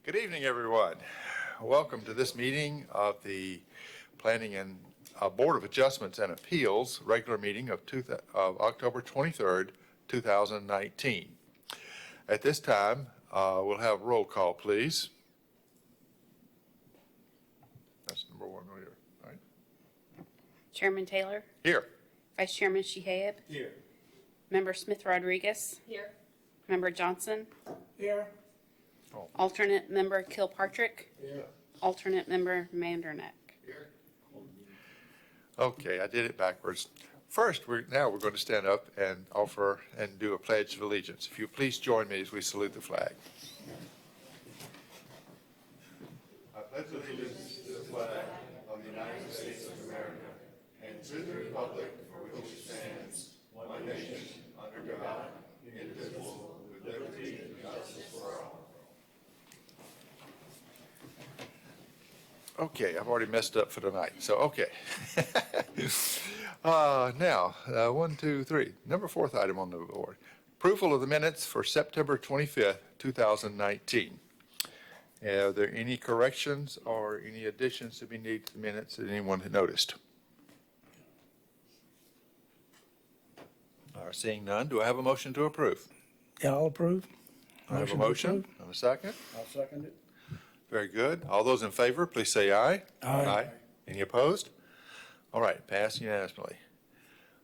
Good evening, everyone. Welcome to this meeting of the Planning and Board of Adjustments and Appeals regular meeting of October 23rd, 2019. At this time, we'll have roll call, please. That's number one right here. All right. Chairman Taylor, Here. Vice Chairman Shihab, Here. Member Smith Rodriguez, Here. Member Johnson, Here. Alternate Member Kilpatrick, Here. Alternate Member Mandernack. Okay, I did it backwards. First, we're going to stand up and offer and do a pledge of allegiance. If you please join me as we salute the flag. I pledge allegiance to the flag of the United States of America and to the republic for which it stands, one nation, under God, indivisible, with liberty and justice for all. Okay, I've already messed up for tonight, so okay. Now, 1, 2, 3. Number 4th item on the board. Approval of the minutes for September 25th, 2019. Are there any corrections or any additions to be needed to the minutes that anyone had noticed? Seeing none, do I have a motion to approve? Yeah, I'll approve. I have a motion. And a second. I'll second it. Very good. All those in favor, please say aye. Aye. Any opposed? All right, passed unanimously.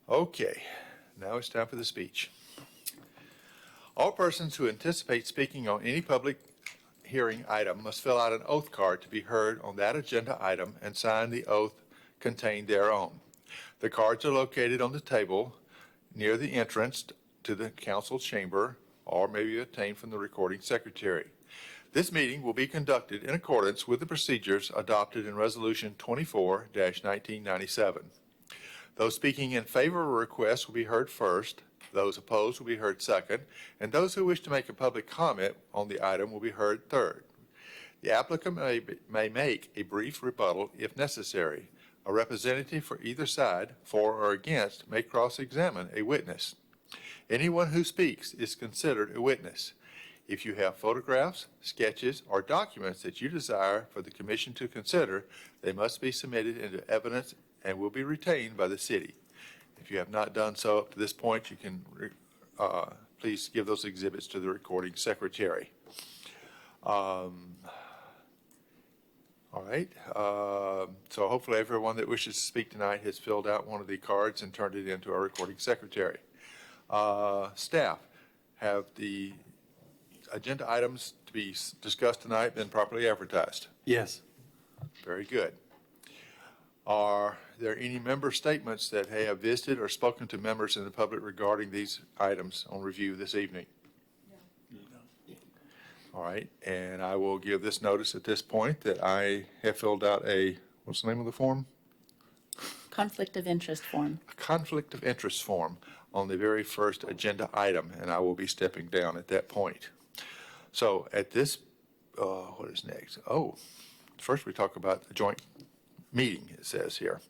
Okay, now it's time for the speech. All persons who anticipate speaking on any public hearing item must fill out an oath card to be heard on that agenda item and sign the oath contained thereon. The cards are located on the table near the entrance to the council chamber or may be obtained from the recording secretary. This meeting will be conducted in accordance with the procedures adopted in Resolution 24-1997. Those speaking in favor of a request will be heard first, those opposed will be heard second, and those who wish to make a public comment on the item will be heard third. The applicant may make a brief rebuttal if necessary. A representative for either side, for or against, may cross-examine a witness. Anyone who speaks is considered a witness. If you have photographs, sketches, or documents that you desire for the commission to consider, they must be submitted into evidence and will be retained by the city. If you have not done so up to this point, you can please give those exhibits to the recording secretary. All right, so hopefully everyone that wishes to speak tonight has filled out one of the cards and turned it into our recording secretary. Staff, have the agenda items to be discussed tonight been properly advertised? Yes. Very good. Are there any member statements that have visited or spoken to members in the public regarding these items on review this evening? All right, and I will give this notice at this point that I have filled out what's the name of the form? Conflict of interest form. A conflict of interest form on the very first agenda item, and I will be stepping down at that point. So at this, what is next? Oh, first we talk about the joint meeting, it says here.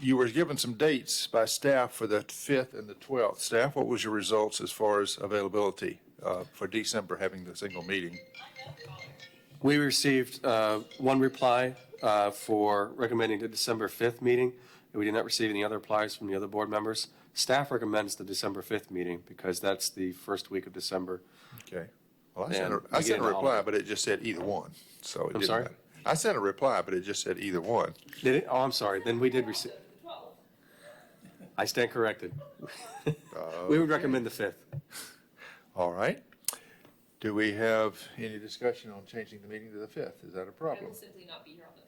You were given some dates by staff for the 5th and the 12th. Staff, what was your results as far as availability for December having the single meeting? We received one reply for recommending the December 5th meeting. We did not receive any other replies from the other board members. Staff recommends the December 5th meeting because that's the first week of December. Okay. Well, I sent a reply, but it just said either one. So it I'm didn't sorry? matter. I sent a reply, but it just said either one. Did it? Oh, I'm sorry. Then we did receive. I stand corrected. We would recommend the 5th. All right. Do we have any discussion on changing the meeting to the 5th? Is that a problem? I will simply not be here on the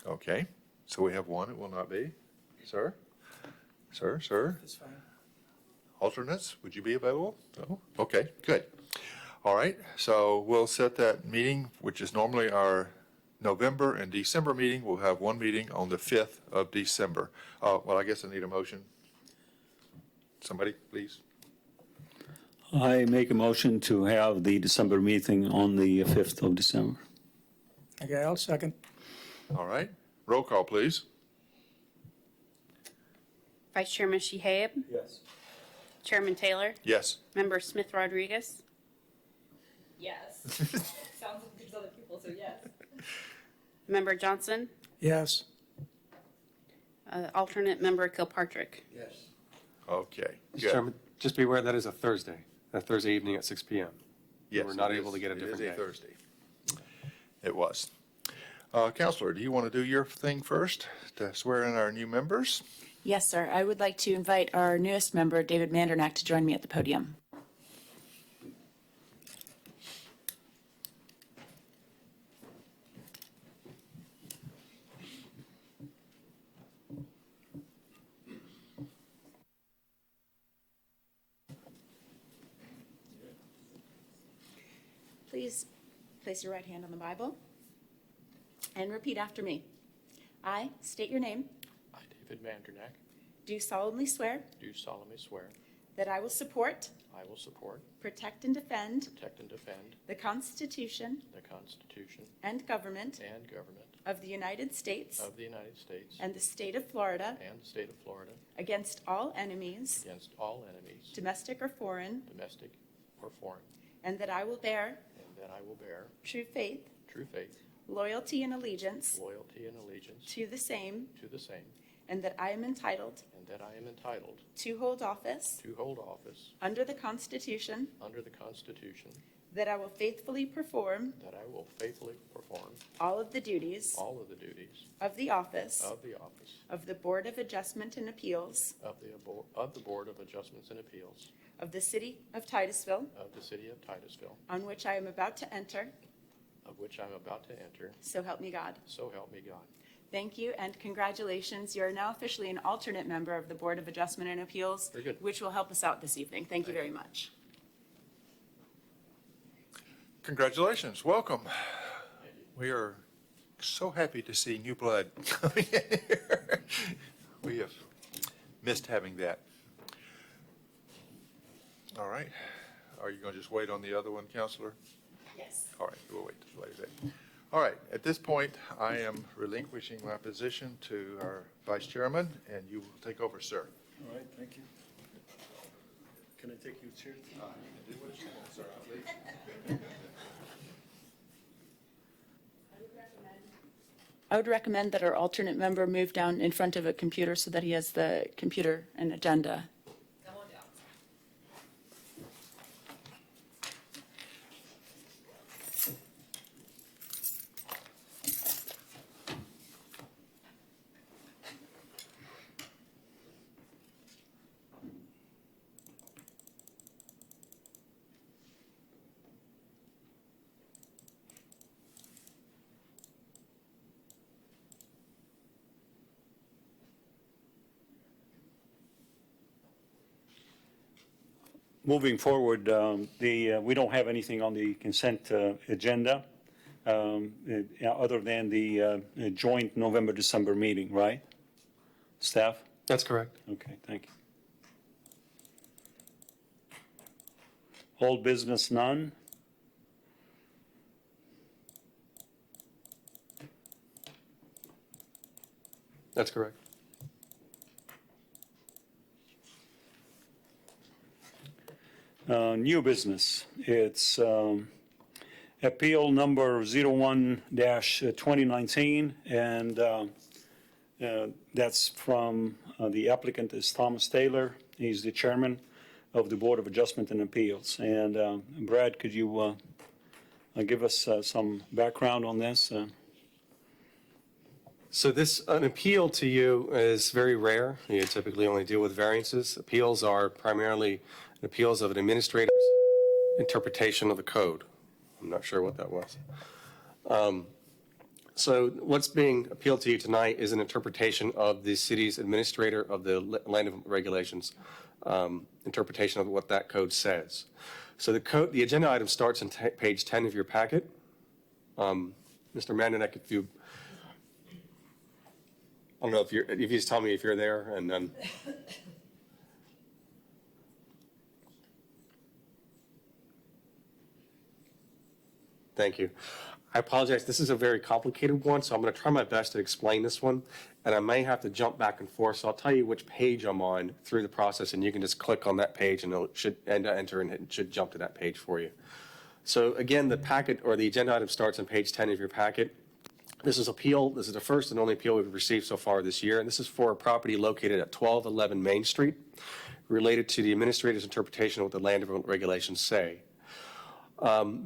5th. Okay. So we have one. It will not be. Sir? Sir? That's fine. Alternates, would you be available? No? Okay, good. All right. So we'll set that meeting, which is normally our November and December meeting. We'll have one meeting on the 5th of December. Well, I guess I need a motion. Somebody, please. I make a motion to have the December meeting on the 5th of December. Okay, I'll second. All right. Roll call, please. Vice Chairman Shihab, Yes. Chairman Taylor, Yes. Member Smith Rodriguez, Yes. Sounds like there's other people, so yes. Member Johnson, Yes. alternate member Kilpatrick. Okay, Mr. good. Chairman, just be aware that is a Thursday evening at 6 p.m. Yes, We're not it able to is- get a different It day. is a Thursday. It was. Counselor, do you want to do your thing first to swear in our new members? Yes, sir. I would like to invite our newest member, David Mandernack, to join me at the podium. Please place your right hand on the Bible and repeat after me. I state your name, I, David Mandernack, do solemnly swear do solemnly swear that I will support, I will support, protect, and defend protect, and defend the Constitution the Constitution and government and government of the United States of the United States and the state of Florida and the state of Florida against all enemies, against all enemies, domestic or foreign, domestic or foreign, and that I will bear and that I will bear true faith, true faith, loyalty, and allegiance loyalty, and allegiance to the same, to the same, and that I am entitled and that I am entitled to hold office to hold office under the Constitution, under the Constitution, that I will faithfully perform that I will faithfully perform all of the duties all of the duties of the office of the office of the Board of Adjustment and Appeals of the Board of Adjustments and Appeals of the City of Titusville, of the City of Titusville, on which I am about to enter, of which I'm about to enter, so help me God. so help me God. Thank you and congratulations. You are now officially an alternate member of the Board of Adjustment and Appeals, Very good. which will help us out this evening. Thank you very much. Congratulations, welcome. We are so happy to see new blood coming in here. We have missed having that. All right, are you going to just wait on the other one, Counselor? Yes. All right, we'll wait till later date. All right, at this point, I am relinquishing my position to our Vice Chairman, and you will take over, sir. All right, thank you. Can I take your chair? I would recommend that our alternate member move down in front of a computer so that he has the computer and agenda. Come on down. Moving forward, we don't have anything on the consent agenda other than the joint November-December meeting, right? Staff? That's correct. Okay, thank you. Old business, none. That's correct. New business, it's appeal number 01-2019, and that's from the applicant is Thomas Taylor. He's the chairman of the Board of Adjustment and Appeals. And Brad, could you give us some background on this? So an appeal to you is very rare. You typically only deal with variances. Appeals are primarily appeals of an administrator's interpretation of the code. I'm not sure what that was. So what's being appealed to you tonight is an interpretation of the city's administrator of the land regulations, interpretation of what that code says. So the agenda item starts on page 10 of your packet. Mr. Mandernack, if you, I don't know if you just tell me if you're there, and then. Thank you. I apologize. This is a very complicated one, so I'm going to try my best to explain this one, and I may have to jump back and forth. So I'll tell you which page I'm on through the process, and you can just click on that page, and it should enter, and it should jump to that page for you. So again, the packet or the agenda item starts on page 10 of your packet. This is appeal. This is the first and only appeal we've received so far this year, and this is for a property located at 1211 Main Street, related to the administrator's interpretation of what the land development regulations say.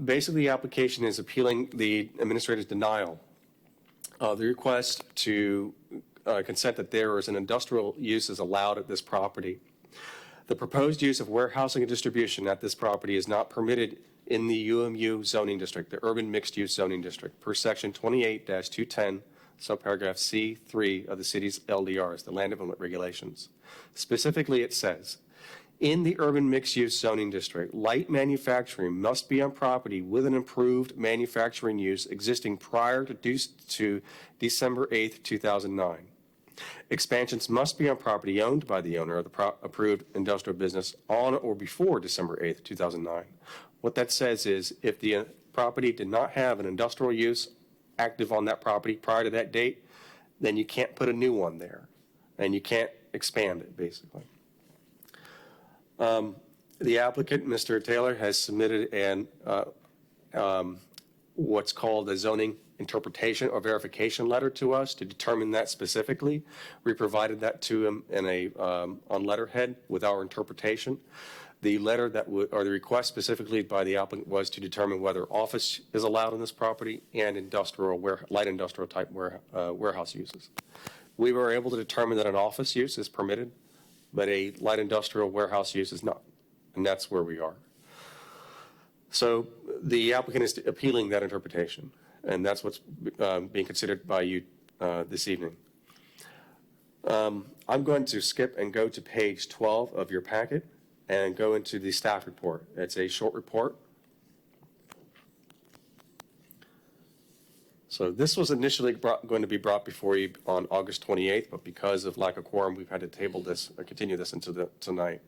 Basically, the application is appealing the administrator's denial of the request to consent that there is an industrial use is allowed at this property. The proposed use of warehousing and distribution at this property is not permitted in the UMU zoning district, the urban mixed-use zoning district, per section 28-210, subparagraph C3 of the city's LDRs, the land development regulations. Specifically, it says, in the urban mixed-use zoning district, light manufacturing must be on property with an improved manufacturing use existing prior to December 8th, 2009. Expansions must be on property owned by the owner of the approved industrial business on or before December 8th, 2009. What that says is if the property did not have an industrial use active on that property prior to that date, then you can't put a new one there, and you can't expand it, basically. The applicant, Mr. Taylor, has submitted what's called a zoning interpretation or verification letter to us to determine that specifically. We provided that to him in on letterhead with our interpretation. The letter or the request specifically by the applicant was to determine whether office is allowed on this property and light industrial type warehouse uses. We were able to determine that an office use is permitted, but a light industrial warehouse use is not, and that's where we are. So the applicant is appealing that interpretation, and that's what's being considered by you this evening. I'm going to skip and go to page 12 of your packet and go into the staff report. It's a short report. So this was initially going to be brought before you on August 28th, but because of lack of quorum, we've had to table this or continue this into tonight.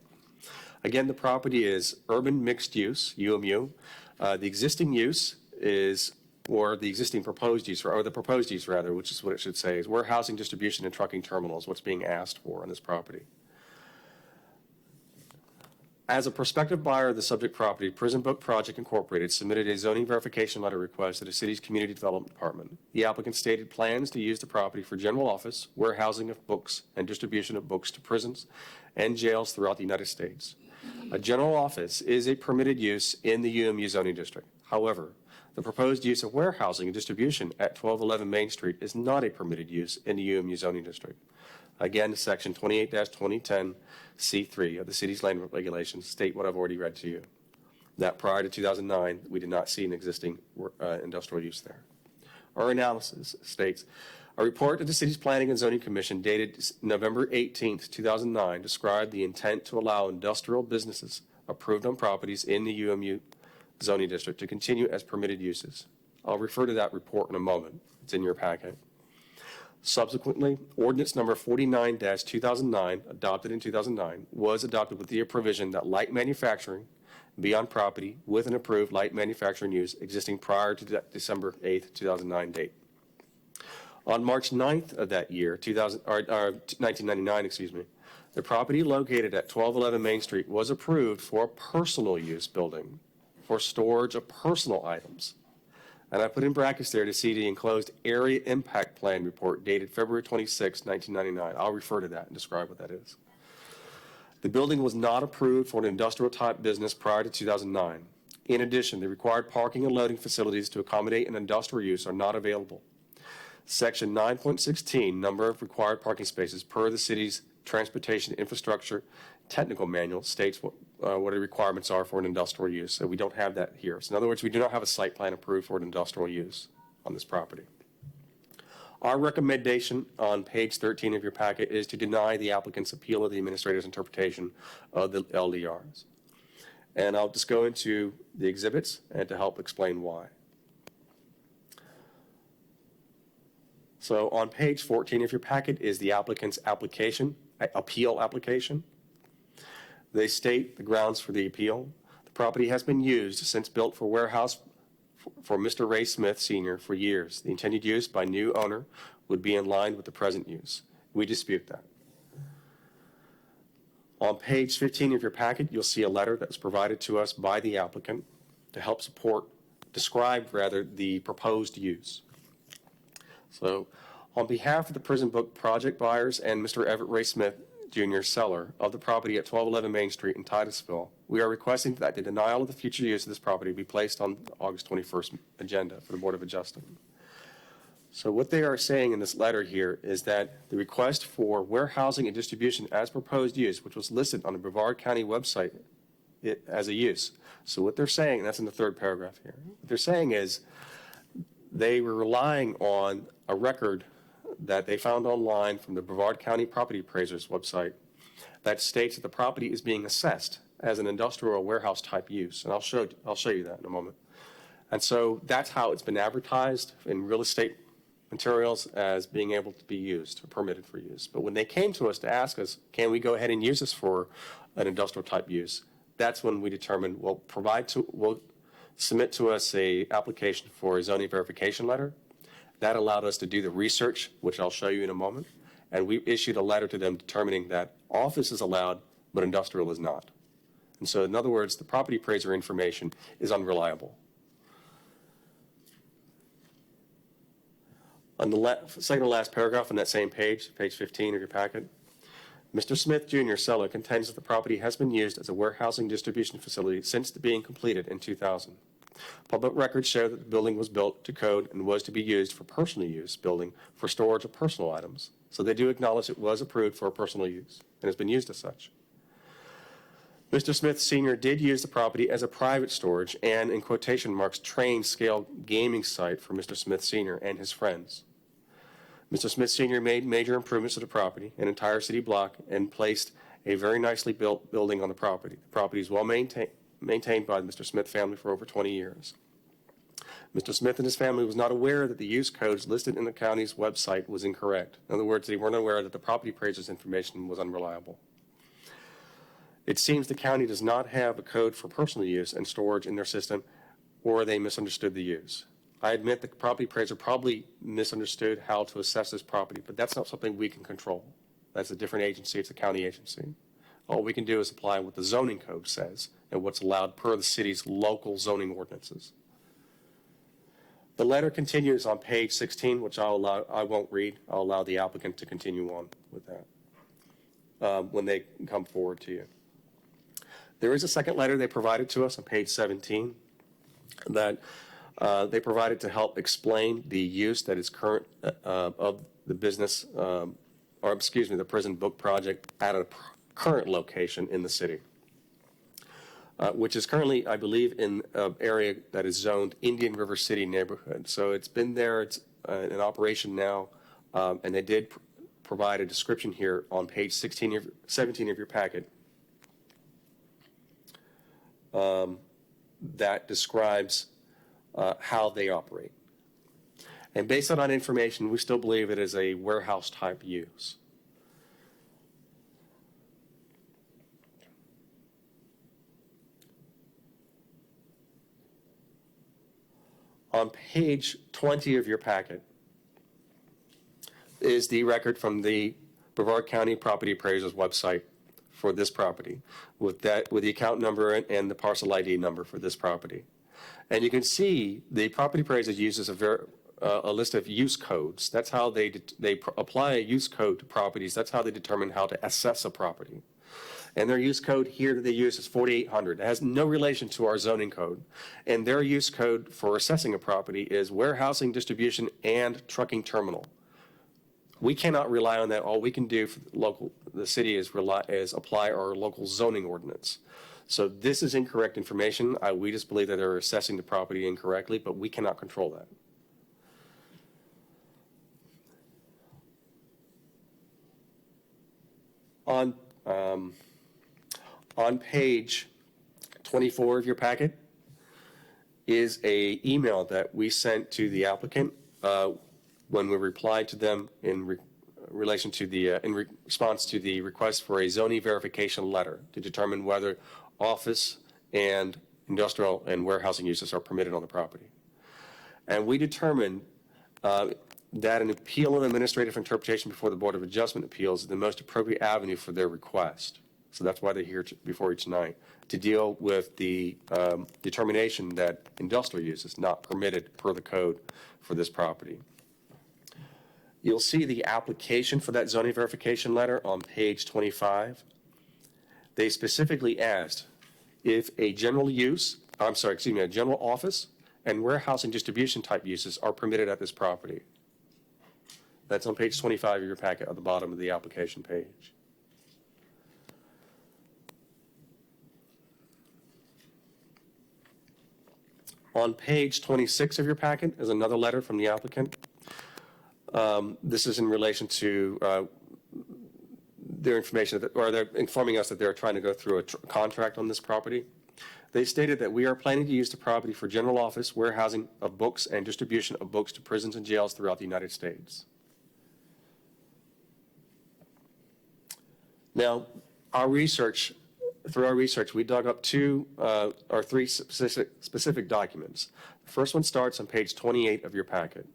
Again, the property is urban mixed use, UMU. The existing use is, or the existing proposed use, or the proposed use rather, which is what it should say, is warehousing, distribution, and trucking terminals, what's being asked for on this property. As a prospective buyer of the subject property, Prison Book Project Incorporated submitted a zoning verification letter request to the city's Community Development Department. The applicant stated plans to use the property for general office, warehousing of books, and distribution of books to prisons and jails throughout the United States. A general office is a permitted use in the UMU zoning district. However, the proposed use of warehousing and distribution at 1211 Main Street is not a permitted use in the UMU zoning district. Again, section 28-2010 C3 of the city's land regulations state what I've already read to you. That prior to 2009, we did not see an existing industrial use there. Our analysis states, a report to the city's Planning and Zoning Commission dated November 18th, 2009 described the intent to allow industrial businesses approved on properties in the UMU zoning district to continue as permitted uses. I'll refer to that report in a moment. It's in your packet. Subsequently, ordinance number 49-2009, adopted in 2009, was adopted with the provision that light manufacturing be on property with an approved light manufacturing use existing prior to the December 8th, 2009 date. On March 9th of that year, 1999, the property located at 1211 Main Street was approved for a personal use building for storage of personal items. And I put in brackets there to see the enclosed area impact plan report dated February 26, 1999. I'll refer to that and describe what that is. The building was not approved for an industrial type business prior to 2009. In addition, the required parking and loading facilities to accommodate an industrial use are not available. Section 9.16, number of required parking spaces per the city's transportation infrastructure technical manual states what the requirements are for an industrial use. So we don't have that here. So in other words, we do not have a site plan approved for an industrial use on this property. Our recommendation on page 13 of your packet is to deny the applicant's appeal of the administrator's interpretation of the LDRs. And I'll just go into the exhibits and to help explain why. So on page 14 of your packet is the applicant's appeal application. They state the grounds for the appeal. The property has been used since built for warehouse for Mr. Ray Smith Sr. for years. The intended use by new owner would be in line with the present use. We dispute that. On page 15 of your packet, you'll see a letter that was provided to us by the applicant. to help describe the proposed use. So on behalf of the prison book project buyers and Mr. Everett Ray Smith, Jr., seller of the property at 1211 Main Street in Titusville, we are requesting that the denial of the future use of this property be placed on the August 21st agenda for the Board of Adjustment. So what they are saying in this letter here is that the request for warehousing and distribution as proposed use, which was listed on the Brevard County website as a use. So what they're saying, and that's in the third paragraph here, what they're saying is they were relying on a record that they found online from the Brevard County Property Appraiser's website that states that the property is being assessed as an industrial or warehouse type use. And I'll show you that in a moment. And so that's how it's been advertised in real estate materials as being able to be used or permitted for use. But when they came to us to ask us, can we go ahead and use this for an industrial type use? That's when we determined we'll submit to us a application for a zoning verification letter. That allowed us to do the research, which I'll show you in a moment. And we issued a letter to them determining that office is allowed, but industrial is not. And so in other words, the property appraiser information is unreliable. On the second to last paragraph on that same page, page 15 of your packet, Mr. Smith, Jr., seller, contends that the property has been used as a warehousing distribution facility since being completed in 2000. Public records show that the building was built to code and was to be used for personal use building for storage of personal items. So they do acknowledge it was approved for personal use and has been used as such. Mr. Smith Sr. did use the property as a private storage and, in quotation marks, train scale gaming site for Mr. Smith Sr. and his friends. Mr. Smith Sr. made major improvements to the property, an entire city block, and placed a very nicely built building on the property. The property is well maintained by the Mr. Smith family for over 20 years. Mr. Smith and his family was not aware that the use codes listed in the county's website was incorrect. In other words, they weren't aware that the property appraiser's information was unreliable. It seems the county does not have a code for personal use and storage in their system, or they misunderstood the use. I admit the property appraiser probably misunderstood how to assess this property, but that's not something we can control. That's a different agency. It's a county agency. All we can do is apply what the zoning code says and what's allowed per the city's local zoning ordinances. The letter continues on page 16, which I won't read. I'll allow the applicant to continue on with that when they come forward to you. There is a second letter they provided to us on page 17 that they provided to help explain the use that is current of the business, the prison book project at a current location in the city, which is currently, I believe, in an area that is zoned Indian River City neighborhood. So it's been there, it's in operation now, and they did provide a description here on page 17 of your packet that describes how they operate. And based on that information, we still believe it is a warehouse type use. On page 20 of your packet is the record from the Brevard County Property Appraiser's website for this property with the account number and the parcel ID number for this property. And you can see the property appraiser uses a list of use codes. That's how they apply a use code to properties. That's how they determine how to assess a property. And their use code here that they use is 4800. It has no relation to our zoning code. And their use code for assessing a property is warehousing, distribution, and trucking terminal. We cannot rely on that. All we can do for the city is apply our local zoning ordinance. So this is incorrect information. We just believe that they're assessing the property incorrectly, but we cannot control that. On page 24 of your packet is an email that we sent to the applicant when we replied to them in response to the request for a zoning verification letter to determine whether office and industrial and warehousing uses are permitted on the property. And we determined that an appeal and administrative interpretation before the Board of Adjustment Appeals is the most appropriate avenue for their request. So that's why they're here before you tonight, to deal with the determination that industrial use is not permitted per the code for this property. You'll see the application for that zoning verification letter on page 25. They specifically asked if a general office and warehouse and distribution type uses are permitted at this property. That's on page 25 of your packet at the bottom of the application page. On page 26 of your packet is another letter from the applicant. This is in relation to their information, or they're informing us that they're trying to go through a contract on this property. They stated that we are planning to use the property for general office, warehousing of books, and distribution of books to prisons and jails throughout the United States. Now, through our research, we dug up three specific documents. The first one starts on page 28 of your packet.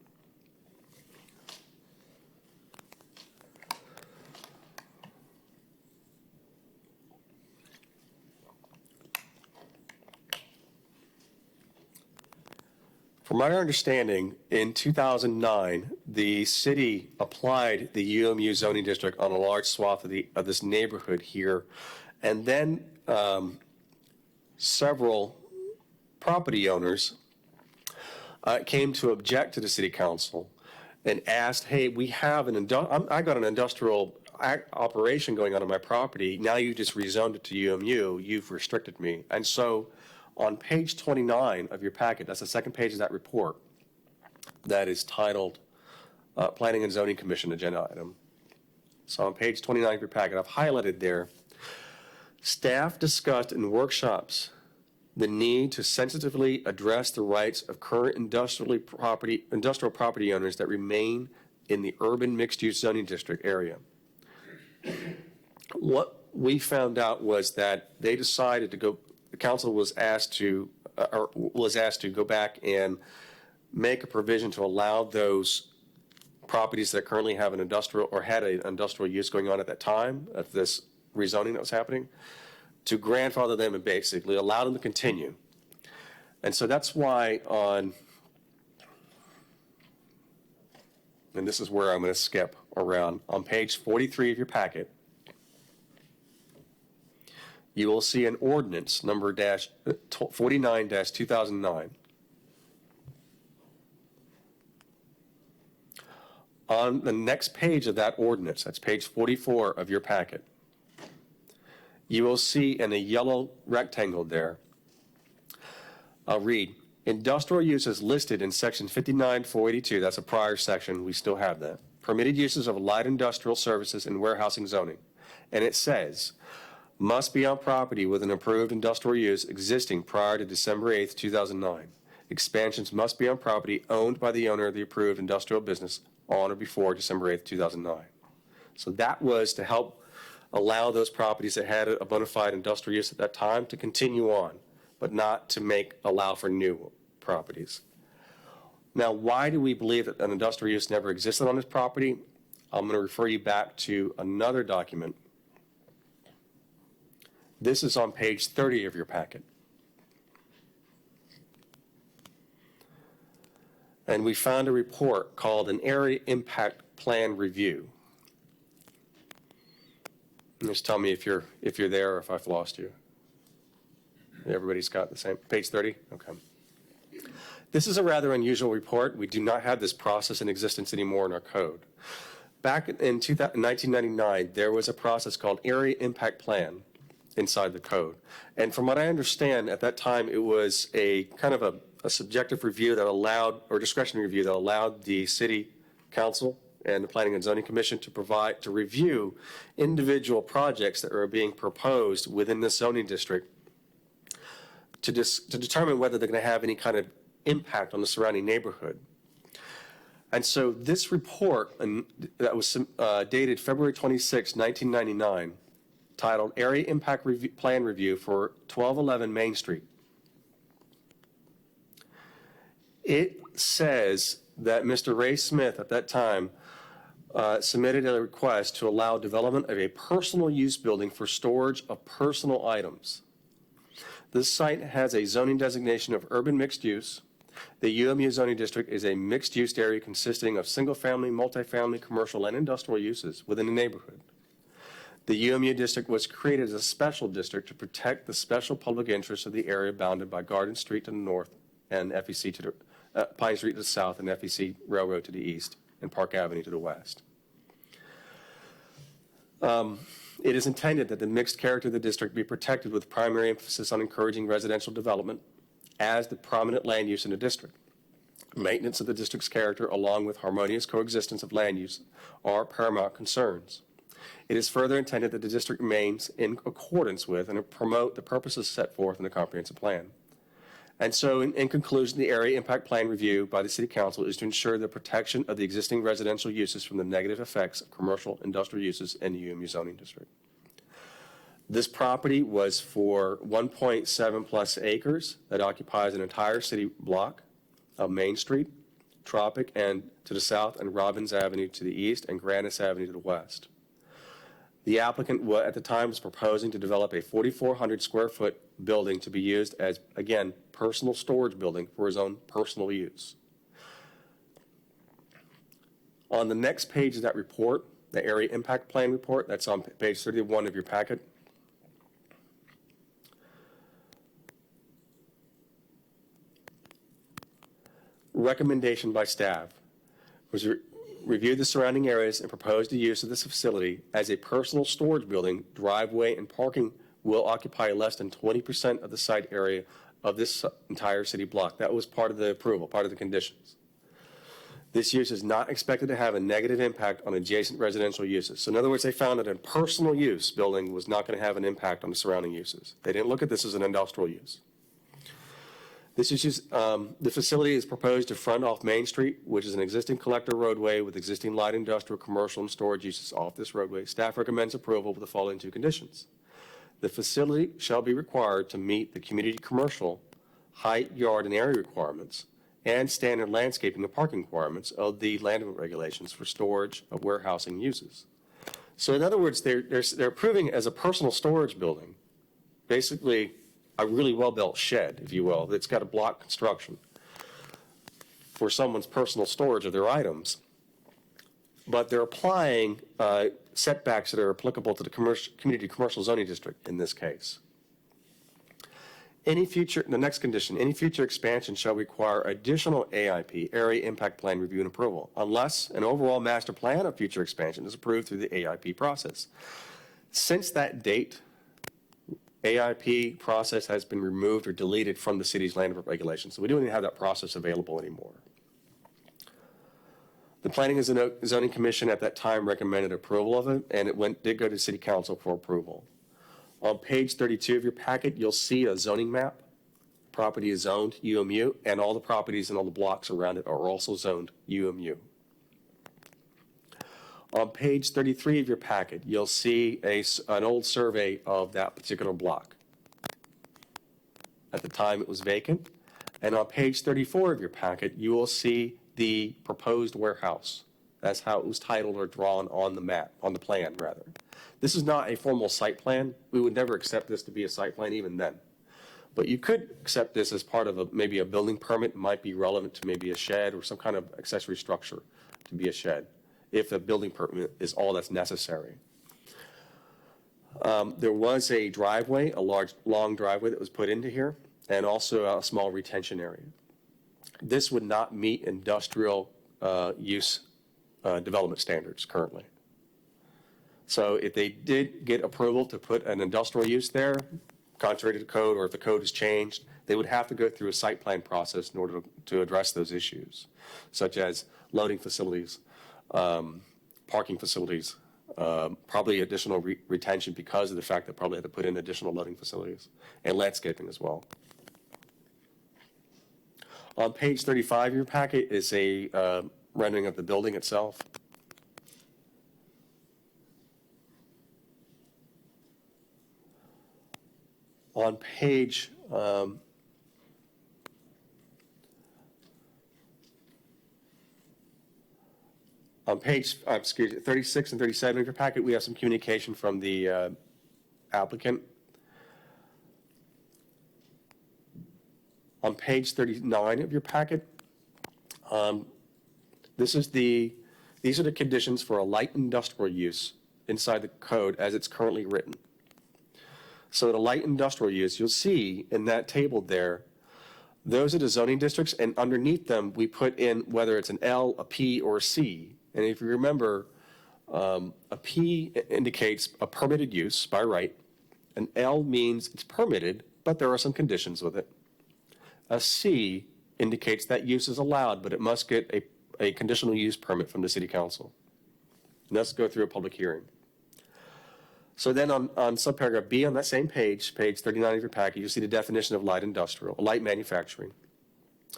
From my understanding, in 2009, the city applied the UMU zoning district on a large swath of this neighborhood here, and then several property owners came to object to the city council and asked, hey, we have I got an industrial operation going on my property. Now you just rezoned it to UMU. You've restricted me. And so on page 29 of your packet, that's the second page of that report, that is titled Planning and Zoning Commission Agenda Item. So on page 29 of your packet, I've highlighted there, staff discussed in workshops the need to sensitively address the rights of current industrial property owners that remain in the urban mixed-use zoning district area. What we found out was that they decided to go, the council was asked to go back and make a provision to allow those properties that currently have an industrial or had an industrial use going on at that time of this rezoning that was happening, to grandfather them and basically allow them to continue. And so that's why and this is where I'm going to skip around, on page 43 of your packet, you will see an ordinance number 49-2009. On the next page of that ordinance, that's page 44 of your packet, you will see in a yellow rectangle there, I'll read, industrial uses listed in section 59-482, that's a prior section, we still have that, permitted uses of light industrial services and warehousing zoning. And it says, must be on property with an approved industrial use existing prior to December 8th, 2009. Expansions must be on property owned by the owner of the approved industrial business on or before December 8th, 2009. So that was to help allow those properties that had a bona fide industrial use at that time to continue on, but not to allow for new properties. Now, why do we believe that an industrial use never existed on this property? I'm going to refer you back to another document. This is on page 30 of your packet. And we found a report called an Area Impact Plan Review. Just tell me if you're there or if I've lost you. Everybody's got the same, page 30? Okay. This is a rather unusual report. We do not have this process in existence anymore in our code. Back in 1999, there was a process called Area Impact Plan inside the code. And from what I understand, at that time, it was a kind of a subjective review that allowed, or discretionary review that allowed the city council and the Planning and Zoning Commission to review individual projects that were being proposed within the zoning district to determine whether they're going to have any kind of impact on the surrounding neighborhood. And so this report that was dated February 26, 1999, titled Area Impact Plan Review for 1211 Main Street. It says that Mr. Ray Smith at that time submitted a request to allow development of a personal use building for storage of personal items. This site has a zoning designation of urban mixed use. The UMU zoning district is a mixed-use area consisting of single-family, multifamily, commercial, and industrial uses within the neighborhood. The UMU district was created as a special district to protect the special public interest of the area bounded by Garden Street to the north and FEC to the Pine Street to the south and FEC Railroad to the east and Park Avenue to the west. It is intended that the mixed character of the district be protected with primary emphasis on encouraging residential development as the prominent land use in the district. Maintenance of the district's character along with harmonious coexistence of land use are paramount concerns. It is further intended that the district remains in accordance with and promote the purposes set forth in the comprehensive plan. And so, in conclusion, the area impact plan review by the City Council is to ensure the protection of the existing residential uses from the negative effects of commercial industrial uses in the UMU zoning district. This property was for 1.7 plus acres that occupies an entire city block of Main Street, Tropic, and to the south, and Robbins Avenue to the east, and Grandis Avenue to the west. The applicant at the time was proposing to develop a 4,400 square foot building to be used as, again, personal storage building for his own personal use. On the next page of that report, the area impact plan report, that's on page 31 of your packet. Recommendation by staff was review the surrounding areas and propose the use of this facility as a personal storage building. Driveway and parking will occupy less than 20% of the site area of this entire city block. That was part of the approval, part of the conditions. This use is not expected to have a negative impact on adjacent residential uses. So in other words, they found that a personal use building was not going to have an impact on the surrounding uses. They didn't look at this as an industrial use. This is the facility is proposed to front off Main Street, which is an existing collector roadway with existing light industrial, commercial, and storage uses off this roadway. Staff recommends approval with the following two conditions. The facility shall be required to meet the community commercial height, yard, and area requirements and standard landscaping and parking requirements of the land development regulations for storage of warehousing uses. So in other words, they're approving as a personal storage building, basically a really well-built shed, if you will, that's got a block construction for someone's personal storage of their items. But they're applying setbacks that are applicable to the community commercial zoning district in this case. The next condition, any future expansion shall require additional AIP, Area Impact Plan Review and Approval, unless an overall master plan of future expansion is approved through the AIP process. Since that date, AIP process has been removed or deleted from the city's land development regulations, so we don't even have that process available anymore. The Planning and Zoning Commission at that time recommended approval of it, and it did go to City Council for approval. On page 32 of your packet, you'll see a zoning map. Property is zoned UMU, and all the properties and all the blocks around it are also zoned UMU. On page 33 of your packet, you'll see an old survey of that particular block. At the time, it was vacant. And on page 34 of your packet, you will see the proposed warehouse. That's how it was titled or drawn on the map, on the plan, rather. This is not a formal site plan. We would never accept this to be a site plan even then. But you could accept this as part of maybe a building permit. It might be relevant to maybe a shed or some kind of accessory structure to be a shed, if a building permit is all that's necessary. There was a driveway, a long driveway that was put into here, and also a small retention area. This would not meet industrial use development standards currently. So if they did get approval to put an industrial use there, contrary to the code, or if the code has changed, they would have to go through a site plan process in order to address those issues, such as loading facilities, parking facilities, probably additional retention because of the fact that probably had to put in additional loading facilities, and landscaping as well. On page 35 of your packet is a rendering of the building itself. On page On page, 36 and 37 of your packet, we have some communication from the applicant. On page 39 of your packet, these are the conditions for a light industrial use inside the code as it's currently written. So the light industrial use, you'll see in that table there, those are the zoning districts, and underneath them, we put in whether it's an L, a P, or a C. And if you remember, a P indicates a permitted use by right. An L means it's permitted, but there are some conditions with it. A C indicates that use is allowed, but it must get a conditional use permit from the city council. And that's go through a public hearing. So then on subparagraph B on that same page, page 39 of your packet, you see the definition of light industrial, light manufacturing.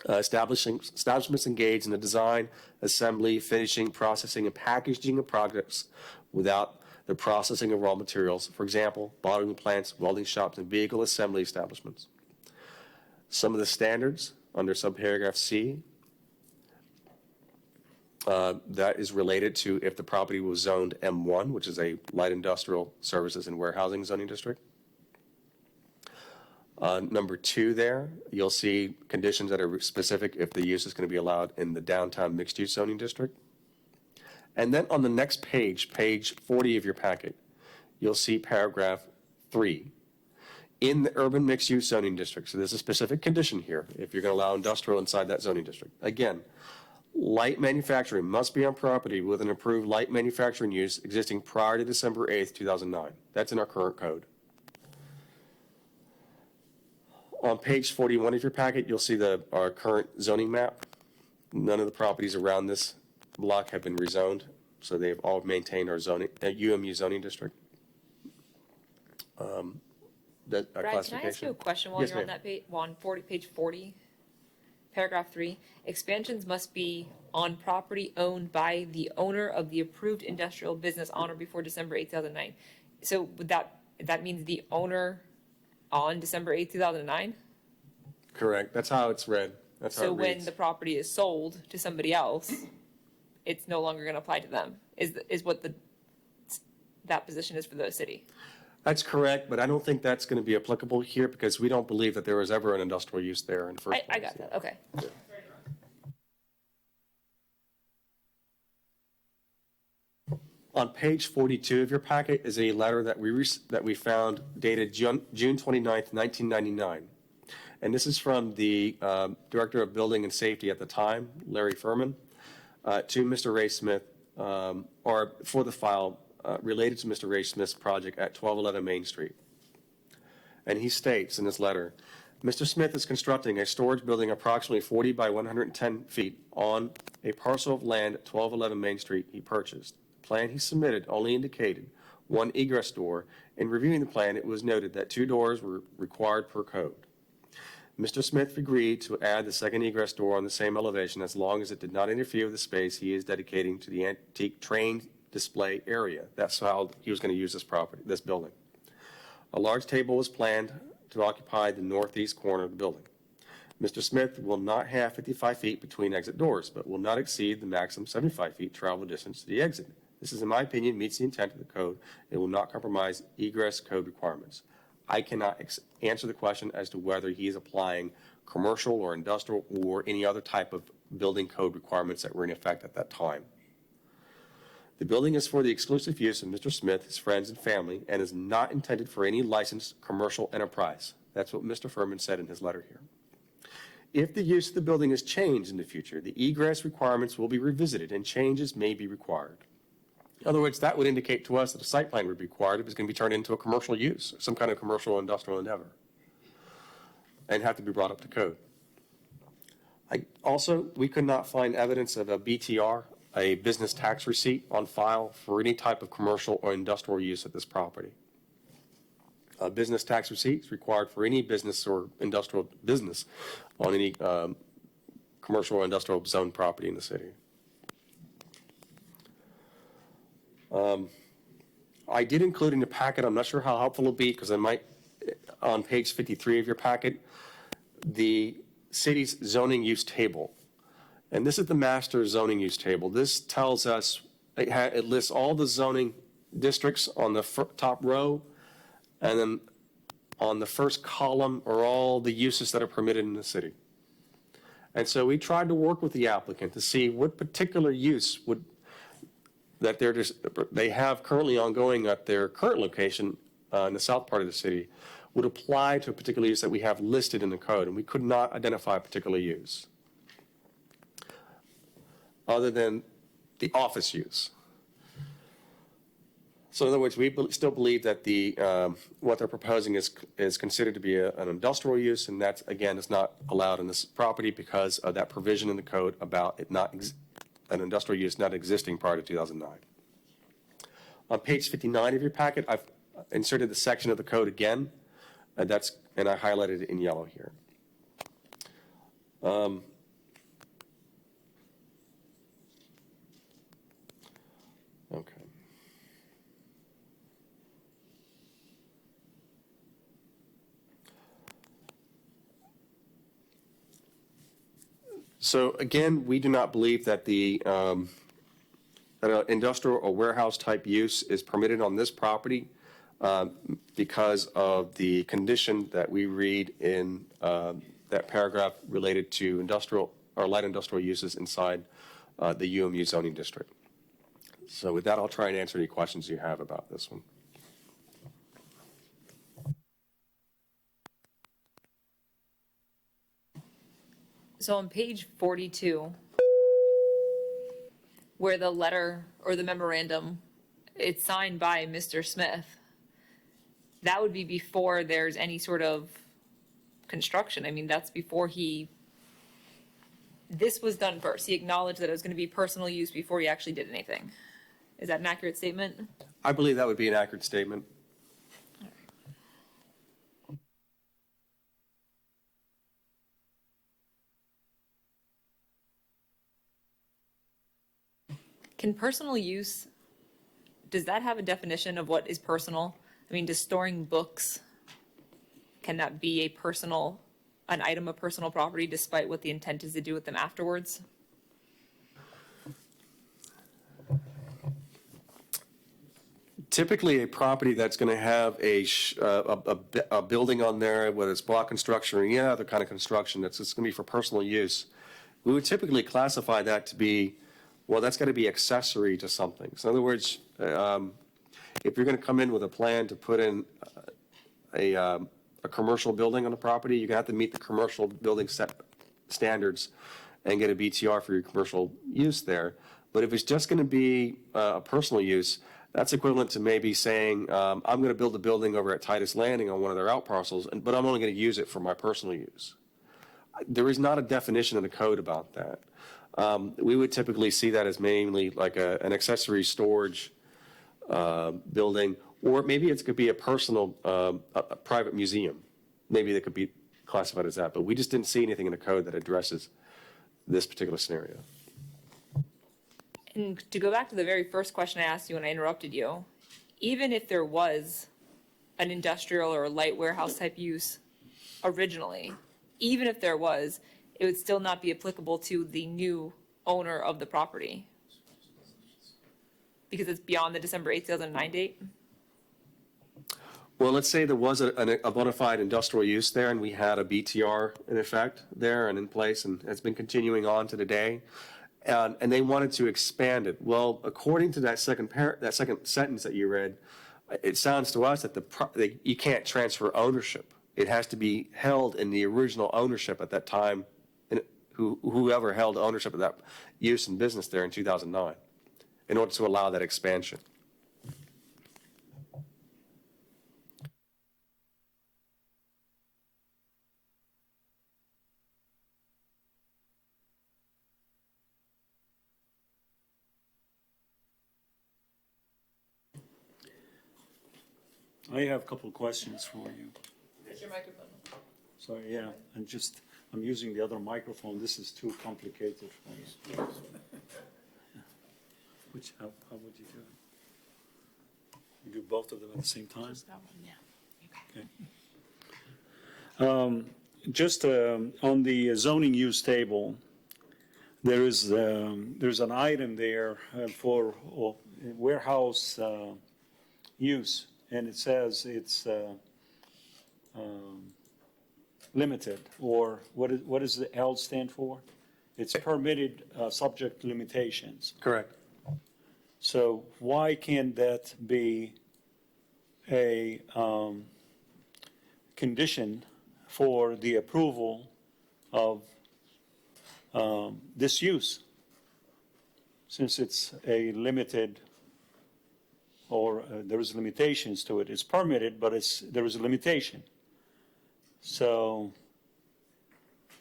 Establishments engaged in the design, assembly, finishing, processing, and packaging of products without the processing of raw materials. For example, bottling plants, welding shops, and vehicle assembly establishments. Some of the standards under subparagraph C, that is related to if the property was zoned M1, which is a light industrial services and warehousing zoning district. Number 2 there, you'll see conditions that are specific if the use is going to be allowed in the downtown mixed-use zoning district. And then on the next page, page 40 of your packet, you'll see paragraph 3. In the urban mixed-use zoning district, so there's a specific condition here if you're going to allow industrial inside that zoning district. Again, light manufacturing must be on property with an approved light manufacturing use existing prior to December 8th, 2009. That's in our current code. On page 41 of your packet, you'll see our current zoning map. None of the properties around this block have been rezoned, so they've all maintained our zoning, UMU zoning district. That Brad, can I ask you a classification. question while Yes, you're on ma'am. that page, page 40, paragraph 3? Expansions must be on property owned by the owner of the approved industrial business on or before December 8, 2009. So would that means the owner on December 8, 2009? Correct. That's how it's read. That's how So it when reads. the property is sold to somebody else, it's no longer going to apply to them, is what that position is for the city. That's correct, but I don't think that's going to be applicable here because we don't believe that there was ever an industrial use there in the first place. I got that, okay. On page 42 of your packet is a letter that we found dated June 29th, 1999. And this is from the Director of Building and Safety at the time, Larry Furman, to Mr. Ray Smith, or for the file related to Mr. Ray Smith's project at 1211 Main Street. And he states in this letter, Mr. Smith is constructing a storage building approximately 40 by 110 feet on a parcel of land at 1211 Main Street he purchased. The plan he submitted only indicated one egress door. In reviewing the plan, it was noted that 2 doors were required per code. Mr. Smith agreed to add the second egress door on the same elevation as long as it did not interfere with the space he is dedicating to the antique train display area. That's how he was going to use this building. A large table was planned to occupy the northeast corner of the building. Mr. Smith will not have 55 feet between exit doors, but will not exceed the maximum 75 feet travel distance to the exit. This is, in my opinion, meets the intent of the code. It will not compromise egress code requirements. I cannot answer the question as to whether he is applying commercial or industrial or any other type of building code requirements that were in effect at that time. The building is for the exclusive use of Mr. Smith, his friends, and family, and is not intended for any licensed commercial enterprise. That's what Mr. Furman said in his letter here. If the use of the building is changed in the future, the egress requirements will be revisited and changes may be required. In other words, that would indicate to us that a site plan would be required if it's going to be turned into a commercial use, some kind of commercial or industrial endeavor, and have to be brought up to code. We could not find evidence of a BTR, a business tax receipt, on file for any type of commercial or industrial use at this property. A business tax receipt is required for any business or industrial business on any commercial or industrial zone property in the city. I did include in the packet, I'm not sure how helpful it'll be because I might, on page 53 of your packet, the city's zoning use table. And this is the master zoning use table. This tells us, it lists all the zoning districts on the top row, and then on the first column are all the uses that are permitted in the city. And so we tried to work with the applicant to see what particular use that they have currently ongoing at their current location in the south part of the city would apply to a particular use that we have listed in the code, and we could not identify a particular use other than the office use. So in other words, we still believe that what they're proposing is considered to be an industrial use, and that, again, is not allowed in this property because of that provision in the code about it not an industrial use not existing prior to 2009. On page 59 of your packet, I've inserted the section of the code again, and I highlighted it in yellow here. Okay. So again, we do not believe that that an industrial or warehouse type use is permitted on this property because of the condition that we read in that paragraph related to industrial or light industrial uses inside the UMU zoning district. So with that, I'll try and answer any questions you have about this one. So on page 42, where the letter or the memorandum, it's signed by Mr. Smith, that would be before there's any sort of construction. I mean, that's before this was done first. He acknowledged that it was going to be personal use before he actually did anything. Is that an accurate statement? I believe that would be an accurate statement. Can personal use, does that have a definition of what is personal? I mean, does storing books, can that be an item of personal property despite what the intent is to do with them afterwards? Typically, a property that's going to have a building on there, whether it's block construction or any other kind of construction that's just going to be for personal use, we would typically classify that to be, well, that's got to be accessory to something. So in other words, if you're going to come in with a plan to put in a commercial building on the property, you're going to have to meet the commercial building set standards and get a BTR for your commercial use there. But if it's just going to be a personal use, that's equivalent to maybe saying, I'm going to build a building over at Titus Landing on one of their out parcels, but I'm only going to use it for my personal use. There is not a definition in the code about that. We would typically see that as mainly like an accessory storage building, or maybe it could be a personal, a private museum. Maybe that could be classified as that, but we just didn't see anything in the code that addresses this particular scenario. And to go back to the very first question I asked you when I interrupted you, even if there was an industrial or light warehouse type use originally, even if there was, it would still not be applicable to the new owner of the property because it's beyond the December 8th, 2009 date? Well, let's say there was a bona fide industrial use there and we had a BTR in effect there and in place, and it's been continuing on to today. And they wanted to expand it. Well, according to that second sentence that you read, it sounds to us that you can't transfer ownership. It has to be held in the original ownership at that time, whoever held ownership of that use and business there in 2009, in order to allow that expansion. I have a couple of questions for you. Where's your microphone? Sorry, yeah, I'm using the other microphone. This is too complicated for me. How would you do it? You do both of them at the same time? Okay. Just on the zoning use table, there's an item there for warehouse use, and it says it's limited, or what does the L stand for? It's permitted, subject to limitations. Correct. So why can't that be a condition for the approval of this use? Since it's a limited, or there is limitations to it. It's permitted, but there is a limitation. So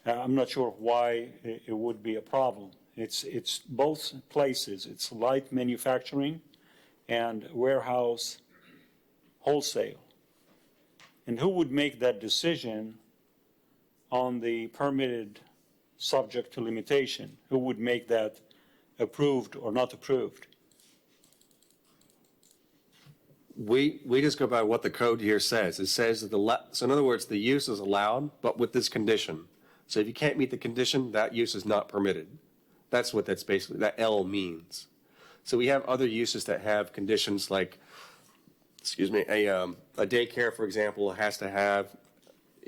I'm not sure why it would be a problem. It's both places. It's light manufacturing and warehouse wholesale. And who would make that decision on the permitted subject to limitation? Who would make that approved or not approved? We just go by what the code here says. It says that so in other words, the use is allowed, but with this condition. So if you can't meet the condition, that use is not permitted. That's what that's basically, that L means. So we have other uses that have conditions like, a daycare, for example, has to have,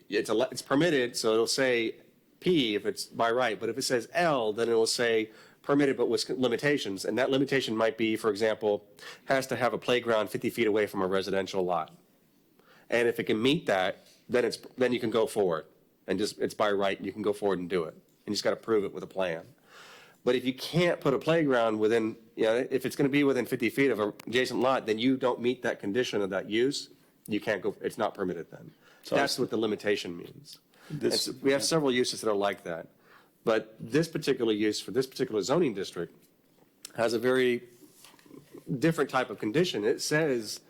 it's permitted, so it'll say P if it's by right, but if it says L, then it will say permitted but with limitations, and that limitation might be, for example, has to have a playground 50 feet away from a residential lot. And if it can meet that, then you can go forward, and it's by right, you can go forward and do it. And you just got to prove it with a plan. But if you can't put a playground within, if it's going to be within 50 feet of an adjacent lot, then you don't meet that condition of that use, you can't go, it's not permitted then. So that's what the limitation means. So we have several uses that are like that. But this particular use for this particular zoning district has a very different type of condition. It says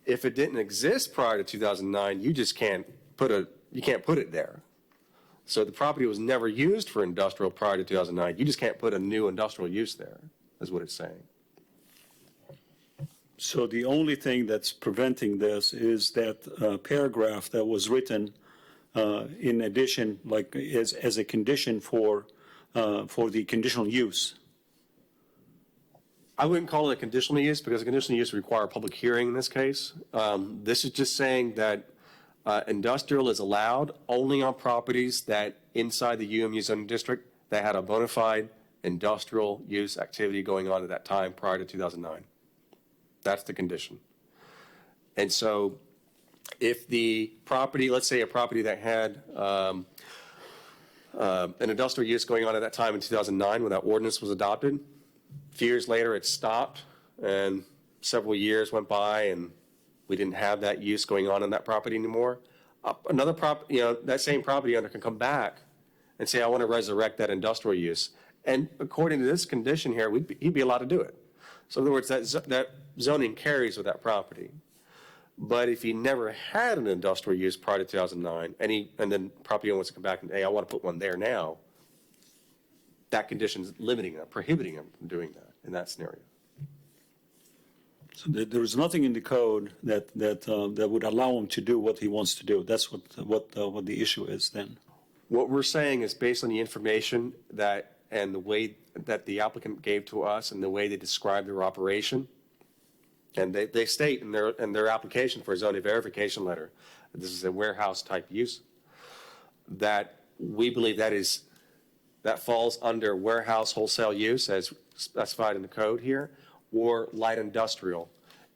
if it didn't exist prior to 2009, you just can't put it there. So the property was never used for industrial prior to 2009. You just can't put a new industrial use there, is what it's saying. So the only thing that's preventing this is that paragraph that was written in addition, like as a condition for the conditional use. I wouldn't call it a conditional use because a conditional use would require a public hearing in this case. This is just saying that industrial is allowed only on properties that inside the UMU zoning district that had a bona fide industrial use activity going on at that time prior to 2009. That's the condition. And so if the property, let's say a property that had an industrial use going on at that time in 2009 when that ordinance was adopted, a few years later it stopped and several years went by and we didn't have that use going on that property anymore. Another property, that same property owner can come back and say, I want to resurrect that industrial use. And according to this condition here, he'd be allowed to do it. So in other words, that zoning carries with that property. But if he never had an industrial use prior to 2009, and then property owner wants to come back and, hey, I want to put one there now, that condition is limiting him, prohibiting him from doing that in that scenario. So there is nothing in the code that would allow him to do what he wants to do. That's what the issue is then. What we're saying is based on the information and the way that the applicant gave to us and the way they described their operation, and they state in their application for a zoning verification letter, this is a warehouse type use, that we believe that falls under warehouse wholesale use as specified in the code here, or light industrial.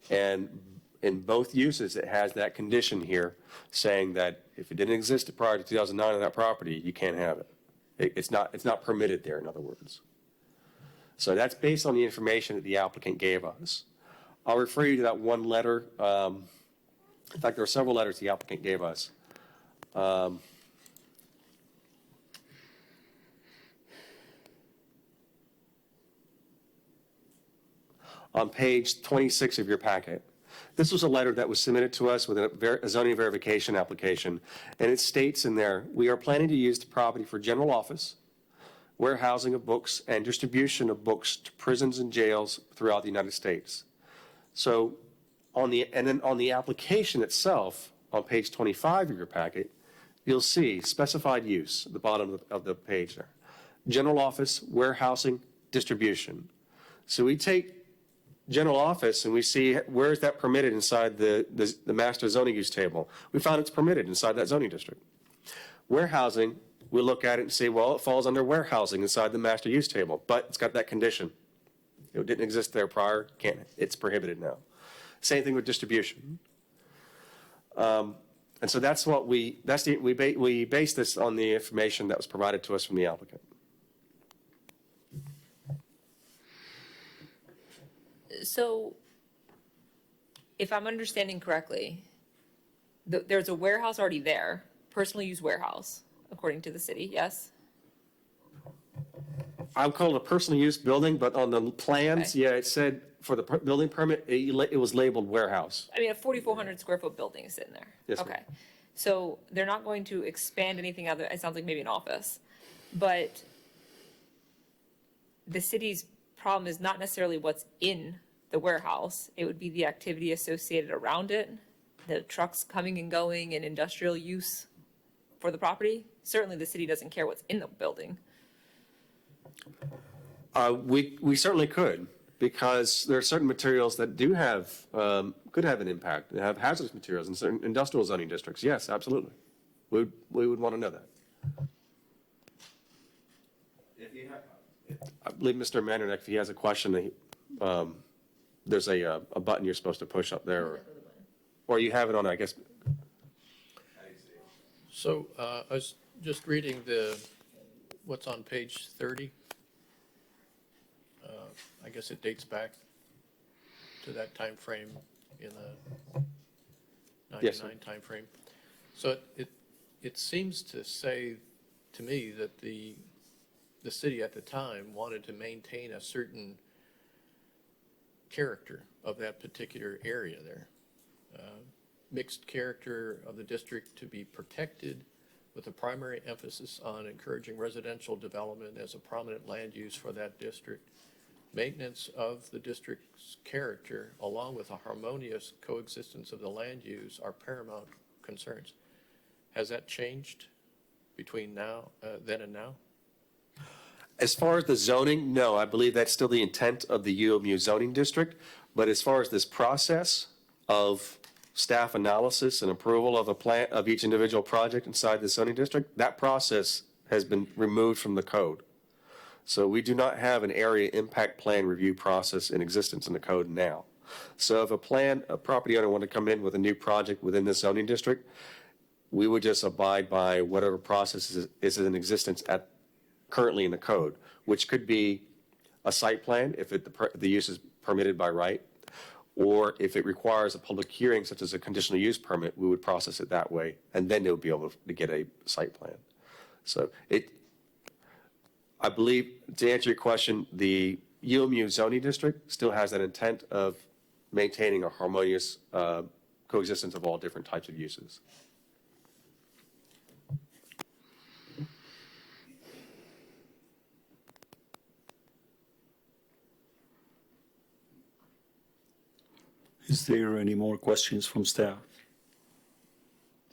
And in both uses, it has that condition here saying that if it didn't exist prior to 2009 on that property, you can't have it. It's not permitted there, in other words. So that's based on the information that the applicant gave us. I'll refer you to that one letter. In fact, there are several letters the applicant gave us. On page 26 of your packet. This was a letter that was submitted to us with a zoning verification application, and it states in there, we are planning to use the property for general office, warehousing of books, and distribution of books to prisons and jails throughout the United States. So on the application itself, on page 25 of your packet, you'll see specified use at the bottom of the page there. general office, warehousing, distribution. So we take general office and we see where is that permitted inside the master zoning use table. We found it's permitted inside that zoning district. Warehousing, we look at it and say, well, it falls under warehousing inside the master use table, but it's got that condition. It didn't exist there prior, it's prohibited now. Same thing with distribution. And so that's what we base this on the information that was provided to us from the applicant. So if I'm understanding correctly, there's a warehouse already there, personal use warehouse, according to the city, yes? I would call it a personal use building, but on the plans, Okay. yeah, it said for the building permit, it was labeled warehouse. I mean, a 4,400 square foot building is sitting there. Yes, ma'am. Okay. So they're not going to expand anything other, it sounds like maybe an office. But the city's problem is not necessarily what's in the warehouse. It would be the activity associated around it, the trucks coming and going and industrial use for the property. Certainly the city doesn't care what's in the building. We certainly could, because there are certain materials that do have, could have an impact. They have hazardous materials in certain industrial zoning districts. Yes, absolutely. We would want to know that. I believe Mr. Manderneck, if he has a question, there's a button you're supposed to push up there, or you have it on, I guess. So I was just reading what's on page 30. I guess it dates back to that time frame in the Yes, sir. 99 time frame. So it seems to say to me that the city at the time wanted to maintain a certain character of that particular area there. Mixed character of the district to be protected, with a primary emphasis on encouraging residential development as a prominent land use for that district. Maintenance of the district's character, along with a harmonious coexistence of the land use, are paramount concerns. Has that changed between then and now? As far as the zoning, no, I believe that's still the intent of the UMU zoning district. But as far as this process of staff analysis and approval of a plan of each individual project inside the zoning district, that process has been removed from the code. So we do not have an area impact plan review process in existence in the code now. So if a property owner wanted to come in with a new project within the zoning district, we would just abide by whatever process is in existence currently in the code, which could be a site plan if the use is permitted by right, or if it requires a public hearing such as a conditional use permit, we would process it that way, and then they would be able to get a site plan. So I believe, to answer your question, the UMU zoning district still has that intent of maintaining a harmonious coexistence of all different types of uses. Is there any more questions from staff?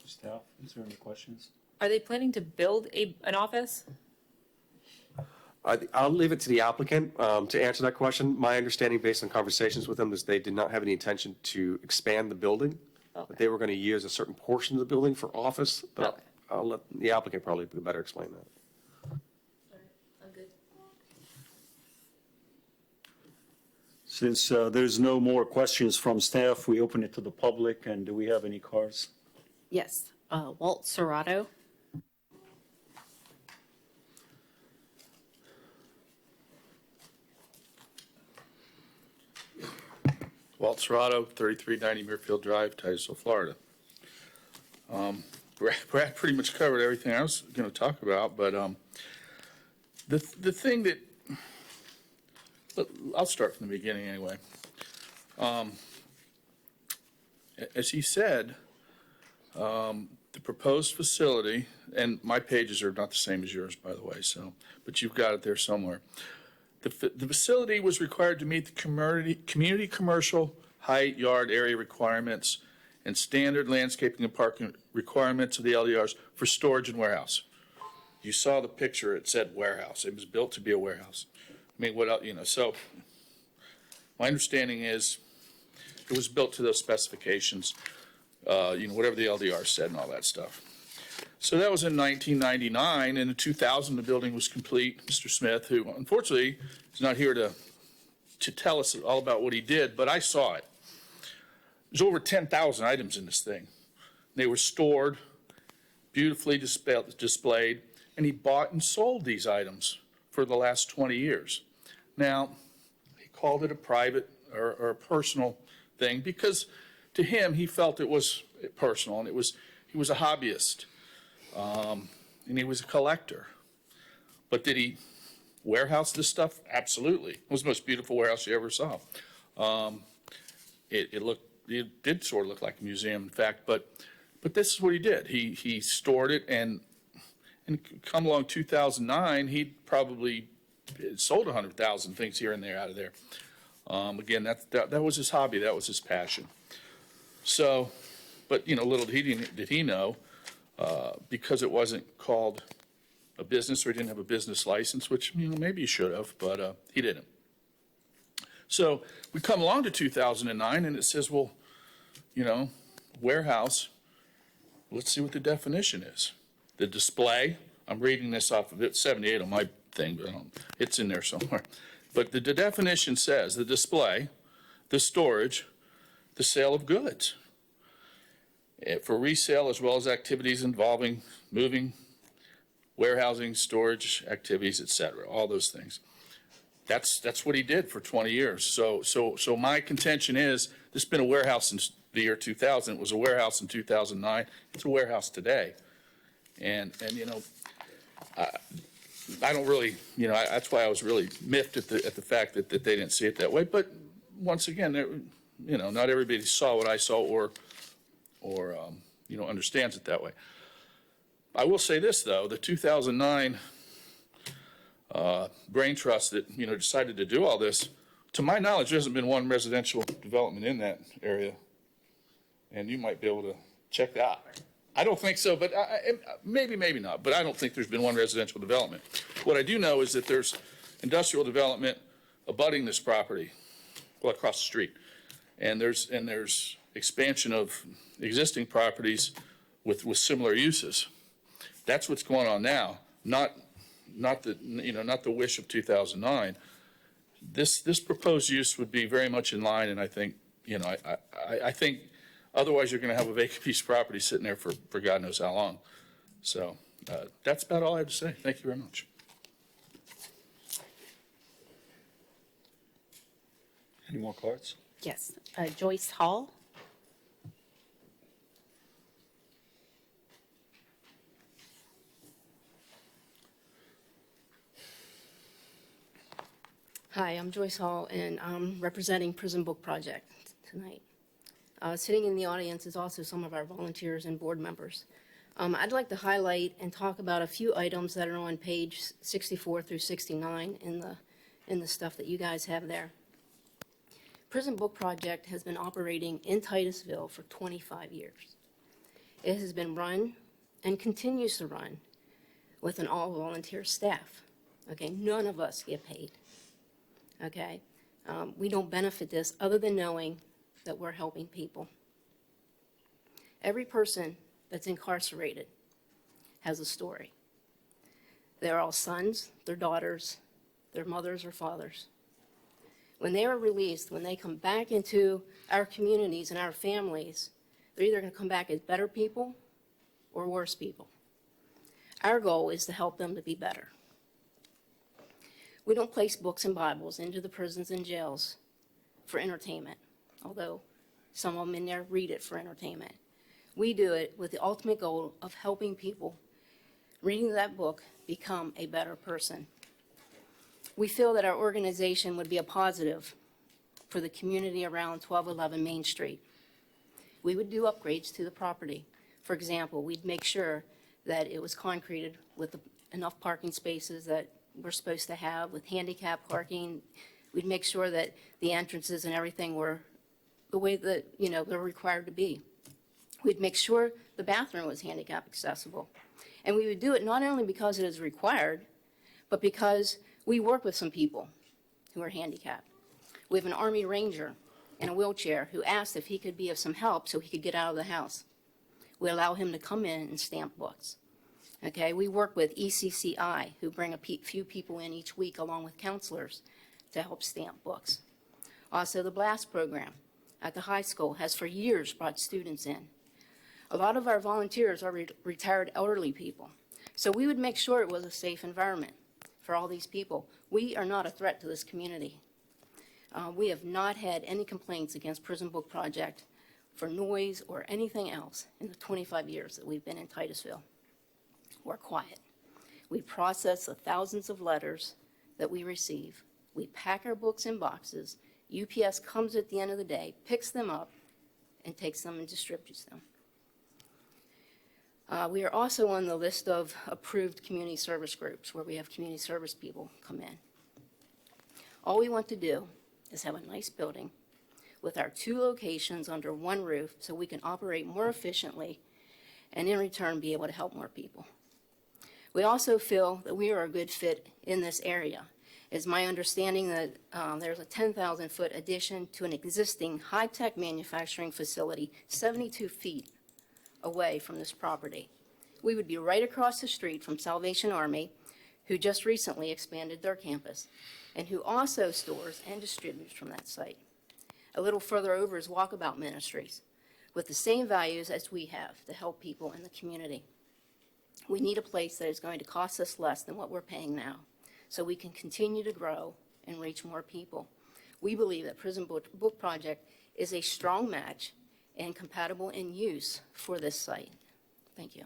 Staff, is there any questions? Are they planning to build an office? I'll leave it to the applicant to answer that question. My understanding, based on conversations with them, is they did not have any intention to expand the building. But they were going to use a certain portion of the building for office. But Okay. I'll let the applicant probably better explain that. I'm good. Since there's no more questions from staff, we open it to the public, and do we have any cards? Yes. Walt Serrato. Walt Serrato, 3390 Muirfield Drive, Titusville, Florida. Brad pretty much covered everything I was going to talk about, but the thing that, I'll start from the beginning anyway. As he said, the proposed facility, and my pages are not the same as yours, by the way, but you've got it there somewhere. The facility was required to meet the community commercial height, yard area requirements and standard landscaping and parking requirements of the LDRs for storage and warehouse. You saw the picture, it said warehouse. It was built to be a warehouse. I mean, what else, so my understanding is it was built to those specifications, whatever the LDR said and all that stuff. So that was in 1999, and in 2000, the building was complete. Mr. Smith, who unfortunately is not here to tell us all about what he did, but I saw it. There's over 10,000 items in this thing. They were stored, beautifully displayed, and he bought and sold these items for the last 20 years. Now, he called it a private or a personal thing because to him, he felt it was personal, and he was a hobbyist, and he was a collector. But did he warehouse this stuff? Absolutely. It was the most beautiful warehouse you ever saw. It did sort of look like a museum, in fact, but this is what he did. He stored it, and come along 2009, he'd probably sold 100,000 things here and there out of there. Again, that was his hobby. That was his passion. So, but little did he know, because it wasn't called a business, or he didn't have a business license, which maybe he should have, but he didn't. So we come along to 2009, and it says, well, warehouse. Let's see what the definition is. The display. I'm reading this off of it, 78 on my thing, but it's in there somewhere. But the definition says the display, the storage, the sale of goods for resale, as well as activities involving moving, warehousing, storage activities, etc. All those things. That's what he did for 20 years. So my contention is this has been a warehouse since the year 2000. It was a warehouse in 2009. It's a warehouse today. And I don't really, that's why I was really miffed at the fact that they didn't see it that way. But once again, not everybody saw what I saw or understands it that way. I will say this, though, the 2009 brain trust that, decided to do all this, to my knowledge, there hasn't been one residential development in that area. And you might be able to check that out. I don't think so, but maybe not. But I don't think there's been one residential development. What I do know is that there's industrial development abutting this property, well, across the street. And there's expansion of existing properties with similar uses. That's what's going on now, not the wish of 2009. This proposed use would be very much in line, and I think, I think otherwise you're going to have a vacant piece of property sitting there for God knows how long. So that's about all I have to say. Thank you very much. Any more cards? Yes. Joyce Hall. Hi, I'm Joyce Hall, and I'm representing Prison Book Project tonight. Sitting in the audience is also some of our volunteers and board members. I'd like to highlight and talk about a few items that are on page 64 through 69 in the stuff that you guys have there. Prison Book Project has been operating in Titusville for 25 years. It has been run and continues to run with an all-volunteer staff. Okay, none of us get paid. Okay, we don't benefit this other than knowing that we're helping people. Every person that's incarcerated has a story. They're all sons, their daughters, their mothers or fathers. When they are released, when they come back into our communities and our families, they're either going to come back as better people or worse people. Our goal is to help them to be better. We don't place books and Bibles into the prisons and jails for entertainment, although some of them in there read it for entertainment. We do it with the ultimate goal of helping people, reading that book, become a better person. We feel that our organization would be a positive for the community around 1211 Main Street. We would do upgrades to the property. For example, we'd make sure that it was concreted with enough parking spaces that we're supposed to have, with handicap parking. We'd make sure that the entrances and everything were the way that, they're required to be. We'd make sure the bathroom was handicap accessible. And we would do it not only because it is required, but because we work with some people who are handicapped. We have an Army Ranger in a wheelchair who asked if he could be of some help so he could get out of the house. We allow him to come in and stamp books. Okay, we work with ECCI, who bring a few people in each week along with counselors to help stamp books. Also, the BLAST program at the high school has for years brought students in. A lot of our volunteers are retired elderly people, so we would make sure it was a safe environment for all these people. We are not a threat to this community. We have not had any complaints against Prison Book Project for noise or anything else in the 25 years that we've been in Titusville. We're quiet. We process the thousands of letters that we receive. We pack our books in boxes. UPS comes at the end of the day, picks them up, and takes them and distributes them. We are also on the list of approved community service groups where we have community service people come in. All we want to do is have a nice building with our 2 locations under one roof so we can operate more efficiently and in return be able to help more people. We also feel that we are a good fit in this area. It's my understanding that there's a 10,000-foot addition to an existing high-tech manufacturing facility 72 feet away from this property. We would be right across the street from Salvation Army, who just recently expanded their campus, and who also stores and distributes from that site. A little further over is Walkabout Ministries, with the same values as we have to help people in the community. We need a place that is going to cost us less than what we're paying now, so we can continue to grow and reach more people. We believe that Prison Book Project is a strong match and compatible in use for this site. Thank you.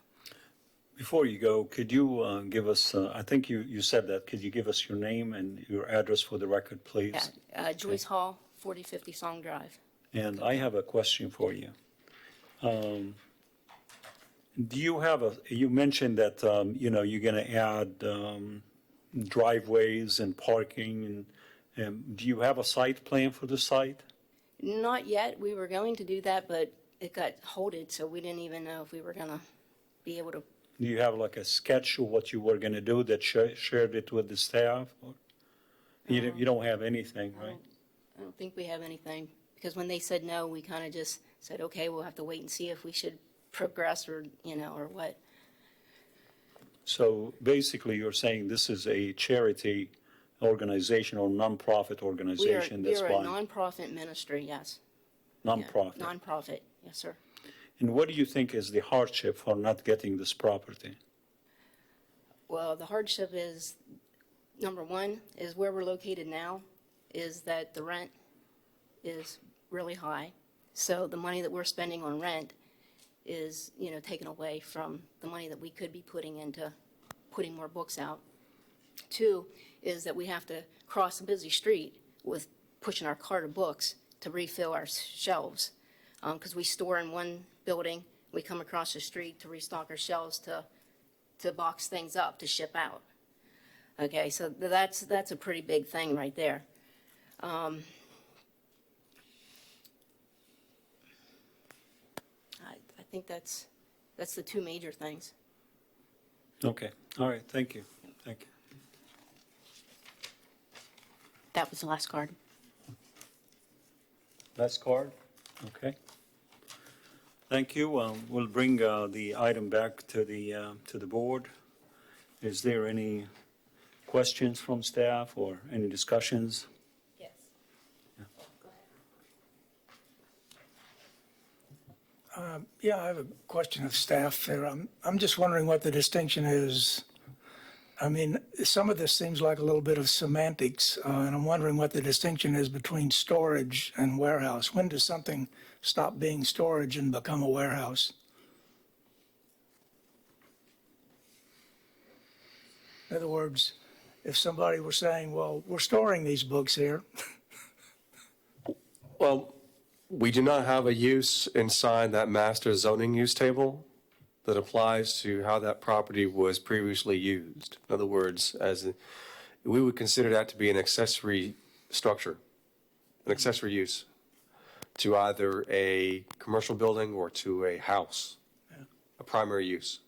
Before you go, could you give us, I think you said that, could you give us your name and your address for the record, please? Yeah, Joyce Hall, 4050 Song Drive. And I have a question for you. Do you have you mentioned that, you're going to add driveways and parking, and do you have a site plan for the site? Not yet. We were going to do that, but it got holded, so we didn't even know if we were going to be able to. Do you have like a sketch of what you were going to do that shared it with the staff? Or you don't have anything, right? I don't think we have anything, because when they said no, we kind of just said, okay, we'll have to wait and see if we should progress or what. So basically, you're saying this is a charity organization or nonprofit organization? We That's are a why. nonprofit ministry, yes. Nonprofit. Yeah, nonprofit, yes, sir. And what do you think is the hardship for not getting this property? Well, the hardship is, number one, is where we're located now, is that the rent is really high. So the money that we're spending on rent is, taken away from the money that we could be putting into putting more books out. 2 is that we have to cross a busy street with pushing our cart of books to refill our shelves. Because we store in one building, we come across the street to restock our shelves to box things up, to ship out. Okay, so that's a pretty big thing right there. I think that's the 2 major things. Okay, all right, thank you. Thank you. That was the last card. Last card? Okay. Thank you. We'll bring the item back to the board. Is there any questions from staff or any discussions? Yes. Yeah, I have a question of staff there. I'm just wondering what the distinction is. I mean, some of this seems like a little bit of semantics, and I'm wondering what the distinction is between storage and warehouse. When does something stop being storage and become a warehouse? In other words, if somebody were saying, well, we're storing these books here. Well, we do not have a use inside that master zoning use table that applies to how that property was previously used. In other words, we would consider that to be an accessory structure, an accessory use to either a commercial building or to a house, a primary use.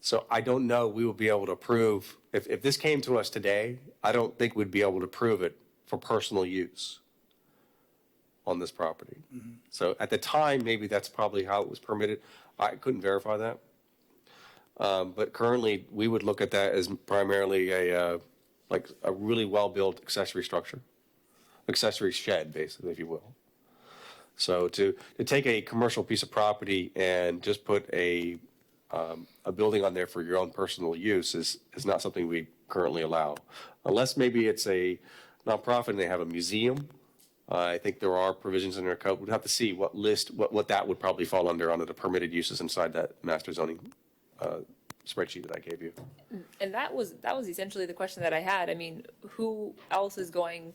So I don't know we will be able to approve, if this came to us today, I don't think we'd be able to approve it for personal use on this property. So at the time, maybe that's probably how it was permitted. I couldn't verify that. But currently, we would look at that as primarily like a really well-built accessory structure, accessory shed, basically, if you will. So to take a commercial piece of property and just put a building on there for your own personal use is not something we currently allow. Unless maybe it's a nonprofit and they have a museum. I think there are provisions in their code. We'd have to see what that would probably fall under the permitted uses inside that master zoning spreadsheet that I gave you. And that was essentially the question that I had. I mean, who else is going,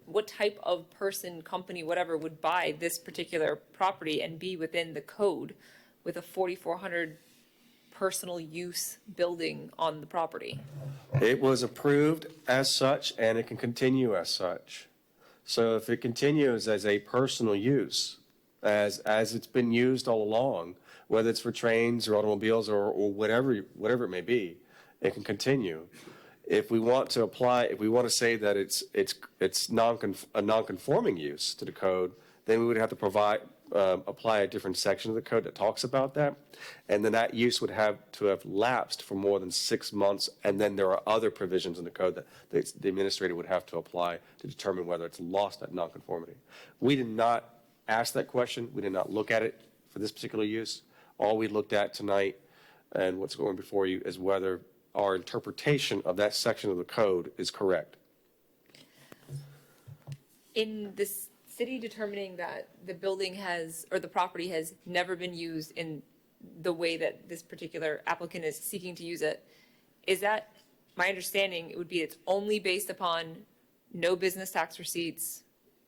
what type of person, company, whatever, would buy this particular property and be within the code with a 4,400 personal use building on the property? It was approved as such, and it can continue as such. So if it continues as a personal use, as it's been used all along, whether it's for trains or automobiles or whatever it may be, it can continue. If we want to apply, if we want to say that it's a non-conforming use to the code, then we would have to apply a different section of the code that talks about that. And then that use would have to have lapsed for more than 6 months. And then there are other provisions in the code that the administrator would have to apply to determine whether it's lost that nonconformity. We did not ask that question. We did not look at it for this particular use. All we looked at tonight and what's going before you is whether our interpretation of that section of the code is correct. In this city determining that the building has, or the property has never been used in the way that this particular applicant is seeking to use it, is that, my understanding, it would be it's only based upon no business tax receipts,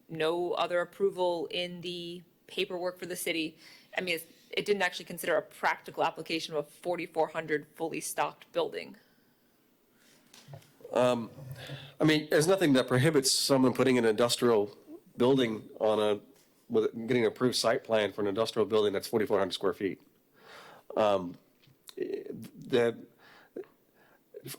no other approval in the paperwork for the city. I mean, it didn't actually consider a practical application of a 4,400 fully stocked building. I mean, there's nothing that prohibits someone putting an industrial building getting an approved site plan for an industrial building that's 4,400 square feet. An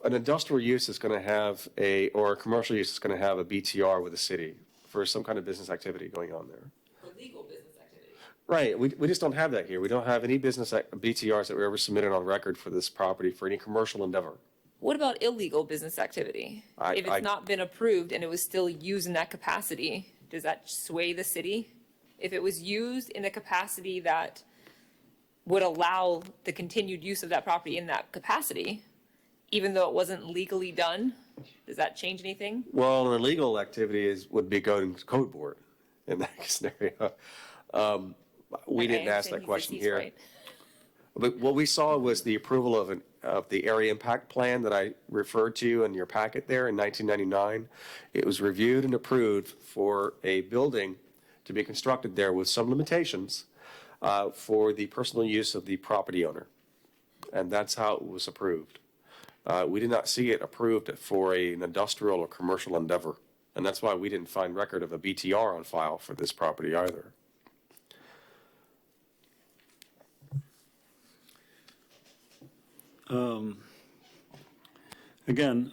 industrial use is going to have or a commercial use is going to have a BTR with the city for some kind of business activity going on there. For legal business activity. Right. We just don't have that here. We don't have any business BTRs that were ever submitted on record for this property for any commercial endeavor. What about illegal business activity? If it's not been approved and it was still used in that capacity, does that sway the city? If it was used in a capacity that would allow the continued use of that property in that capacity, even though it wasn't legally done, does that change anything? Well, an illegal activity would be going to code board in that scenario. We didn't ask that question here. Right. But what we saw was the approval of the area impact plan that I referred to in your packet there in 1999. It was reviewed and approved for a building to be constructed there with some limitations for the personal use of the property owner. And that's how it was approved. We did not see it approved for an industrial or commercial endeavor. And that's why we didn't find record of a BTR on file for this property either. Again,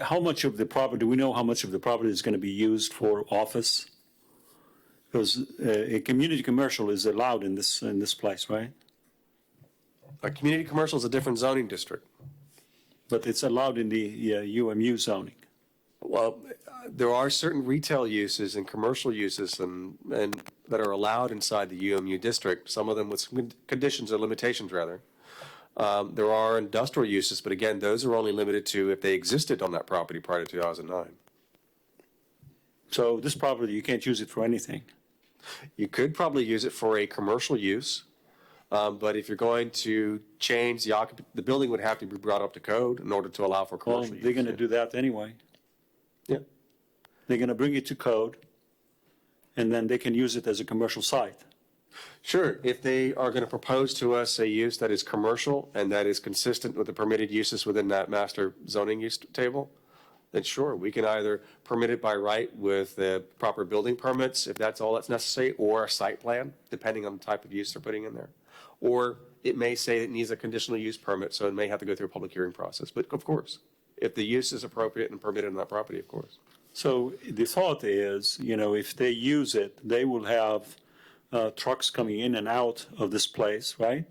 how much of the property, do we know how much of the property is going to be used for office? Because a community commercial is allowed in this place, right? A community commercial is a different zoning district. But it's allowed in the UMU zoning. Well, there are certain retail uses and commercial uses and that are allowed inside the UMU district, some of them with some conditions or limitations, rather. There are industrial uses, but again, those are only limited to if they existed on that property prior to 2009. So this property, you can't use it for anything. You could probably use it for a commercial use, but if you're going to change the building would have to be brought up to code in order to allow for Well, commercial use. they're going to do that anyway. Yeah. They're going to bring it to code, and then they can use it as a commercial site. Sure, if they are going to propose to us a use that is commercial and that is consistent with the permitted uses within that master zoning use table, then sure, we can either permit it by right with the proper building permits, if that's all that's necessary, or a site plan, depending on the type of use they're putting in there. Or it may say it needs a conditional use permit, so it may have to go through a public hearing process. But of course, if the use is appropriate and permitted on that property, of course. So the thought is, if they use it, they will have trucks coming in and out of this place, right?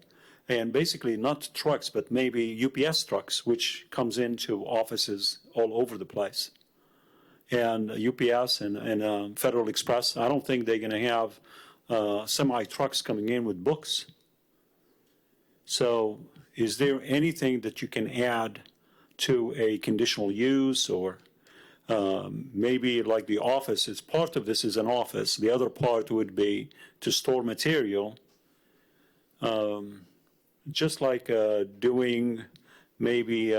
And basically not trucks, but maybe UPS trucks, which comes into offices all over the place. And UPS and Federal Express, I don't think they're going to have semi trucks coming in with books. So is there anything that you can add to a conditional use, or maybe like the office, is part of this is an office. The other part would be to store material, just like doing maybe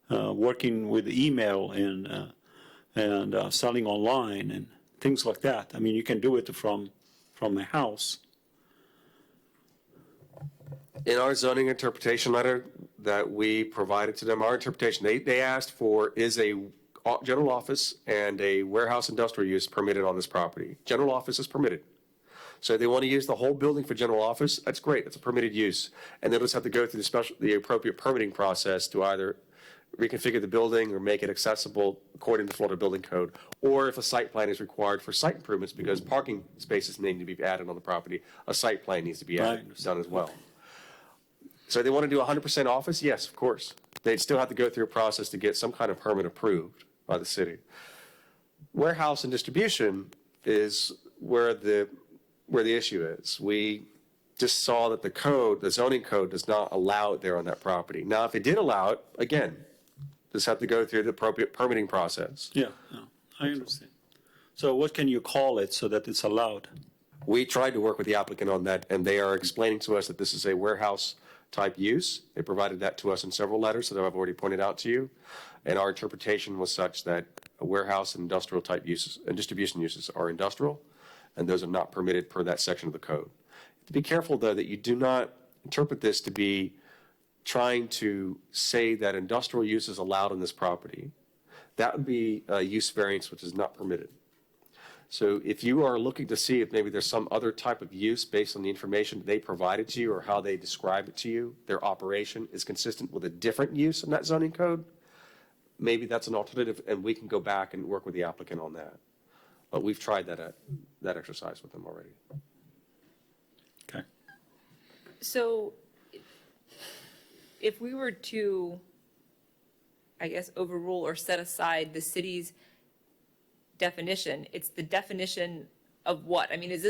working with email and selling online and things like that. I mean, you can do it from a house. In our zoning interpretation letter that we provided to them, our interpretation, they asked for is a general office and a warehouse industrial use permitted on this property. General office is permitted. So if they want to use the whole building for general office, that's great. That's a permitted use. And they'll just have to go through the appropriate permitting process to either reconfigure the building or make it accessible according to Florida Building Code, or if a site plan is required for site improvements because parking spaces need to be added on the property, a site plan needs to be done as well. So they want to do 100% office? Yes, of course. They'd still have to go through a process to get some kind of permit approved by the city. Warehouse and distribution is where the issue is. We just saw that the zoning code does not allow it there on that property. Now, if it did allow it, again, just have to go through the appropriate permitting process. Yeah, I understand. So what can you call it so that it's allowed? We tried to work with the applicant on that, and they are explaining to us that this is a warehouse type use. They provided that to us in several letters that I've already pointed out to you. And our interpretation was such that a warehouse and industrial type uses and distribution uses are industrial, and those are not permitted per that section of the code. To be careful, though, that you do not interpret this to be trying to say that industrial use is allowed on this property. That would be a use variance which is not permitted. So if you are looking to see if maybe there's some other type of use based on the information they provided to you or how they describe it to you, their operation is consistent with a different use in that zoning code, maybe that's an alternative, and we can go back and work with the applicant on that. But we've tried that exercise with them already. Okay. So if we were to, I guess, overrule or set aside the city's definition, it's the definition of what? I mean, is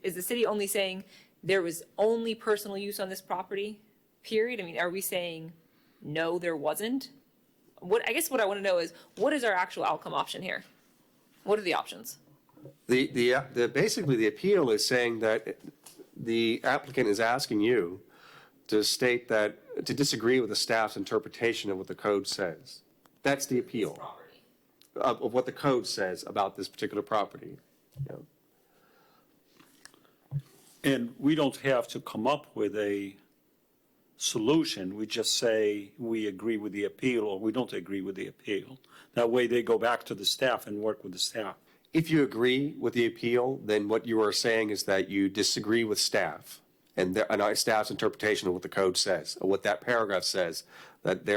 the city only saying there was only personal use on this property, period? I mean, are we saying, no, there wasn't? I guess what I want to know is, what is our actual outcome option here? What are the options? Basically, the appeal is saying that the applicant is asking you to state that, to disagree with the staff's interpretation of what the code says. That's the appeal of what the code says about this particular property. You know. And we don't have to come up with a solution. We just say we agree with the appeal or we don't agree with the appeal. That way they go back to the staff and work with the staff. If you agree with the appeal, then what you are saying is that you disagree with staff and our staff's interpretation of what the code says, or what that paragraph says, that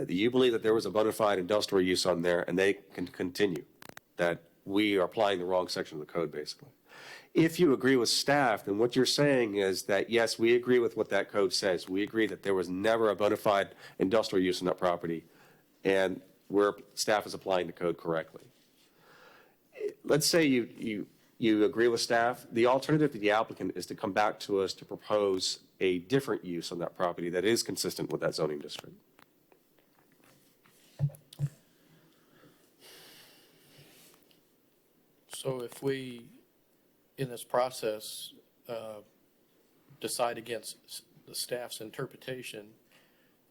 you believe that there was a bona fide industrial use on there, and they can continue, that we are applying the wrong section of the code, basically. If you agree with staff, then what you're saying is that, yes, we agree with what that code says. We agree that there was never a bona fide industrial use on that property, and staff is applying the code correctly. Let's say you agree with staff. The alternative to the applicant is to come back to us to propose a different use on that property that is consistent with that zoning district. So if we, in this process, decide against the staff's interpretation,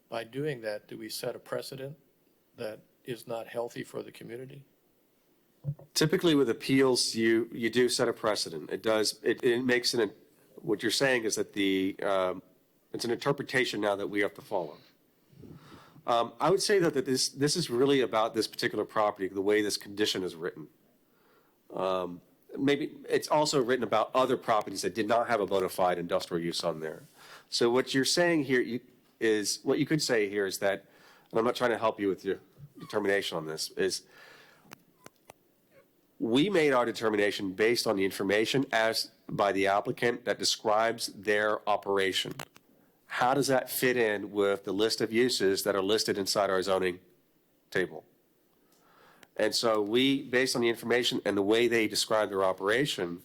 by doing that, do we set a precedent that is not healthy for the community? Typically with appeals, you do set a precedent. It makes what you're saying is that it's an interpretation now that we have to follow. I would say that this is really about this particular property, the way this condition is written. Maybe it's also written about other properties that did not have a bona fide industrial use on there. So what you're saying here what you could say here is that, and I'm not trying to help you with your determination on this, is we made our determination based on the information as by the applicant that describes their operation. How does that fit in with the list of uses that are listed inside our zoning table? And so we, based on the information and the way they described their operation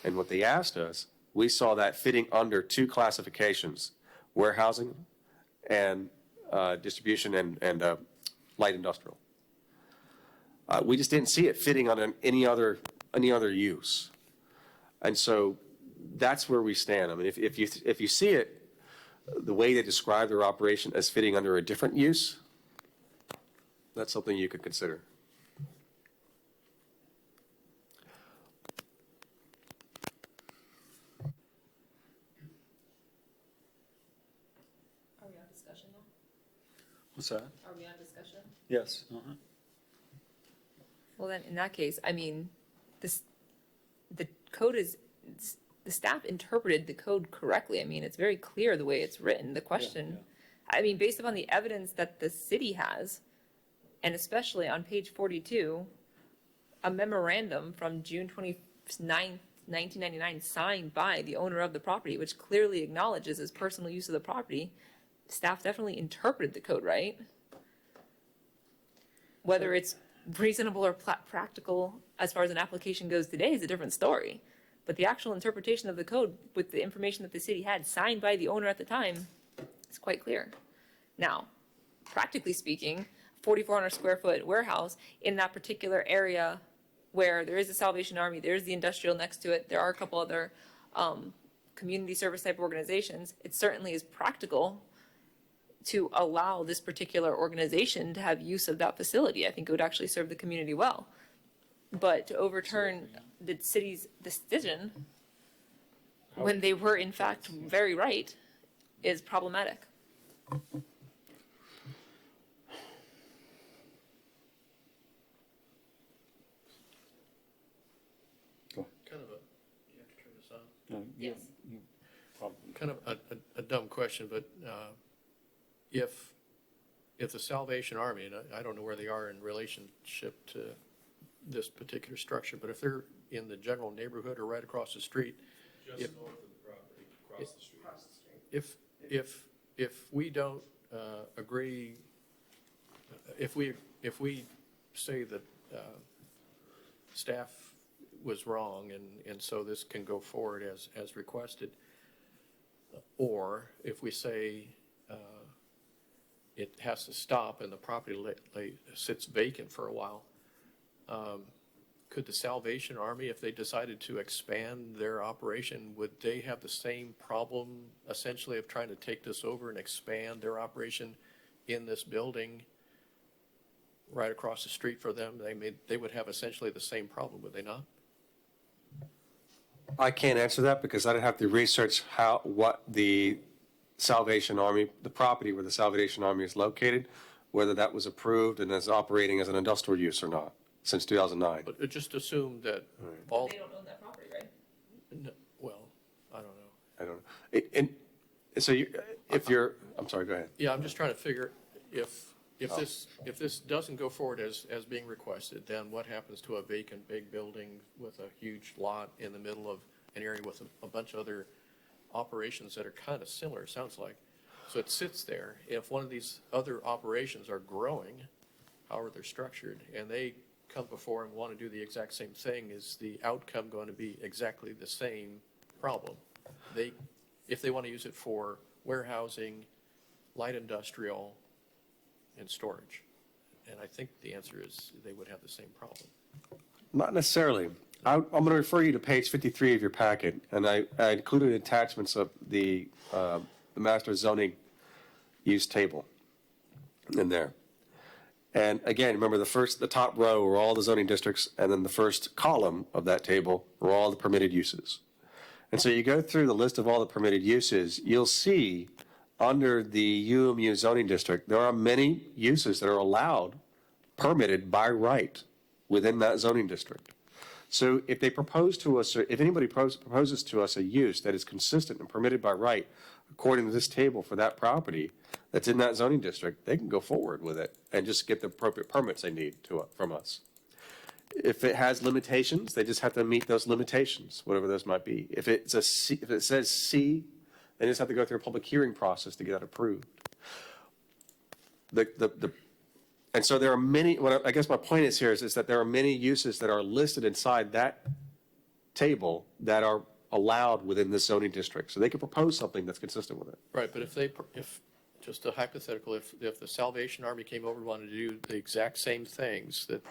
and what they asked us, we saw that fitting under two classifications: warehousing and distribution and light industrial. We just didn't see it fitting on any other use. And so that's where we stand. I mean, if you see it, the way they describe their operation as fitting under a different use, that's something you could consider. Are we on discussion now? What's that? Are we on discussion? Yes. Well, then, in that case, I mean, the code is, the staff interpreted the code correctly. I mean, it's very clear the way it's written. The question, I mean, based upon the evidence that the city has, and especially on page 42, a memorandum from June 29th, 1999, signed by the owner of the property, which clearly acknowledges his personal use of the property, staff definitely interpreted the code right. Whether it's reasonable or practical as far as an application goes today is a different story. But the actual interpretation of the code with the information that the city had signed by the owner at the time is quite clear. Now, practically speaking, 4,400 square foot warehouse in that particular area where there is the Salvation Army, there's the industrial next to it, there are a couple other community service type organizations, it certainly is practical to allow this particular organization to have use of that facility. I think it would actually serve the community well. But to overturn the city's decision when they were in fact very right is problematic. Kind of you have to turn this on. Yes. Kind of a dumb question, but if the Salvation Army, and I don't know where they are in relationship to this particular structure, but if they're in the general neighborhood or right across the street. Just north of the property, across the street. If we don't agree, if we say that staff was wrong and so this can go forward as requested, or if we say it has to stop and the property sits vacant for a while, could the Salvation Army, if they decided to expand their operation, would they have the same problem essentially of trying to take this over and expand their operation in this building right across the street for them? They would have essentially the same problem, would they not? I can't answer that because I'd have to research what the Salvation Army, the property where the Salvation Army is located, whether that was approved and is operating as an industrial use or not since 2009. But just assume that They don't own that property, right? well, I don't know. I don't know. And so I'm sorry, go ahead. Yeah, I'm just trying to figure if this doesn't go forward as being requested, then what happens to a vacant big building with a huge lot in the middle of an area with a bunch of other operations that are kind of similar, it sounds like. So it sits there. If one of these other operations are growing, however they're structured, and they come before and want to do the exact same thing, is the outcome going to be exactly the same problem? If they want to use it for warehousing, light industrial, and storage. And I think the answer is they would have the same problem. Not necessarily. I'm going to refer you to page 53 of your packet, and I included attachments of the master zoning use table in there. And again, remember the top row are all the zoning districts, and then the first column of that table are all the permitted uses. And so you go through the list of all the permitted uses, you'll see under the UMU zoning district, there are many uses that are allowed, permitted by right within that zoning district. So if they propose to us, or if anybody proposes to us a use that is consistent and permitted by right according to this table for that property that's in that zoning district, they can go forward with it and just get the appropriate permits they need from us. If it has limitations, they just have to meet those limitations, whatever those might be. If it's a C, if it says C, they just have to go through a public hearing process to get that approved. And so there are many, I guess my point is here is that there are many uses that are listed inside that table that are allowed within this zoning district. So they can propose something that's consistent with it. Right, but if, just a hypothetical, if the Salvation Army came over and wanted to do the exact same things that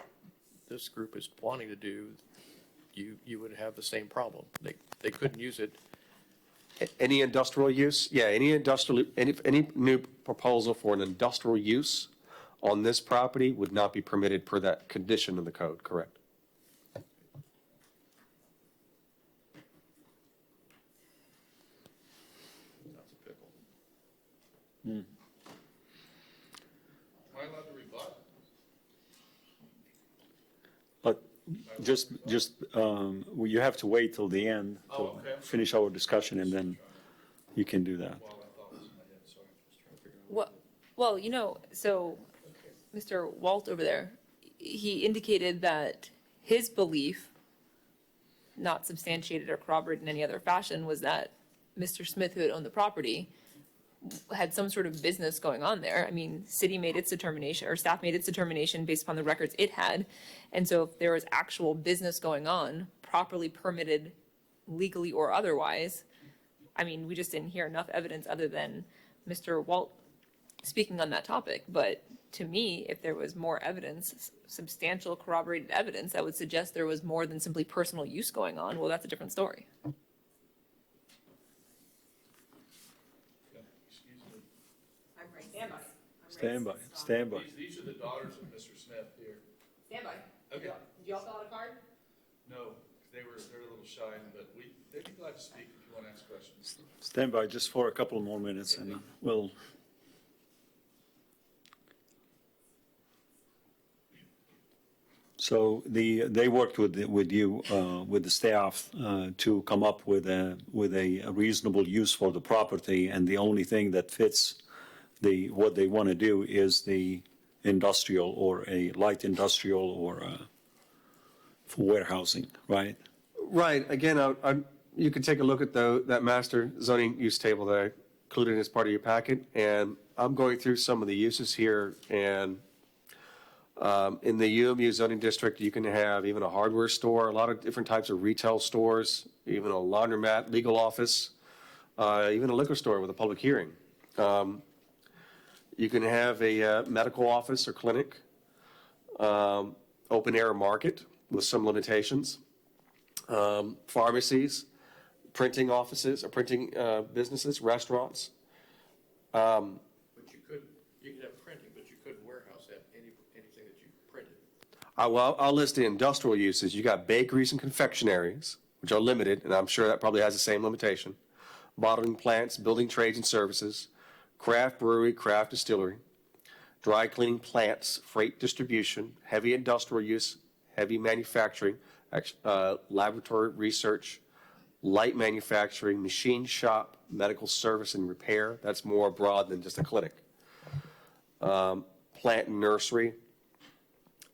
this group is wanting to do, you would have the same problem. They couldn't use it. Any industrial use? Yeah, any new proposal for an industrial use on this property would not be permitted per that condition in the code, correct? That's a pickle. Am I allowed to rebut? But well, you have to wait till the end to okay. finish our discussion, and then you can do that. Well, I thought it was in my head, sorry. Just trying to figure out. Well, so Mr. Walt over there, he indicated that his belief, not substantiated or corroborated in any other fashion, was that Mr. Smith, who had owned the property, had some sort of business going on there. I mean, city made its determination, or staff made its determination based upon the records it had. And so if there was actual business going on, properly permitted legally or otherwise, I mean, we just didn't hear enough evidence other than Mr. Walt speaking on that topic. But to me, if there was more evidence, substantial corroborated evidence, that would suggest there was more than simply personal use going on. Well, that's a different story. Excuse me. I'm right. Stand by. Stand by. These are the daughters of Mr. Smith here. Stand by. Okay. Did y'all fill out a card? No, they're a little shy, but they'd be glad to speak if you want to ask questions. Stand by just for a couple more minutes, and we'll. So they worked with you, with the staff, to come up with a reasonable use for the property, and the only thing that fits what they want to do is the industrial or a light industrial or for warehousing, right? Right. Again, you can take a look at that master zoning use table that I included as part of your packet, and I'm going through some of the uses here, and in the UMU zoning district, you can have even a hardware store, a lot of different types of retail stores, even a laundromat, legal office, even a liquor store with a public hearing. You can have a medical office or clinic, open air market with some limitations, pharmacies, printing offices or printing businesses, restaurants. But you could have printing, but you couldn't warehouse anything that you printed. Well, I'll list the industrial uses. You got bakeries and confectionaries, which are limited, and I'm sure that probably has the same limitation. Bottling plants, building trades and services, craft brewery, craft distillery, dry cleaning plants, freight distribution, heavy industrial use, heavy manufacturing, laboratory research, light manufacturing, machine shop, medical service and repair. That's more broad than just a clinic. Plant and nursery.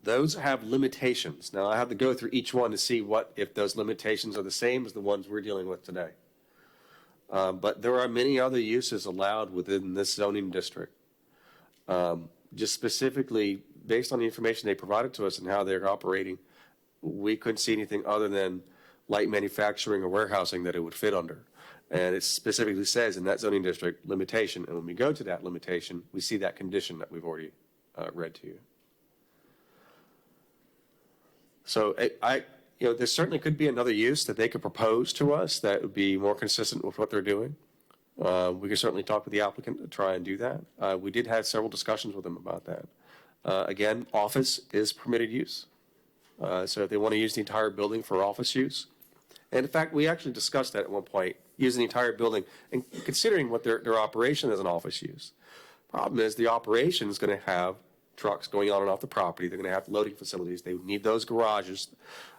Those have limitations. Now, I have to go through each one to see if those limitations are the same as the ones we're dealing with today. But there are many other uses allowed within this zoning district. Just specifically, based on the information they provided to us and how they're operating, we couldn't see anything other than light manufacturing or warehousing that it would fit under. And it specifically says in that zoning district limitation. And when we go to that limitation, we see that condition that we've already read to you. So there certainly could be another use that they could propose to us that would be more consistent with what they're doing. We could certainly talk with the applicant to try and do that. We did have several discussions with them about that. Again, office is permitted use. So if they want to use the entire building for office use. And in fact, we actually discussed that at one point, using the entire building and considering what their operation as an office use. Problem is the operation is going to have trucks going on and off the property. They're going to have loading facilities. They would need those garages.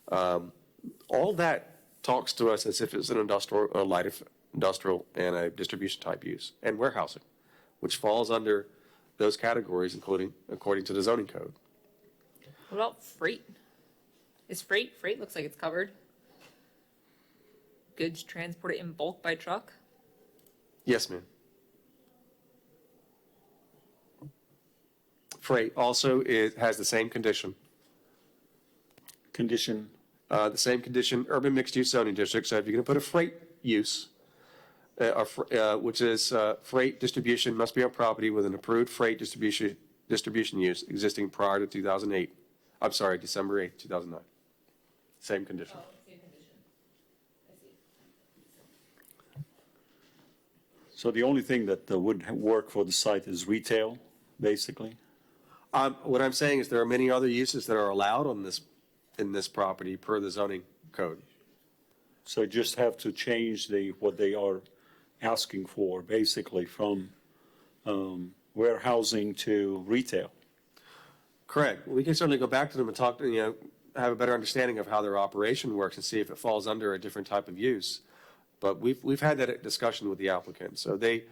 All that talks to us as if it's an industrial or light industrial, and a distribution type use, and warehousing, which falls under those categories, including according to the zoning code. What about freight? Is freight looks like it's covered. Goods transported in bulk by truck? Yes, ma'am. Freight also has the same condition. Condition, The same condition, urban mixed-use zoning district. So if you're going to put a freight use, which is freight distribution must be on property with an approved freight distribution use existing prior to 2008. I'm sorry, December 8th, 2009. Same condition. so the only thing that would work for the site is retail, basically? What I'm saying is there are many other uses that are allowed on this, in this property per the zoning code. So you just have to change what they are asking for, basically, from warehousing to retail. Correct. We can certainly go back to them and talk, have a better understanding of how their operation works and see if it falls under a different type of use. But we've had that discussion with the applicant. So they,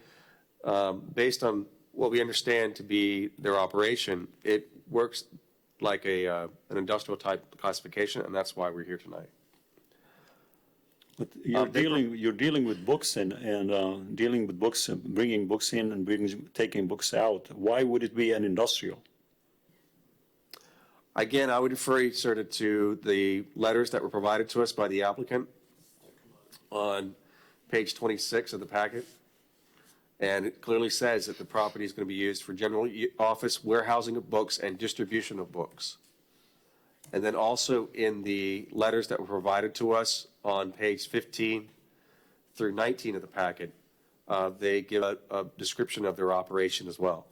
based on what we understand to be their operation, it works like an industrial type classification, and that's why we're here tonight. But you're dealing with books and dealing with books, bringing books in and taking books out. Why would it be an industrial? Again, I would refer you sort of to the letters that were provided to us by the applicant on page 26 of the packet. And it clearly says that the property is going to be used for general office, warehousing of books, and distribution of books. And then also in the letters that were provided to us on page 15 through 19 of the packet, they give a description of their operation as well.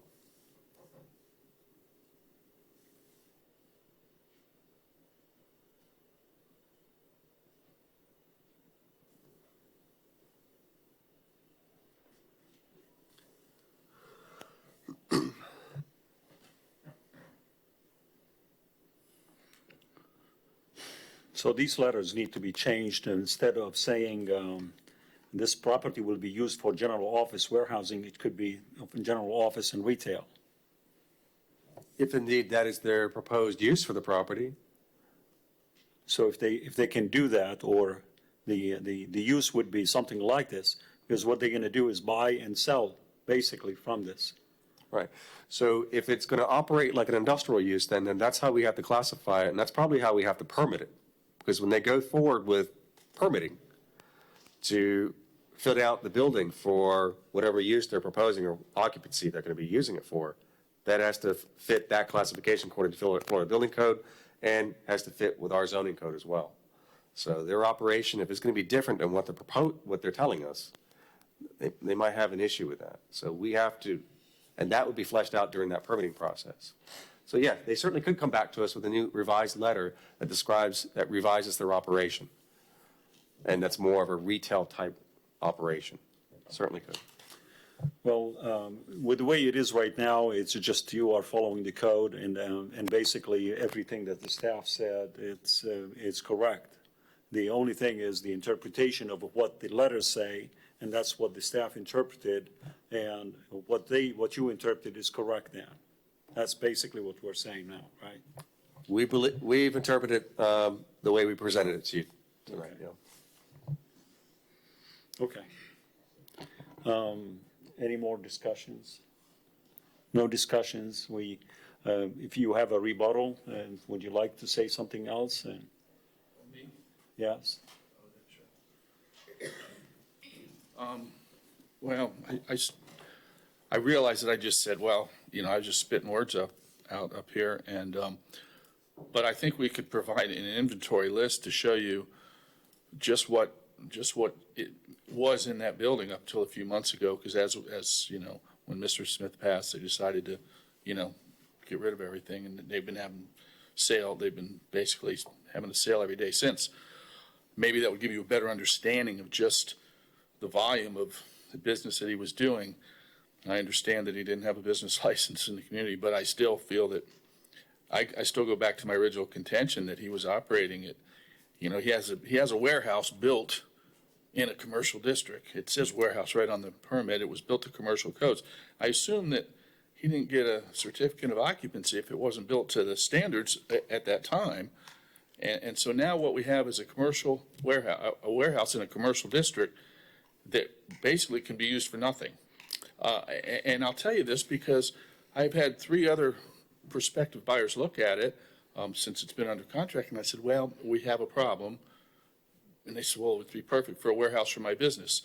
So these letters need to be changed. Instead of saying this property will be used for general office warehousing, it could be general office and retail. If indeed that is their proposed use for the property. So if they can do that, or the use would be something like this, because what they're going to do is buy and sell basically from this. Right. So if it's going to operate like an industrial use, then that's how we have to classify it, and that's probably how we have to permit it. Because when they go forward with permitting to fit out the building for whatever use they're proposing or occupancy they're going to be using it for, that has to fit that classification according to Florida Building Code and has to fit with our zoning code as well. So their operation, if it's going to be different than what they're telling us, they might have an issue with that. So we have to, and that would be fleshed out during that permitting process. So yeah, they certainly could come back to us with a new revised letter that revises their operation. And that's more of a retail type operation. Certainly could. Well, with the way it is right now, it's just you are following the code, and basically everything that the staff said, it's correct. The only thing is the interpretation of what the letters say, and that's what the staff interpreted, and what you interpreted is correct then. That's basically what we're saying now, right? We've interpreted the way we presented it to you tonight. Okay. Any more discussions? No discussions. If you have a rebuttal, would you like to say something else? Me? Yes. Well, I realize that I just said, well, I was just spitting words out up here, and but I think we could provide an inventory list to show you just what it was in that building up till a few months ago, because as you know, when Mr. Smith passed, they decided to, get rid of everything, and they've been basically having a sale every day since. Maybe that would give you a better understanding of just the volume of the business that he was doing. I understand that he didn't have a business license in the community, but I still feel that I still go back to my original contention that he was operating it. He has a warehouse built in a commercial district. It says warehouse right on the permit. It was built to commercial codes. I assume that he didn't get a certificate of occupancy if it wasn't built to the standards at that time. And so now what we have is a commercial warehouse, a warehouse in a commercial district that basically can be used for nothing. And I'll tell you this because I've had 3 other prospective buyers look at it since it's been under contract, and I said, well, we have a problem. And they said, well, it would be perfect for a warehouse for my business.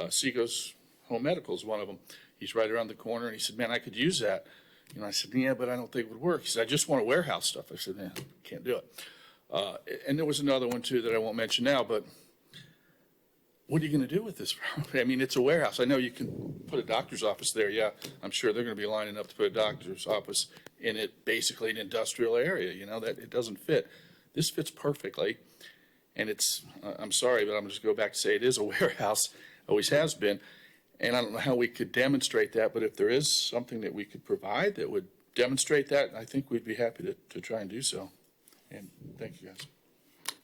Seago's Home Medical is one of them. He's right around the corner, and he said, man, I could use that. And I said, yeah, but I don't think it would work. He said, I just want to warehouse stuff. I said, yeah, can't do it. And there was another one, too, that I won't mention now, but what are you going to do with this property? I mean, it's a warehouse. I know you can put a doctor's office there. Yeah, I'm sure they're going to be lining up to put a doctor's office in it, basically an industrial area, that it doesn't fit. This fits perfectly. And it's, I'm sorry, but I'm just going to go back to say it is a warehouse, always has been. And I don't know how we could demonstrate that, but if there is something that we could provide that would demonstrate that, I think we'd be happy to try and do so. And thank you, guys.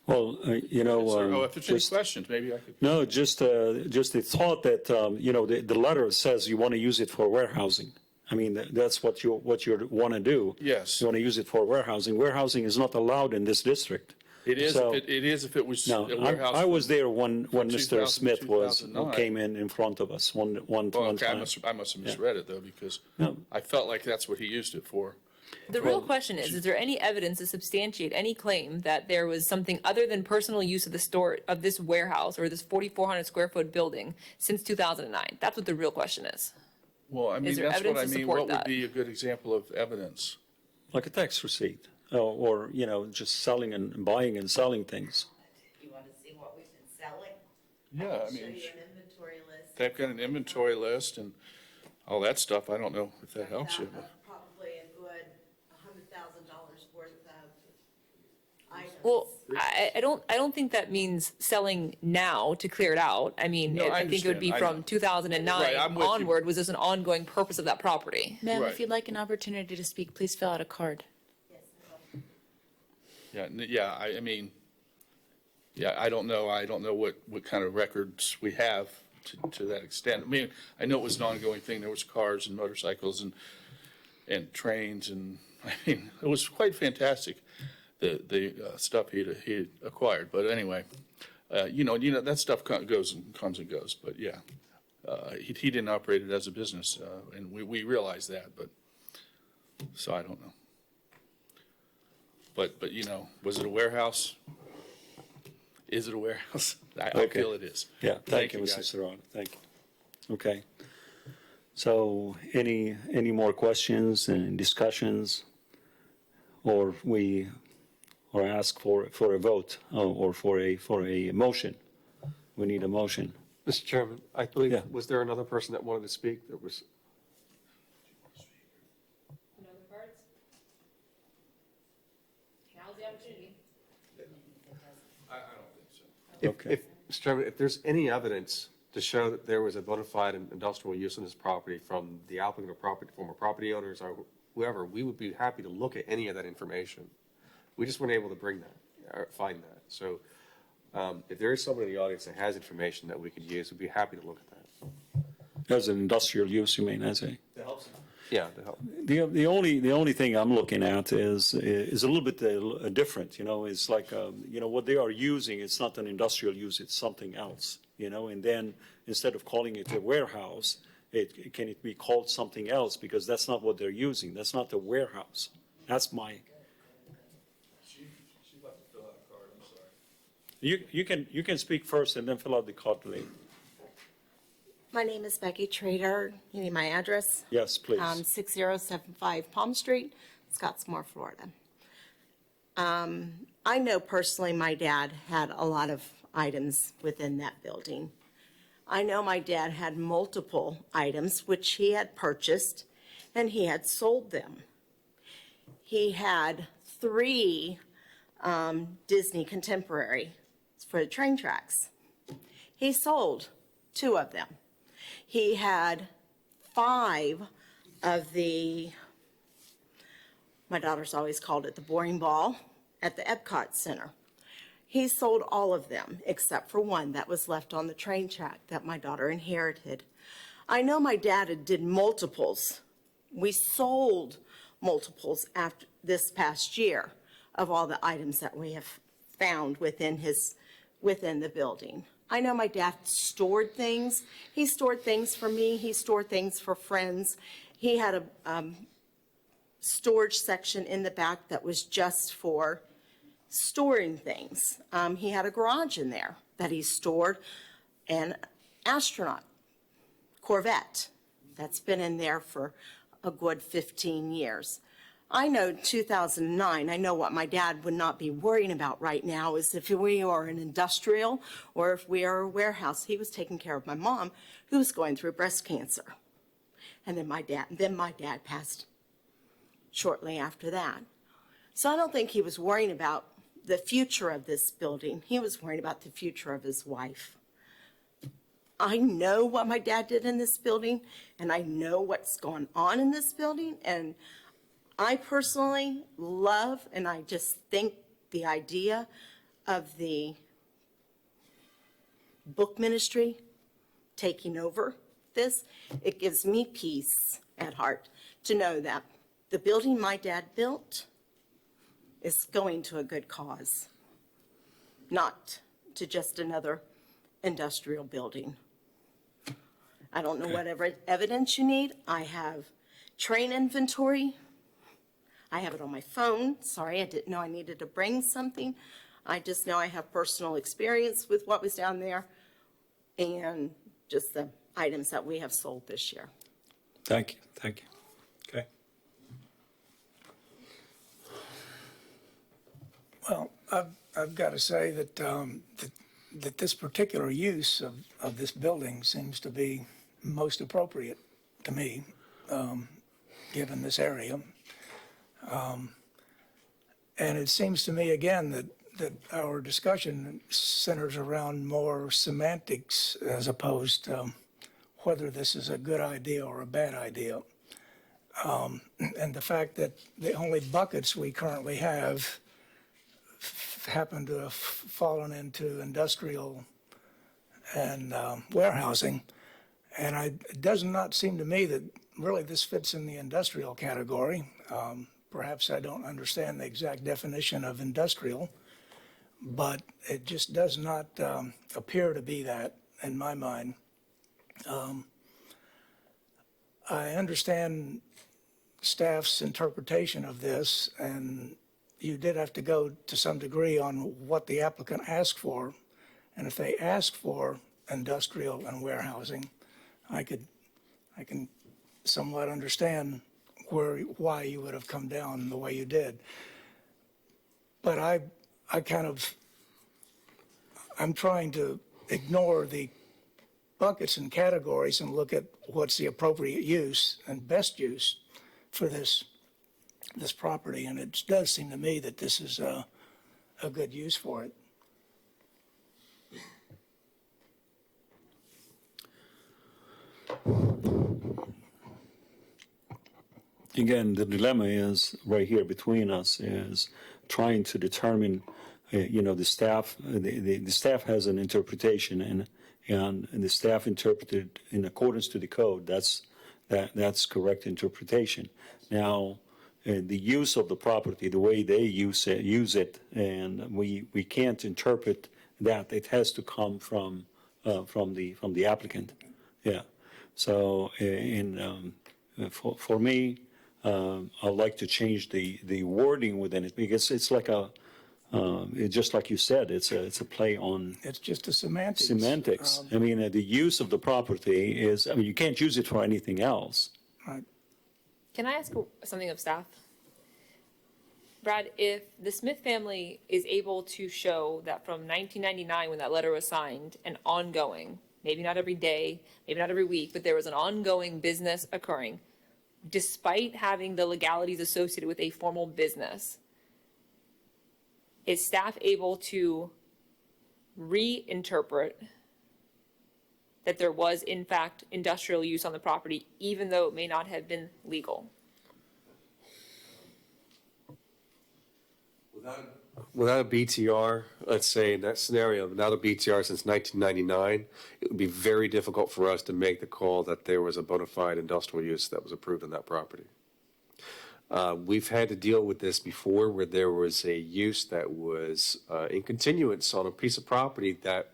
Well, If there's any just, questions, maybe I could. no, just the thought that, the letter says you want to use it for warehousing. I mean, that's what you want to do. Yes. You want to use it for warehousing. Warehousing is not allowed in this district. It is, So- it is if it was No, a warehouse. I was there when from Mr. 2000 Smith was, 2009. came in front of us one Well, okay, I time. must have misread it though, because No. I felt like that's what he used it for. The real question is there any evidence to substantiate any claim that there was something other than personal use of the store, of this warehouse or this 4,400 square foot building since 2009? That's what the real question is. Well, I mean, there that's what evidence I to mean. support What would that? be a good example of evidence? Like a tax receipt, or, just selling and buying and selling things. You want to see what we've been selling? Yeah, I Show mean, you an inventory list. they've got an inventory list and all that stuff. I don't know if that helps you. but- Probably a good $100,000 worth of items. Well, I don't think that means selling now to clear it out. I mean, No, I I think it would be understand. I from know. 2009 Right, I'm with you. onward. Was this an ongoing purpose of that property? Ma'am, Right. if you'd like an opportunity to speak, please fill out a card. I mean, I don't know. I don't know what kind of records we have to that extent. I mean, I know it was an ongoing thing. There was cars and motorcycles and trains, and I mean, it was quite fantastic, the stuff he acquired. But anyway, that stuff goes and comes and goes. But yeah, he didn't operate it as a business, and we realize that. But so I don't know. But was it a warehouse? Is it a warehouse? I Okay. feel it is. Yeah, thank you, guys. Mr. Serrano, thank you. Okay. So any more questions and discussions? Or ask for a vote, or for a motion? We need a motion. Mr. Chairman, I believe, Yeah. was there another person that wanted to speak? That was, Now's the opportunity. I don't think so. Okay. Mr. Chairman, if there's any evidence to show that there was a bona fide industrial use on this property from the applicant or former property owners or whoever, we would be happy to look at any of that information. We just weren't able to bring that, or find that. So if there is someone in the audience that has information that we could use, we'd be happy to look at that. As an industrial use, you mean, I say? Yeah, to help. The only thing I'm looking at is a little bit different, it's like, what they are using, it's not an industrial use, it's something else, and then instead of calling it a warehouse, can it be called something else, because that's not what they're using, that's not the warehouse. That's my, She'd like to fill out a card, I'm sorry. you can speak first and then fill out the card later. My name is Becky Trader. You need my address? Yes, please. 6075 Palm Street, Scottsmore, Florida. I know personally my dad had a lot of items within that building. I know my dad had multiple items which he had purchased and he had sold them. He had 3 Disney Contemporary for the train tracks. He sold 2 of them. He had 5 of my daughter's always called it the boring ball, at the Epcot Center. He sold all of them except for one that was left on the train track that my daughter inherited. I know my dad did multiples. We sold multiples after this past year of all the items that we have found within the building. I know my dad stored things. He stored things for me. He stored things for friends. He had a storage section in the back that was just for storing things. He had a garage in there that he stored an astronaut Corvette that's been in there for a good 15 years. I know 2009, I know what my dad would not be worrying about right now is if we are an industrial or if we are a warehouse. He was taking care of my mom who was going through breast cancer. And then my dad passed shortly after that. So I don't think he was worrying about the future of this building. He was worrying about the future of his wife. I know what my dad did in this building, and I know what's gone on in this building, and I personally love, and I just think the idea of the book ministry taking over this, it gives me peace at heart to know that the building my dad built is going to a good cause, not to just another industrial building. I don't know whatever evidence you need. I have train inventory. I have it on my phone. Sorry, I didn't know I needed to bring something. I just know I have personal experience with what was down there and just the items that we have sold this year. Thank you, thank you. Okay. Well, I've got to say that, that this particular use of this building seems to be most appropriate to me, given this area. And it seems to me, again, that our discussion centers around more semantics as opposed to whether this is a good idea or a bad idea. And the fact that the only buckets we currently have happen to have fallen into industrial and warehousing. And it does not seem to me that really this fits in the industrial category. Perhaps I don't understand the exact definition of industrial, but it just does not appear to be that in my mind. I understand staff's interpretation of this, and you did have to go to some degree on what the applicant asked for. And if they asked for industrial and warehousing, I can somewhat understand why you would have come down the way you did. But I'm trying to ignore the buckets and categories and look at what's the appropriate use and best use for this property. And it does seem to me that this is a good use for it. Again, the dilemma is right here between us is trying to determine, the staff. The staff has an interpretation, and the staff interpreted in accordance to the code. That's correct interpretation. Now, the use of the property, the way they use it, and we can't interpret that. It has to come from the applicant. Yeah. So, for me, I'd like to change the wording within it because it's like just like you said, it's a play on It's just a semantics. semantics. The use of the property is, you can't use it for anything else. Right. Can I ask something of staff? Brad, if the Smith family is able to show that from 1999, when that letter was signed, and ongoing, maybe not every day, maybe not every week, but there was an ongoing business occurring, despite having the legalities associated with a formal business, is staff able to reinterpret that there was, in fact, industrial use on the property, even though it may not have been legal? Without a BTR, let's say in that scenario, without a BTR since 1999, it would be very difficult for us to make the call that there was a bona fide industrial use that was approved on that property. We've had to deal with this before where there was a use that was in continuance on a piece of property that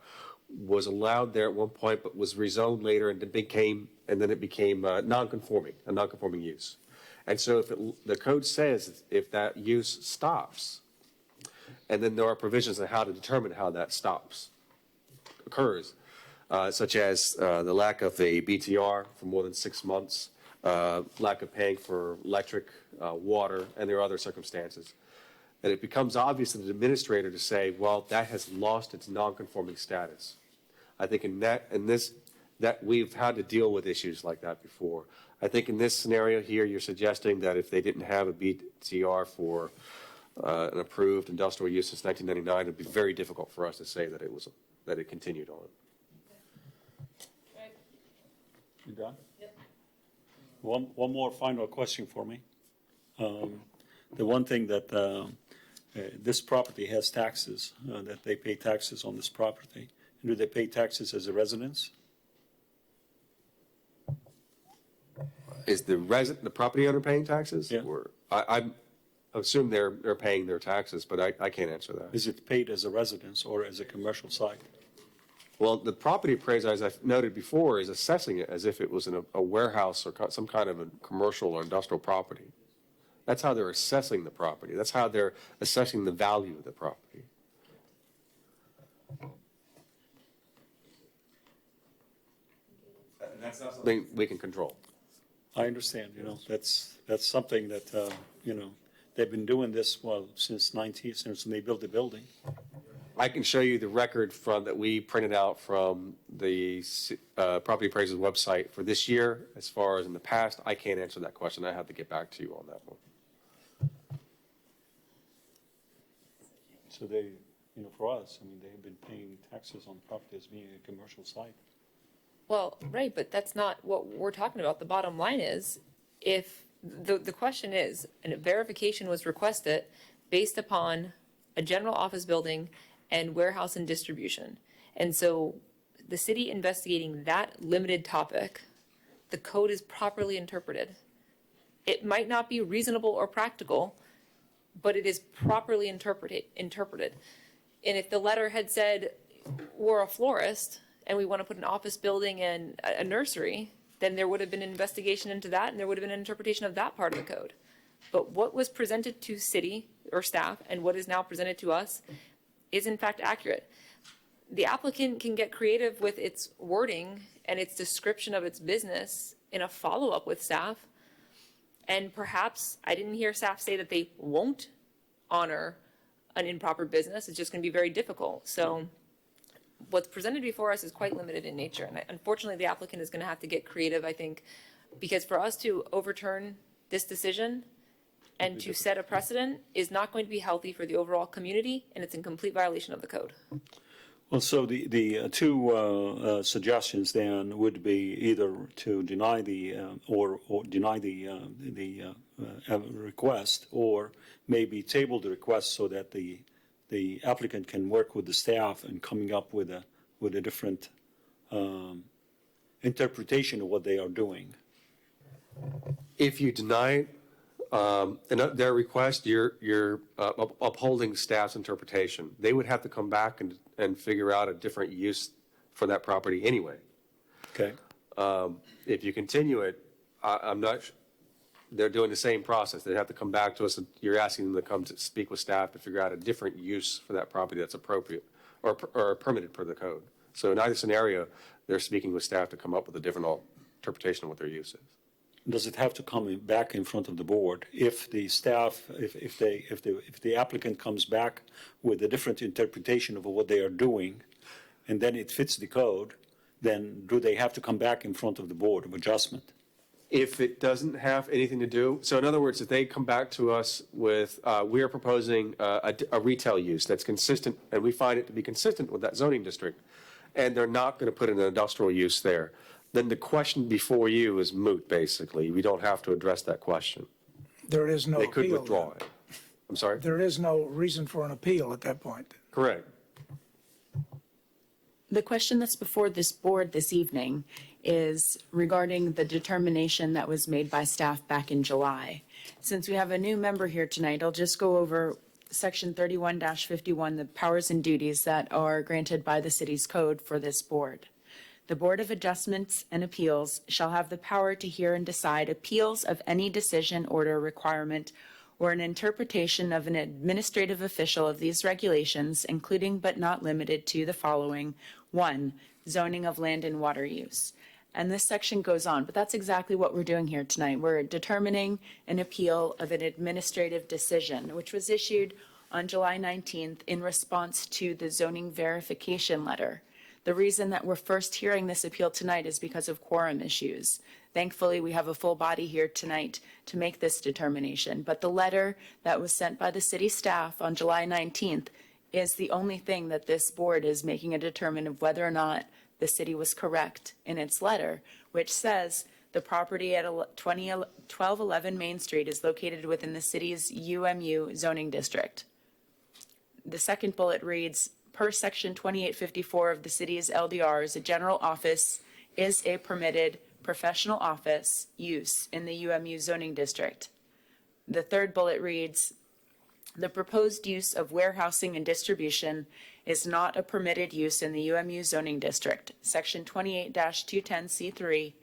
was allowed there at one point but was rezoned later and then it became non-conforming, a non-conforming use. And so if the code says if that use stops, and then there are provisions on how to determine how that occurs, such as the lack of a BTR for more than 6 months, lack of paying for electric, water, and there are other circumstances. And it becomes obvious to the administrator to say, well, that has lost its non-conforming status. I think that we've had to deal with issues like that before. I think in this scenario here, you're suggesting that if they didn't have a BTR for an approved industrial use since 1999, it'd be very difficult for us to say that it continued on. You done? Yep. One more final question for me. The one thing that this property has taxes, that they pay taxes on this property. Do they pay taxes as a residence? Is the property owner paying taxes? Yeah. Or I assume they're paying their taxes, but I can't answer that. Is it paid as a residence or as a commercial site? Well, the property appraiser, as I've noted before, is assessing it as if it was a warehouse or some kind of a commercial or industrial property. That's how they're assessing the property. That's how they're assessing the value of the property. And that's not something we can control. I understand, that's something that, they've been doing this, since they built the building. I can show you the record that we printed out from the property appraiser's website for this year. As far as in the past, I can't answer that question. I have to get back to you on that one. So they, for us, they've been paying taxes on property as being a commercial site. Well, right, but that's not what we're talking about. The bottom line is, if the question is, and a verification was requested based upon a general office building and warehouse and distribution. And so the city investigating that limited topic, the code is properly interpreted. It might not be reasonable or practical, but it is properly interpreted. And if the letter had said, we're a florist and we want to put an office building and a nursery, then there would have been an investigation into that and there would have been an interpretation of that part of the code. But what was presented to city or staff and what is now presented to us is in fact accurate. The applicant can get creative with its wording and its description of its business in a follow-up with staff. And perhaps, I didn't hear staff say that they won't honor an improper business. It's just going to be very difficult. So what's presented before us is quite limited in nature. And unfortunately, the applicant is going to have to get creative, I think, because for us to overturn this decision and to set a precedent is not going to be healthy for the overall community, and it's in complete violation of the code. Well, so the two suggestions then would be either to deny or deny the request, or maybe table the request so that the applicant can work with the staff in coming up with a different interpretation of what they are doing. If you deny their request, you're upholding staff's interpretation. They would have to come back and figure out a different use for that property anyway. Okay. If you continue it, I'm not, they're doing the same process. They have to come back to us, and you're asking them to come to speak with staff to figure out a different use for that property that's appropriate or permitted per the code. So in either scenario, they're speaking with staff to come up with a different interpretation of what their use is. Does it have to come back in front of the board if the staff, if the applicant comes back with a different interpretation of what they are doing, and then it fits the code, then do they have to come back in front of the board of adjustment? If it doesn't have anything to do, so in other words, if they come back to us with, we are proposing a retail use that's consistent, and we find it to be consistent with that zoning district, and they're not going to put an industrial use there, then the question before you is moot, basically. We don't have to address that question. There is no They could appeal. withdraw it. I'm sorry? There is no reason for an appeal at that point. Correct. The question that's before this board this evening is regarding the determination that was made by staff back in July. Since we have a new member here tonight, I'll just go over Section 31-51, the powers and duties that are granted by the city's code for this board. The Board of Adjustments and Appeals shall have the power to hear and decide appeals of any decision, order, requirement, or an interpretation of an administrative official of these regulations, including but not limited to the following. 1, zoning of land and water use. And this section goes on, but that's exactly what we're doing here tonight. We're determining an appeal of an administrative decision, which was issued on July 19th in response to the zoning verification letter. The reason that we're first hearing this appeal tonight is because of quorum issues. Thankfully, we have a full body here tonight to make this determination. But the letter that was sent by the city staff on July 19th is the only thing that this board is making a determination of whether or not the city was correct in its letter, which says the property at 1211 Main Street is located within the city's UMU zoning district. The second bullet reads, per section 2854 of the city's LDRs, a general office is a permitted professional office use in the UMU zoning district. The third bullet reads, the proposed use of warehousing and distribution is not a permitted use in the UMU zoning district. Section 28-210C3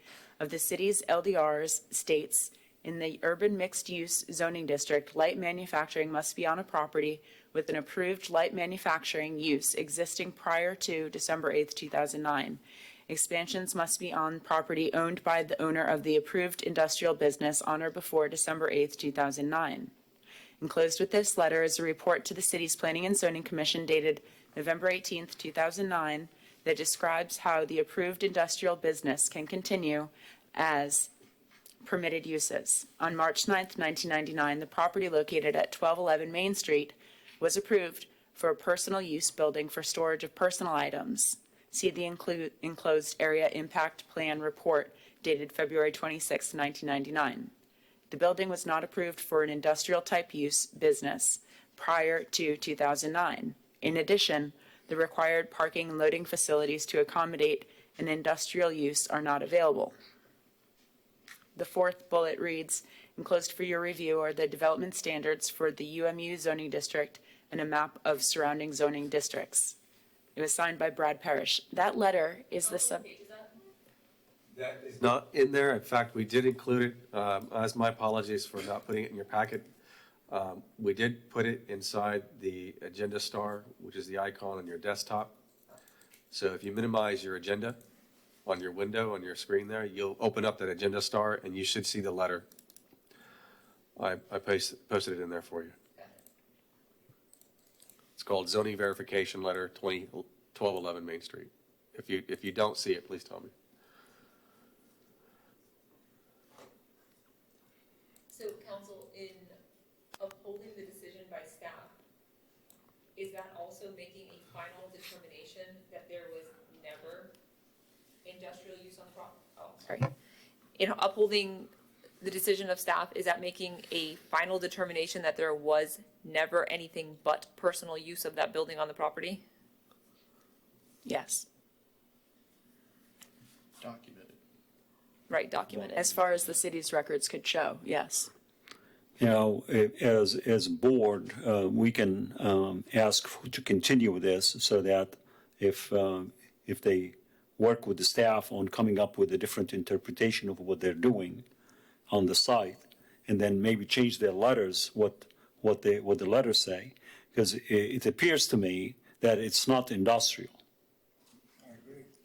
of the city's LDRs states, in the urban mixed-use zoning district, light manufacturing must be on a property with an approved light manufacturing use existing prior to December 8th, 2009. Expansions must be on property owned by the owner of the approved industrial business on or before December 8th, 2009. Enclosed with this letter is a report to the city's Planning and Zoning Commission dated November 18th, 2009, that describes how the approved industrial business can continue as permitted uses. On March 9th, 1999, the property located at 1211 Main Street was approved for a personal use building for storage of personal items. See the enclosed area impact plan report dated February 26, 1999. The building was not approved for an industrial type use business prior to 2009. In addition, the required parking and loading facilities to accommodate an industrial use are not available. The fourth bullet reads, enclosed for your review are the development standards for the UMU zoning district and a map of surrounding zoning districts. It was signed by Brad Parrish. That letter is the sub. That is not in there. In fact, we did include it, as my apologies for not putting it in your packet. We did put it inside the agenda star, which is the icon on your desktop. So if you minimize your agenda on your window, on your screen there, you'll open up that agenda star and you should see the letter. I posted it in there for you. It's called Zoning Verification Letter 1211 Main Street. If you don't see it, please tell me. So council, in upholding the decision by staff, is that also making a final determination that there was never industrial use on property? Oh, sorry. In upholding the decision of staff, is that making a final determination that there was never anything but personal use of that building on the property? Yes, Documented. Right, documented. as far as the city's records could show, yes. You know, as a board, we can ask to continue with this so that if they work with the staff on coming up with a different interpretation of what they're doing on the site, and then maybe change their letters, what the letters say, because it appears to me that it's not industrial.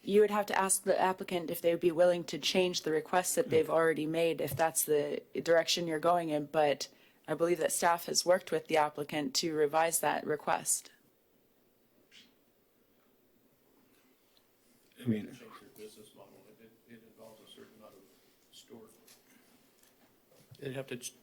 You would have to ask the applicant if they would be willing to change the requests that they've already made, if that's the direction you're going in, but I believe that staff has worked with the applicant to revise that request. I mean, Change their business model. It involves a certain amount of storage.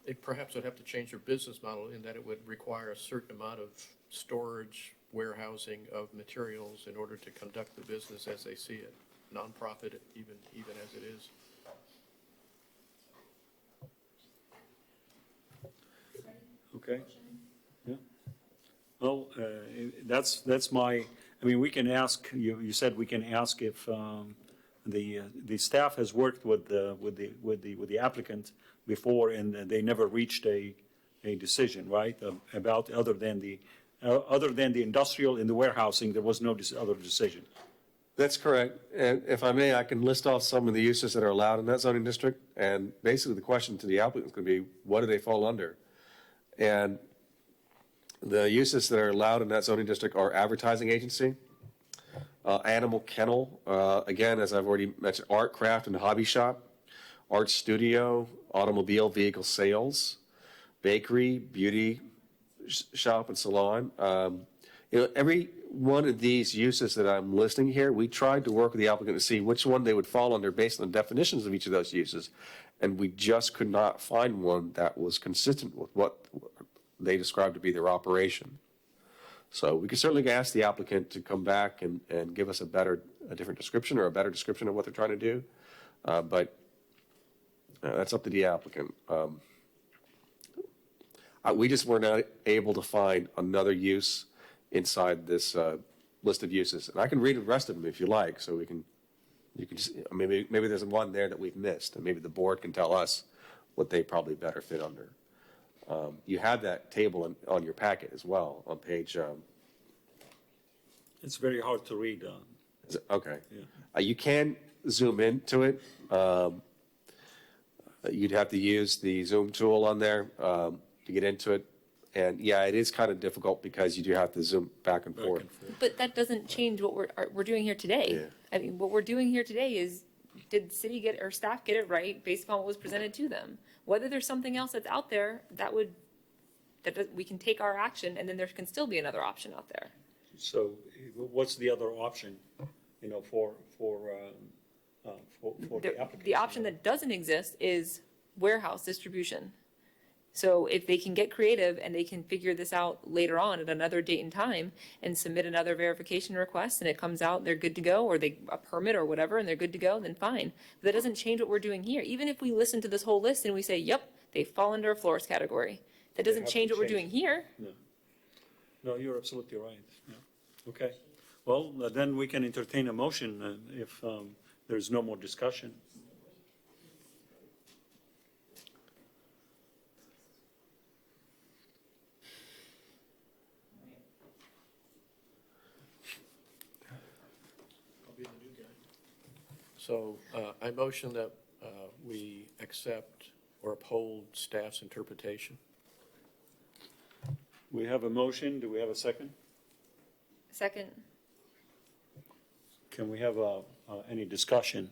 It perhaps would have to change their business model in that it would require a certain amount of storage, warehousing of materials in order to conduct the business as they see it, nonprofit even as it is. okay. that's my, I mean, we can ask, you said we can ask if the staff has worked with the applicant before and they never reached a decision, right? About, other than the industrial and the warehousing, there was no other decision. That's correct. And if I may, I can list off some of the uses that are allowed in that zoning district. And basically the question to the applicant is going to be, what do they fall under? And the uses that are allowed in that zoning district are advertising agency, animal kennel, again, as I've already mentioned, art, craft, and hobby shop, art studio, automobile vehicle sales, bakery, beauty shop and salon. Every one of these uses that I'm listing here, we tried to work with the applicant to see which one they would fall under based on the definitions of each of those uses. And we just could not find one that was consistent with what they described to be their operation. So we could certainly ask the applicant to come back and give us a different description or a better description of what they're trying to do. But that's up to the applicant. We just were not able to find another use inside this list of uses. And I can read the rest of them if you like, so you can just, maybe there's one there that we've missed, and maybe the board can tell us what they probably better fit under. You have that table on your packet as well on page. It's very hard to read. Okay. Yeah. You can zoom into it. You'd have to use the zoom tool on there to get into it. And yeah, it is kind of difficult because you do have to zoom back and forth. But that doesn't change what we're doing here today. Yeah. I mean, what we're doing here today is, did city get, or staff get it right based upon what was presented to them? Whether there's something else that's out there we can take our action, and then there can still be another option out there. So what's the other option, for the applicant? The option that doesn't exist is warehouse distribution. So if they can get creative and they can figure this out later on at another date and time and submit another verification request and it comes out, they're good to go, or a permit or whatever, and they're good to go, then fine. But that doesn't change what we're doing here. Even if we listen to this whole list and we say, yep, they fall under a florist category, that doesn't change what we're doing here. No, you're absolutely right. Yeah. Okay. Well, then we can entertain a motion if there's no more discussion. So I motion that we accept or uphold staff's interpretation. We have a motion. Do we have a second? Second. Can we have any discussion?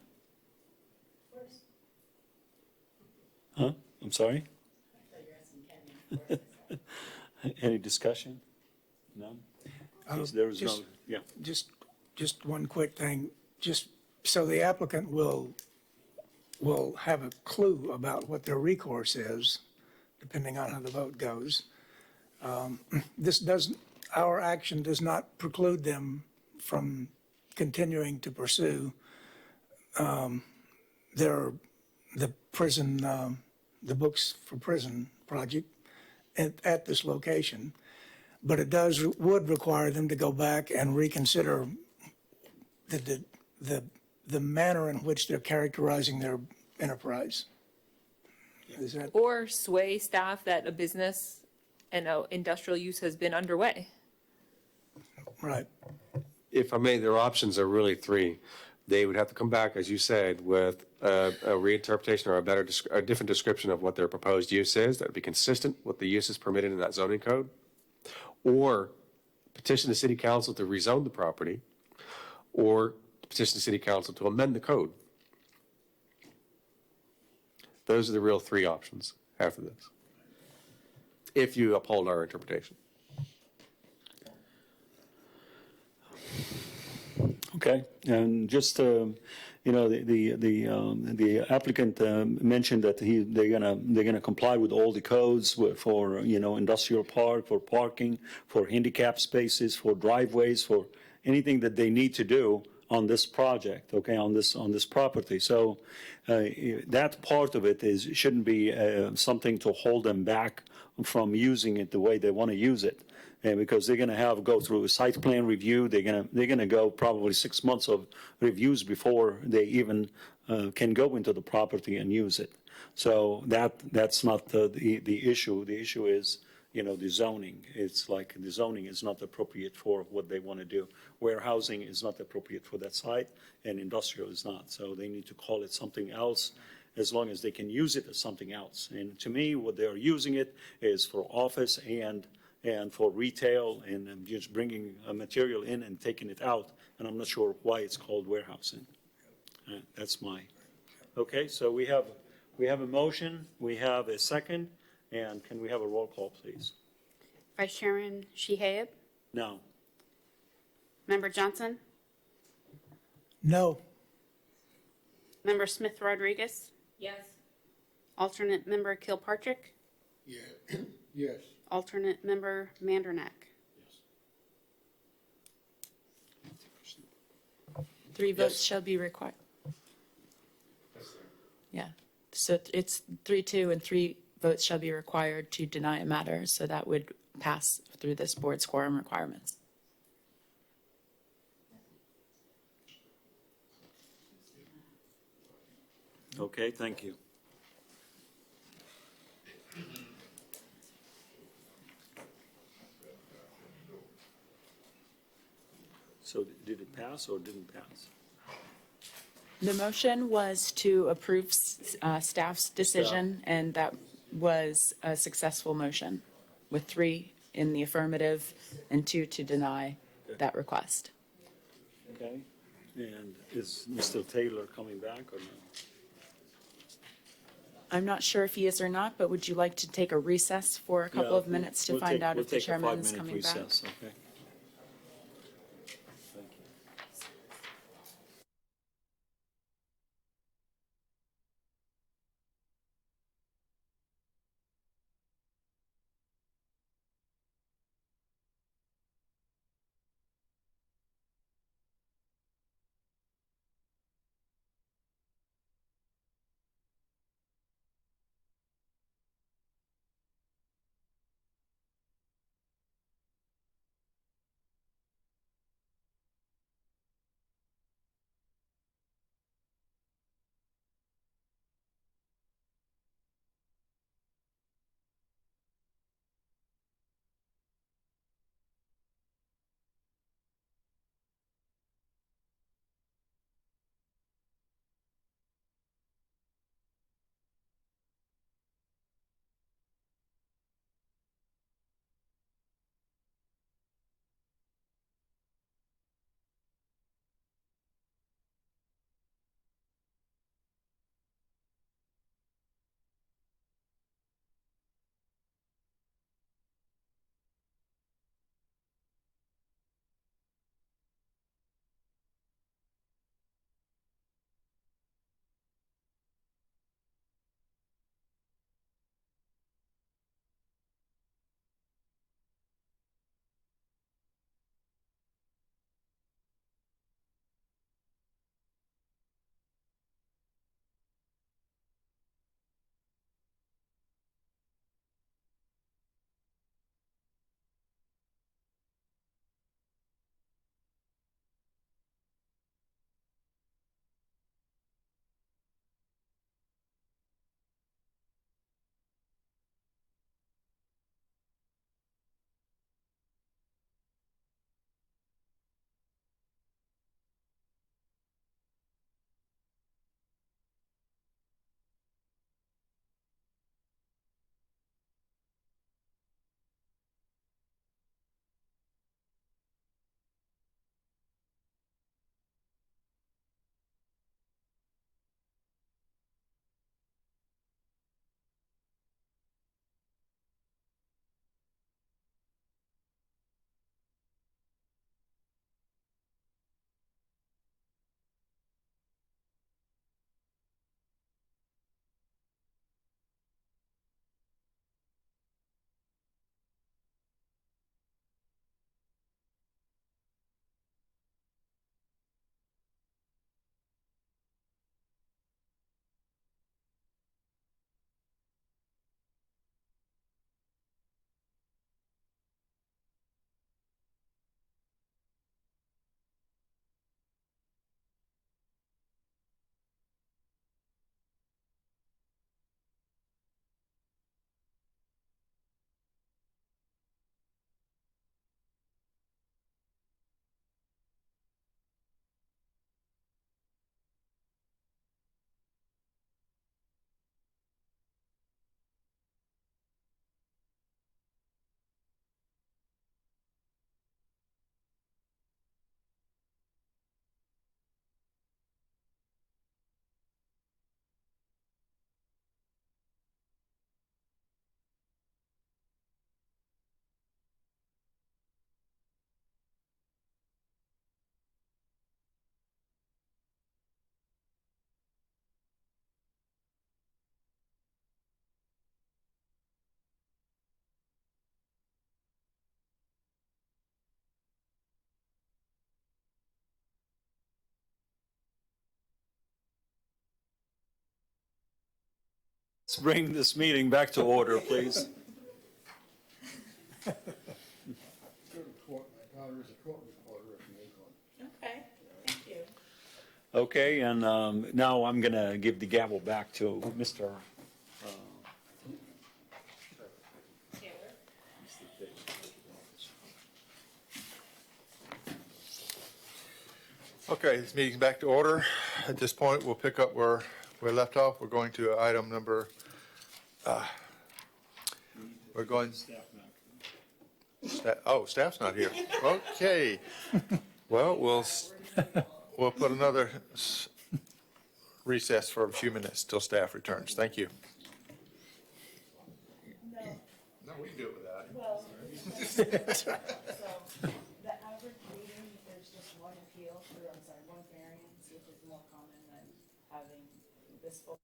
Huh? I'm sorry? Any discussion? None? Since there is no, just- yeah. Just one quick thing, just so the applicant will have a clue about what their recourse is, depending on how the vote goes. Our action does not preclude them from continuing to pursue the books for prison project at this location. But it would require them to go back and reconsider the manner in which they're characterizing their enterprise. Is that? Or sway staff that a business and industrial use has been underway. Right. If I may, their options are really three. They would have to come back, as you said, with a reinterpretation or a different description of what their proposed use is that would be consistent with the uses permitted in that zoning code, or petition the city council to rezone the property, or petition the city council to amend the code. Those are the real three options after this, if you uphold our interpretation. Okay, and just, the applicant mentioned that they're gonna comply with all the codes for, industrial park, for parking, for handicap spaces, for driveways, for anything that they need to do on this project, okay, on this property. So that part of it shouldn't be something to hold them back from using it the way they want to use it. And because they're going to go through a site plan review, they're going to go probably 6 months of reviews before they even can go into the property and use it. So that's not the issue. The issue is, the zoning. It's like the zoning is not appropriate for what they want to do. Warehousing is not appropriate for that site, and industrial is not. So they need to call it something else, as long as they can use it as something else. And to me, what they're using it is for office and for retail, and just bringing a material in and taking it out. And I'm not sure why it's called warehousing. That's my, okay, so we have a motion, we have a second, and can we have a roll call, please? Vice Chairman Shihab? No. Member Johnson? No. Member Smith Rodriguez? Yes. Alternate Member Kilpatrick? Yeah. Yes. Alternate Member Mandernack? 3 votes shall be required. Yeah, so it's 3-2 and 3 votes shall be required to deny a matter, so that would pass through this board's quorum requirements. Okay, thank you. So did it pass or didn't pass? The motion was to approve staff's decision, and that was a successful motion, with 3 in the affirmative and 2 to deny that request. Okay, and is Mr. Taylor coming back or no? I'm not sure if he is or not, but would you like to take a recess for a couple of minutes to find out if the chairman is coming back? We'll take a 5-minute recess, okay? Let's bring this meeting back to order, please. Go to court, my daughter is a court reporter at Macon. Okay, thank you. Okay, and now I'm going to give the gavel back to Mr. Okay, this meeting's back to order. At this point, we'll pick up where we left off. We're going to item number, we're going. Staff's not here. Okay. Well, we'll put another recess for a few minutes till staff returns. Thank you. No, we can do it without him. So the average reading, there's just one appeal, or I'm sorry, one variance, which is more common than having this full.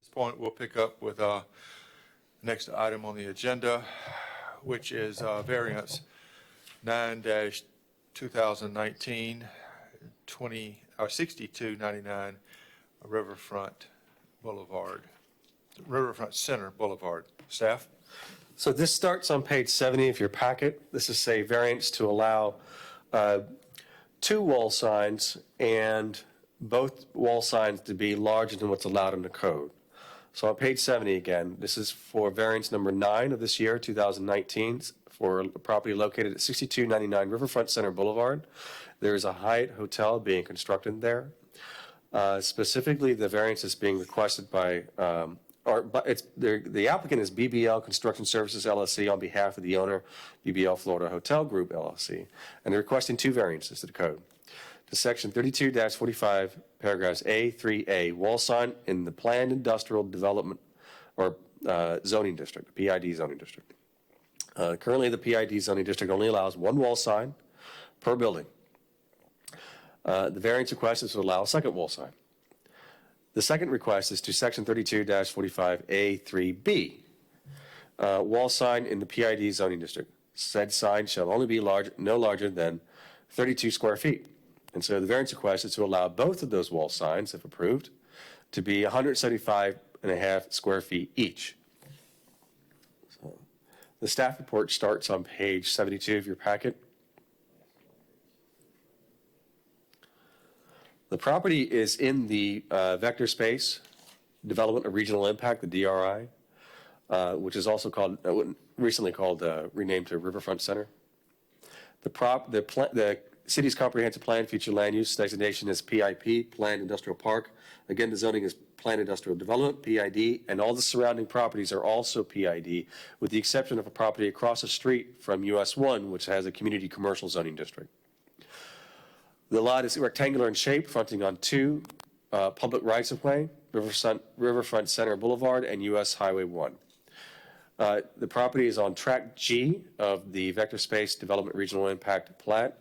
At this point, we'll pick up with next item on the agenda, which is variance 9-2019, 6299 Riverfront Center Boulevard. Staff? So this starts on page 70 of your packet. This is a variance to allow 2 wall signs and both wall signs to be larger than what's allowed in the code. So on page 70 again, this is for variance number 9 of this year, 2019, for a property located at 6299 Riverfront Center Boulevard. There is a Hyatt Hotel being constructed there. Specifically, the variance is being requested by, the applicant is BBL Construction Services LLC on behalf of the owner, BBL Florida Hotel Group LLC, and they're requesting 2 variances to the code. To section 32-45, paragraphs A, 3A, wall sign in the planned industrial development or zoning district, PID zoning district. Currently, the PID zoning district only allows 1 wall sign per building. The variance request is to allow a 2nd wall sign. The second request is to section 32-45A3B, wall sign in the PID zoning district. Said sign shall only be no larger than 32 square feet. And so the variance request is to allow both of those wall signs, if approved, to be 175.5 square feet each. So the staff report starts on page 72 of your packet. The property is in the vector space development of regional impact, the DRI, which is also called, recently called, renamed to Riverfront Center. The city's comprehensive plan, future land use designation is PIP, Planned Industrial Park. Again, the zoning is Planned Industrial Development, PID, and all the surrounding properties are also PID, with the exception of a property across the street from US 1, which has a community commercial zoning district. The lot is rectangular in shape, fronting on two public rights-of-way, Riverfront Center Boulevard and US Highway 1. The property is on Track G of the Vector Space Development Regional Impact Plat.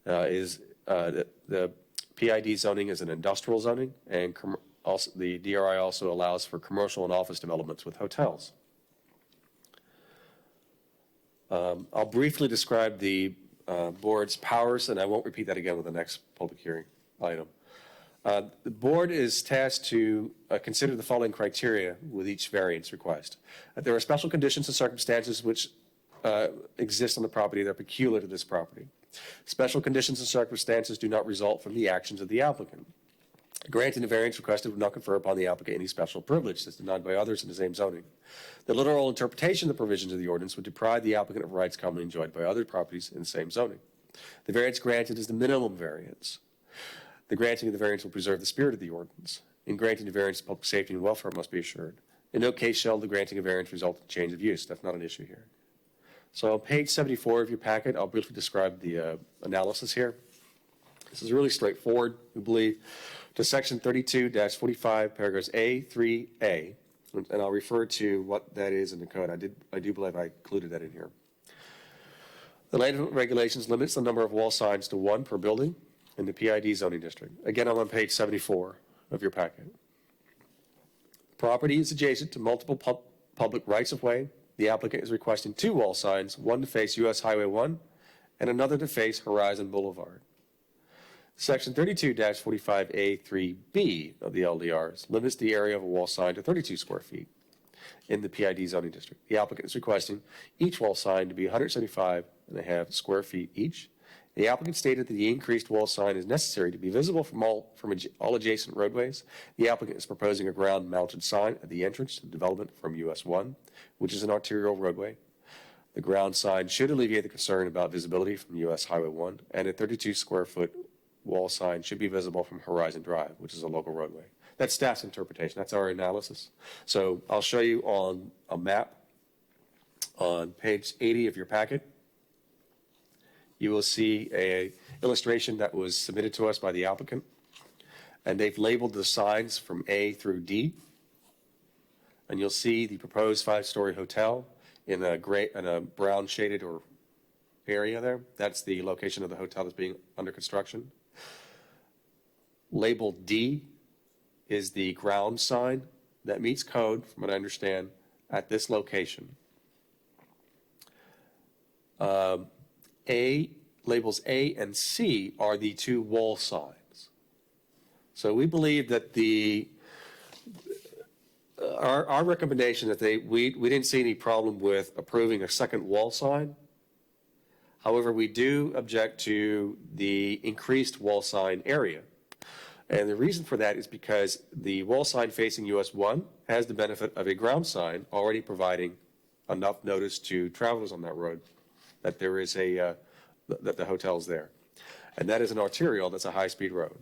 The PID zoning is an industrial zoning, and also the DRI also allows for commercial and office developments with hotels. I'll briefly describe the board's powers, and I won't repeat that again with the next public hearing item. The board is tasked to consider the following criteria with each variance request. There are special conditions and circumstances which exist on the property that are peculiar to this property. Special conditions and circumstances do not result from the actions of the applicant. Granting the variance requested would not confer upon the applicant any special privilege that's denied by others in the same zoning. The literal interpretation of the provisions of the ordinance would deprive the applicant of rights commonly enjoyed by other properties in the same zoning. The variance granted is the minimum variance. The granting of the variance will preserve the spirit of the ordinance. In granting the variance, public safety and welfare must be assured. In no case shall the granting of variance result in change of use. That's not an issue here. So on page 74 of your packet, I'll briefly describe the analysis here. This is really straightforward, we believe, to section 32-45, paragraphs A, 3A, and I'll refer to what that is in the code. I do believe I included that in here. The land development regulations limits the number of wall signs to 1 per building in the PID zoning district. Again, I'm on page 74 of your packet. Property is adjacent to multiple public rights-of-way. The applicant is requesting 2 wall signs, one to face US Highway 1 and another to face Horizon Boulevard. Section 32-45A3B of the LDRs limits the area of a wall sign to 32 square feet in the PID zoning district. The applicant is requesting each wall sign to be 175.5 square feet each. The applicant stated that the increased wall sign is necessary to be visible from all adjacent roadways. The applicant is proposing a ground-mounted sign at the entrance to the development from US 1, which is an arterial roadway. The ground sign should alleviate the concern about visibility from US Highway 1, and a 32 square foot wall sign should be visible from Horizon Drive, which is a local roadway. That's staff's interpretation. That's our analysis. So I'll show you on a map on page 80 of your packet. You will see an illustration that was submitted to us by the applicant, and they've labeled the signs from A through D. And you'll see the proposed 5-story hotel in a brown shaded or area there. That's the location of the hotel that's being under construction. Labeled D is the ground sign that meets code, from what I understand, at this location. Labels A and C are the 2 wall signs. So we believe that our recommendation that we didn't see any problem with approving a second wall sign. However, we do object to the increased wall sign area. And the reason for that is because the wall sign facing US 1 has the benefit of a ground sign already providing enough notice to travelers on that road that there is that the hotel's there. And that is an arterial, that's a high-speed road.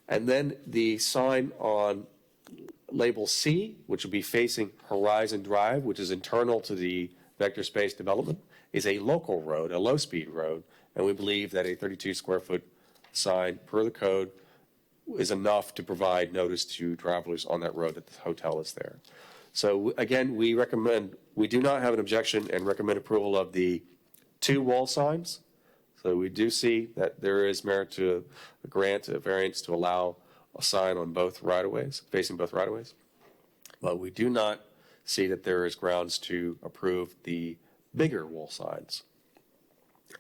And then the sign on label C, which will be facing Horizon Drive, which is internal to the vector space development, is a local road, a low-speed road, and we believe that a 32 square foot sign per the code is enough to provide notice to travelers on that road that the hotel is there. So again, we do not have an objection and recommend approval of the 2 wall signs. So we do see that there is merit to grant a variance to allow a sign on both right-of-ways, facing both right-of-ways. But we do not see that there is grounds to approve the bigger wall signs,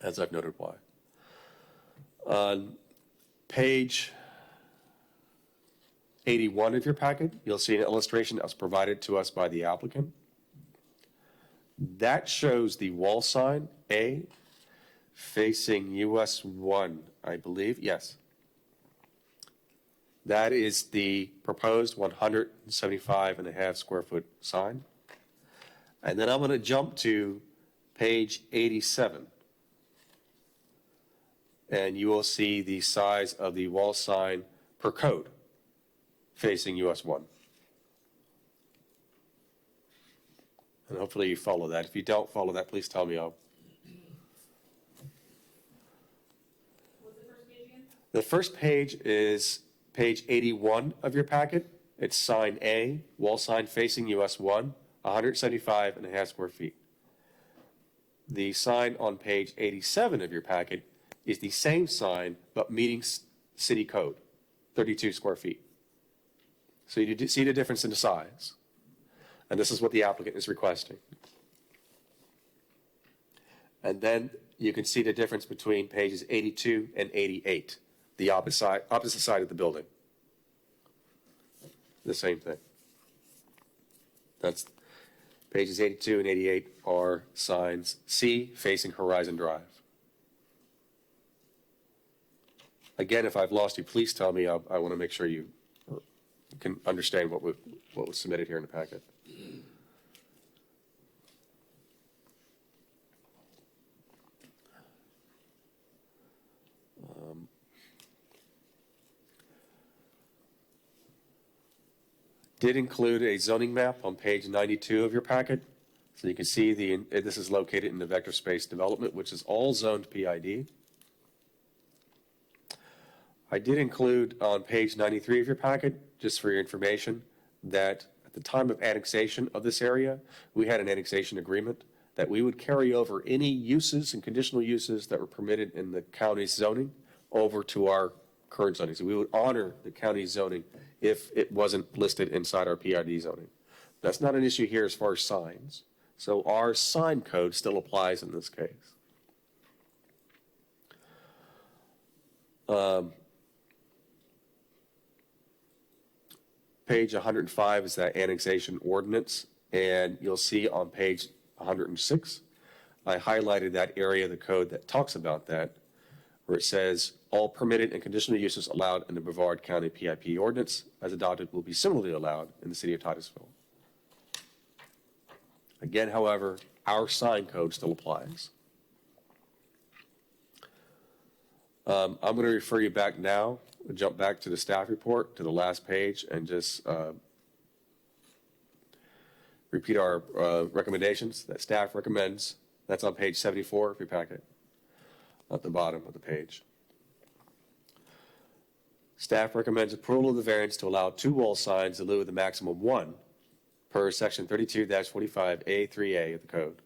as I've noted why. On page 81 of your packet, you'll see an illustration that was provided to us by the applicant. That shows the wall sign A facing US 1, I believe. Yes. That is the proposed 175.5 square foot sign. And then I'm going to jump to page 87. and you will see the size of the wall sign per code facing US 1. And hopefully you follow that. If you don't follow that, please tell me. The first page is page 81 of your packet. It's sign A, wall sign facing US 1, 175.5 square feet. The sign on page 87 of your packet is the same sign, but meeting city code, 32 square feet. So you see the difference in the size. And this is what the applicant is requesting. And then you can see the difference between pages 82 and 88, the opposite side of the building. The same thing. That's pages 82 and 88 are signs C facing Horizon Drive. Again, if I've lost you, please tell me. I want to make sure you can understand what was submitted here in the packet. Did include a zoning map on page 92 of your packet. So you can see this is located in the vector space development, which is all zoned PID. I did include on page 93 of your packet, just for your information, that at the time of annexation of this area, we had an annexation agreement that we would carry over any uses and conditional uses that were permitted in the county's zoning over to our current zoning. So we would honor the county's zoning if it wasn't listed inside our PID zoning. That's not an issue here as far as signs. So our sign code still applies in this case. Page 105 is that annexation ordinance, and you'll see on page 106, I highlighted that area of the code that talks about that, where it says, all permitted and conditional uses allowed in the Brevard County PIP ordinance as adopted will be similarly allowed in the city of Titusville. Again, however, our sign code still applies. I'm going to refer you back now, jump back to the staff report, to the last page, and just repeat our recommendations that staff recommends. That's on page 74 of your packet, at the bottom of the page. Staff recommends approval of the variance to allow 2 wall signs in lieu of the maximum 1 per section 32-45A3A of the code.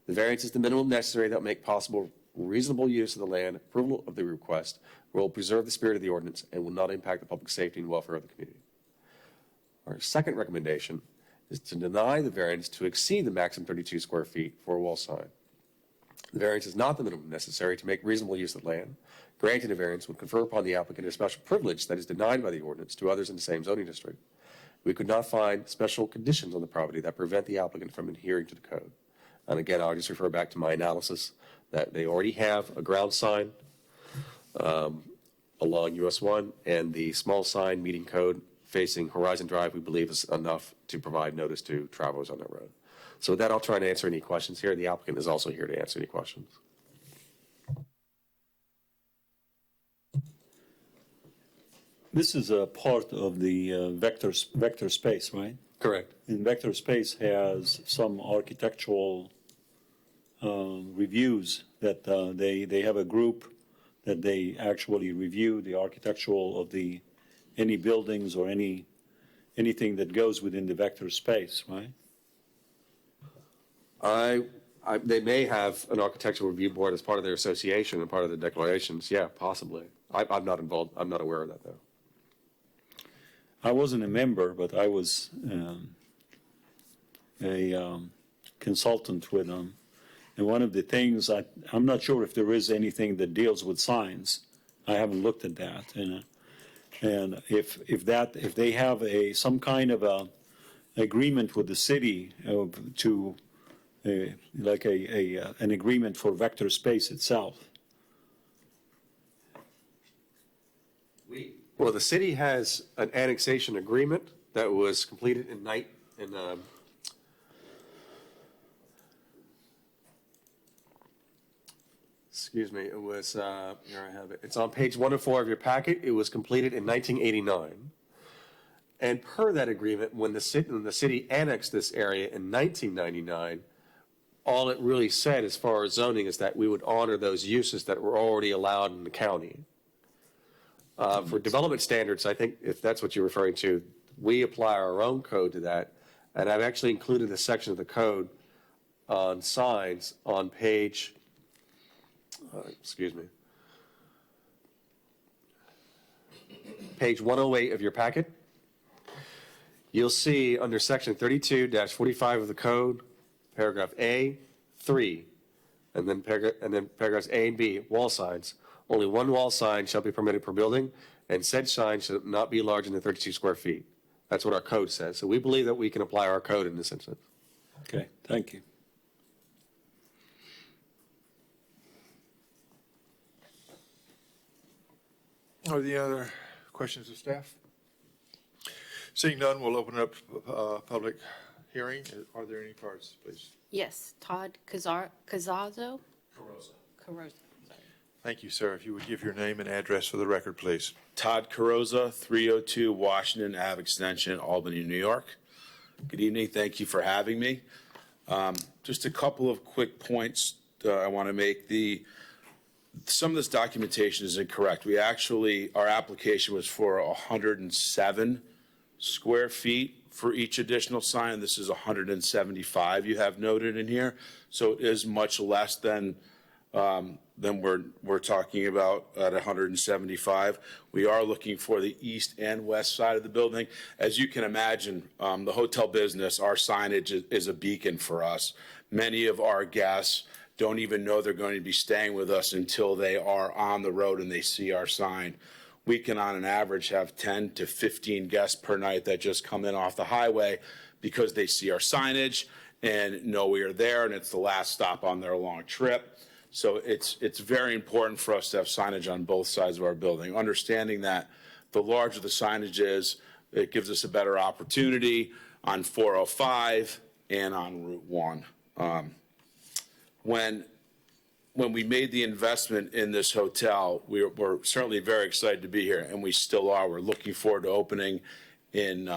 The variance is the minimum necessary that will make possible reasonable use of the land. Approval of the request will preserve the spirit of the ordinance and will not impact the public safety and welfare of the community. Our second recommendation is to deny the variance to exceed the maximum 32 square feet for a wall sign. The variance is not the minimum necessary to make reasonable use of the land. Granting a variance would confer upon the applicant a special privilege that is denied by the ordinance to others in the same zoning district. We could not find special conditions on the property that prevent the applicant from adhering to the code. And again, I'll just refer back to my analysis that they already have a ground sign along US 1, and the small sign meeting code facing Horizon Drive, we believe, is enough to provide notice to travelers on that road. So with that, I'll try to answer any questions here. The applicant is also here to answer any questions. This is a part of the vector space, right? Correct. And vector space has some architectural reviews that they have a group that they actually review the architectural of any buildings or anything that goes within the vector space, right? They may have an architectural review board as part of their association and part of the declarations. Yeah, possibly. I'm not involved. I'm not aware of that, though. I wasn't a member, but I was a consultant with them. And one of the things, I'm not sure if there is anything that deals with signs. I haven't looked at that. And if they have some kind of a agreement with the city to like an agreement for vector space itself. Well, the city has an annexation agreement that was completed in excuse me, it was, here I have it. It's on page 104 of your packet. It was completed in 1989. And per that agreement, when the city annexed this area in 1999, all it really said as far as zoning is that we would honor those uses that were already allowed in the county. For development standards, I think if that's what you're referring to, we apply our own code to that. And I've actually included a section of the code on signs on page, page 108 of your packet. You'll see under section 32-45 of the code, paragraph A, 3, and then paragraphs A and B, wall signs. Only one wall sign shall be permitted per building, and said sign should not be larger than 32 square feet. That's what our code says. So we believe that we can apply our code in this instance. Okay, thank you. Are there any other questions of staff? Seeing none, we'll open up public hearing. Are there any cards, please? Yes, Todd Cazazzo? Carosa. Thank you, sir. If you would give your name and address for the record, please. Todd Carosa, 302 Washington Ave Extension, Albany, New York. Good evening. Thank you for having me. Just a couple of quick points I want to make. Some of this documentation is incorrect. Our application was for 107 square feet for each additional sign. This is 175 you have noted in here. So it is much less than we're talking about at 175. We are looking for the east and west side of the building. As you can imagine, the hotel business, our signage is a beacon for us. Many of our guests don't even know they're going to be staying with us until they are on the road and they see our sign. We can, on an average, have 10 to 15 guests per night that just come in off the highway because they see our signage and know we are there, and it's the last stop on their long trip. So it's very important for us to have signage on both sides of our building. Understanding that the larger the signage is, it gives us a better opportunity on 405 and on Route 1. When we made the investment in this hotel, we're certainly very excited to be here, and we still are. We're looking forward to opening in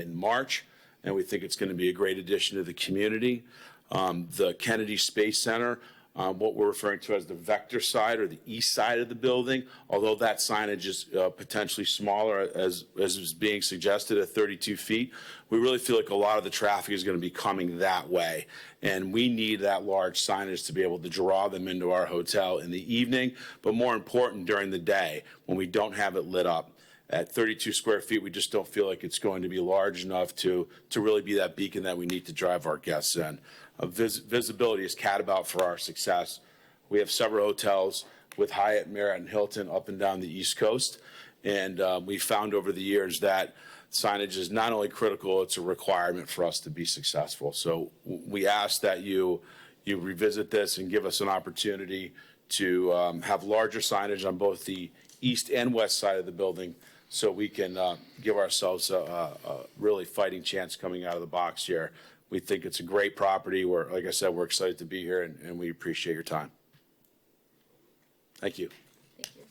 March, and we think it's going to be a great addition to the community. The Kennedy Space Center, what we're referring to as the vector side or the east side of the building, although that signage is potentially smaller as is being suggested at 32 feet, we really feel like a lot of the traffic is going to be coming that way. And we need that large signage to be able to draw them into our hotel in the evening, but more important during the day when we don't have it lit up. At 32 square feet, we just don't feel like it's going to be large enough to really be that beacon that we need to drive our guests in. Visibility is catamount for our success. We have several hotels with Hyatt, Marriott, and Hilton up and down the East Coast. And we found over the years that signage is not only critical, it's a requirement for us to be successful. So we ask that you revisit this and give us an opportunity to have larger signage on both the east and west side of the building so we can give ourselves a really fighting chance coming out of the box here. We think it's a great property. Like I said, we're excited to be here, and we appreciate your time. Thank you. Thank you.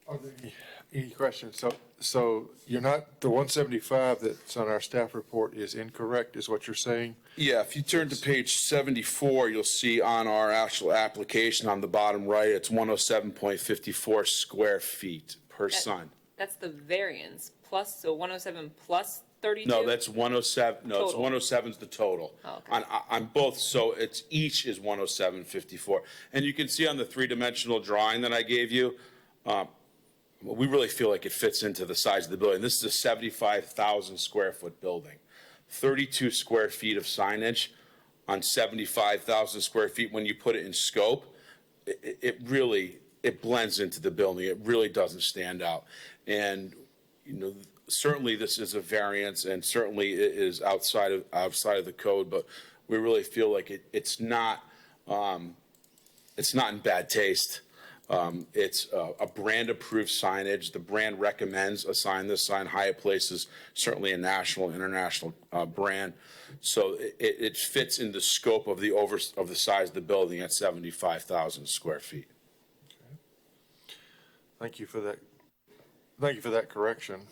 Are there any questions? So you're not, the 175 that's on our staff report is incorrect, is what you're saying? Yeah, if you turn to page 74, you'll see on our actual application on the bottom right, it's 107.54 square feet per sign. That's the variance plus, so 107 plus 32? No, that's 107, no, it's Total. 107 is the total. Oh, okay. On both, so each is 107.54. And you can see on the three-dimensional drawing that I gave you, we really feel like it fits into the size of the building. This is a 75,000 square foot building. 32 square feet of signage on 75,000 square feet, when you put it in scope, it blends into the building. It really doesn't stand out. And, certainly this is a variance, and certainly it is outside of the code, but we really feel like it's not in bad taste. It's a brand approved signage. The brand recommends a sign. This sign, Hyatt Place, is certainly a national, international brand. So it fits in the scope of the size of the building at 75,000 square feet. Thank you for that. Thank you for that correction.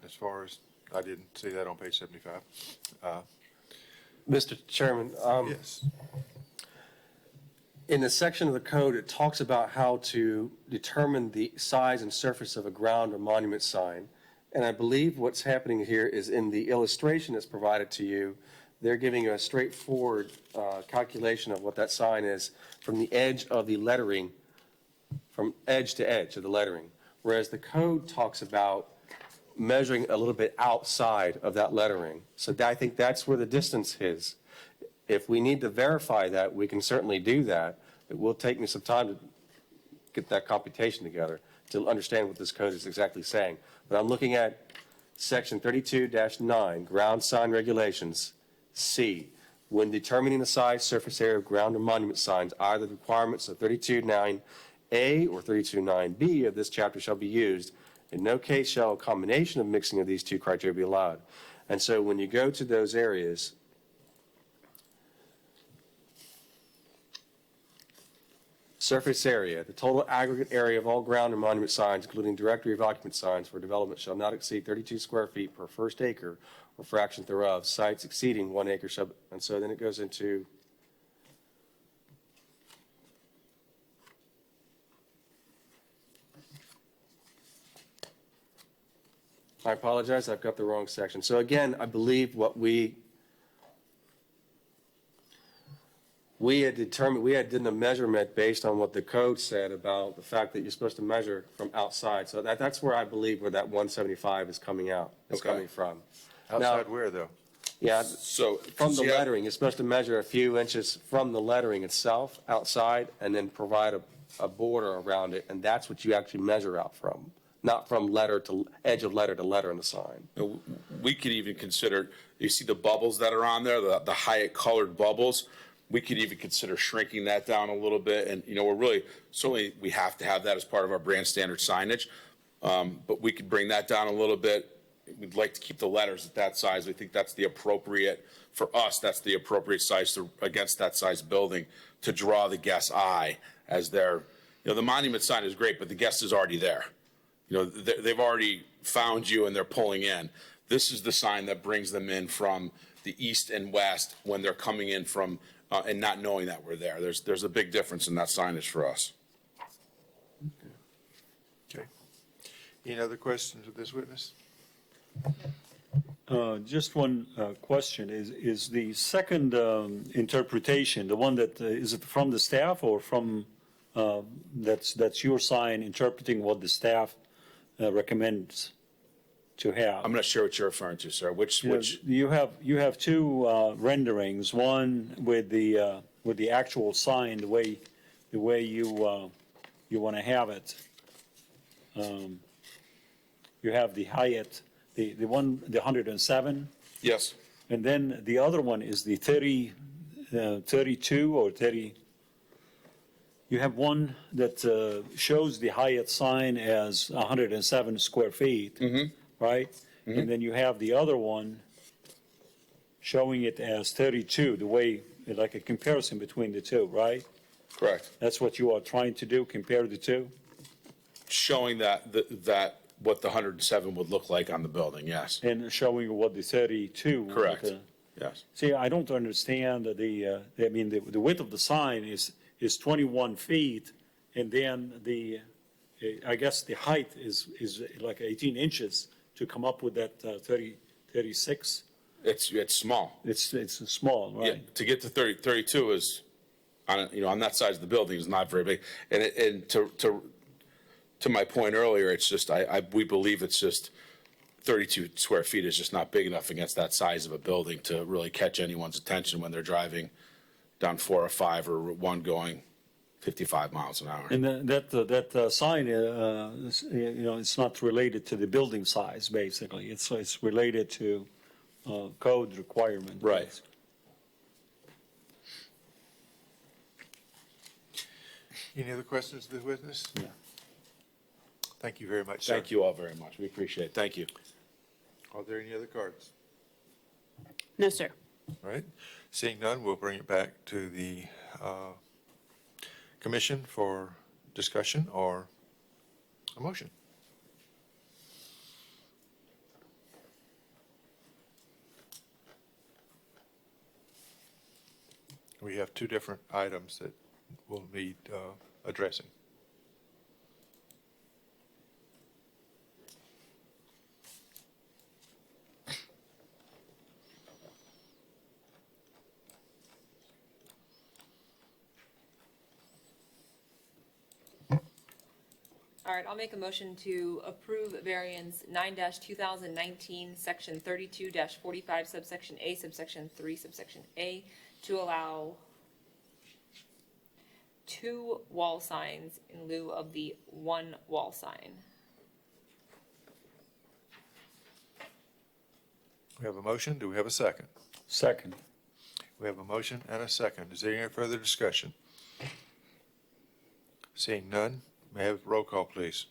As far as, I didn't see that on page 75. Mr. Chairman, Yes. in the section of the code, it talks about how to determine the size and surface of a ground or monument sign. And I believe what's happening here is in the illustration that's provided to you, they're giving you a straightforward calculation of what that sign is from the edge of the lettering, from edge to edge of the lettering. Whereas the code talks about measuring a little bit outside of that lettering. So I think that's where the distance is. If we need to verify that, we can certainly do that. It will take me some time to get that computation together to understand what this code is exactly saying. But I'm looking at section 32-9, ground sign regulations, C. When determining the size, surface area of ground or monument signs, either the requirements of 32.9A or 32.9B of this chapter shall be used. In no case shall a combination of mixing of these two criteria be allowed. And so when you go to those areas, surface area, the total aggregate area of all ground and monument signs, including directory of occupant signs for development, shall not exceed 32 square feet per first acre or fraction thereof. Sites exceeding 1 acre shall, and so then it goes into I apologize, I've got the wrong section. So again, I believe what we had determined, we had done a measurement based on what the code said about the fact that you're supposed to measure from outside. So that's where I believe where that 175 is coming out, is Okay. coming from. Outside where, though? Yeah, So. from the yeah, lettering, you're supposed to measure a few inches from the lettering itself, outside, and then provide a border around it, and that's what you actually measure out from, not from letter to, edge of letter to letter in the sign. We could even consider, you see the bubbles that are on there, the Hyatt colored bubbles? We could even consider shrinking that down a little bit. And, we're really, certainly we have to have that as part of our brand standard signage. But we could bring that down a little bit. We'd like to keep the letters at that size. We think that's the appropriate, for us, that's the appropriate size against that size building to draw the guest's eye as they're, the monument sign is great, but the guest is already there. They've already found you and they're pulling in. This is the sign that brings them in from the east and west when they're coming in from, and not knowing that we're there. There's a big difference in that signage for us. Okay. Any other questions of this witness? Just one question. Is the second interpretation, the one that, is it from the staff or from, that's your sign interpreting what the staff recommends to have? I'm not sure what you're referring to, sir. Which? You have two renderings, one with the actual sign, the way you want to have it. You have the Hyatt, the 107, Yes. and then the other one is the 32 or 30. You have one that shows the Hyatt sign as 107 square feet, right? And then you have the other one showing it as 32, the way, like a comparison between the two, right? Correct. That's what you are trying to do, compare the two? Showing that what the 107 would look like on the building, yes. And showing what the 32. Correct. Yes. See, I don't understand the width of the sign is 21 feet, and then I guess the height is like 18 inches to come up with that 36. It's small. It's small, right? Yeah, to get to 32 is, on that size of the building is not very big. And to my point earlier, it's just, we believe it's just 32 square feet is just not big enough against that size of a building to really catch anyone's attention when they're driving down 405 or Route 1 going 55 miles an hour. And that sign, it's not related to the building size, basically. It's related to code requirement. Right. Any other questions of the witness? Yeah. Thank you very much, sir. Thank you all very much. We appreciate it. Thank you. Are there any other cards? No, sir. All right. Seeing none, we'll bring it back to the commission for discussion or A motion. We have two different items that will need addressing. All right, I'll make a motion to approve variance 9-2019, section 32-45, subsection A, subsection 3, subsection A, to allow 2 wall signs in lieu of the 1 wall sign. We have a motion. Do we have a second? Second. We have a motion and a second. Is there any further discussion? Seeing none, may I have roll call, please?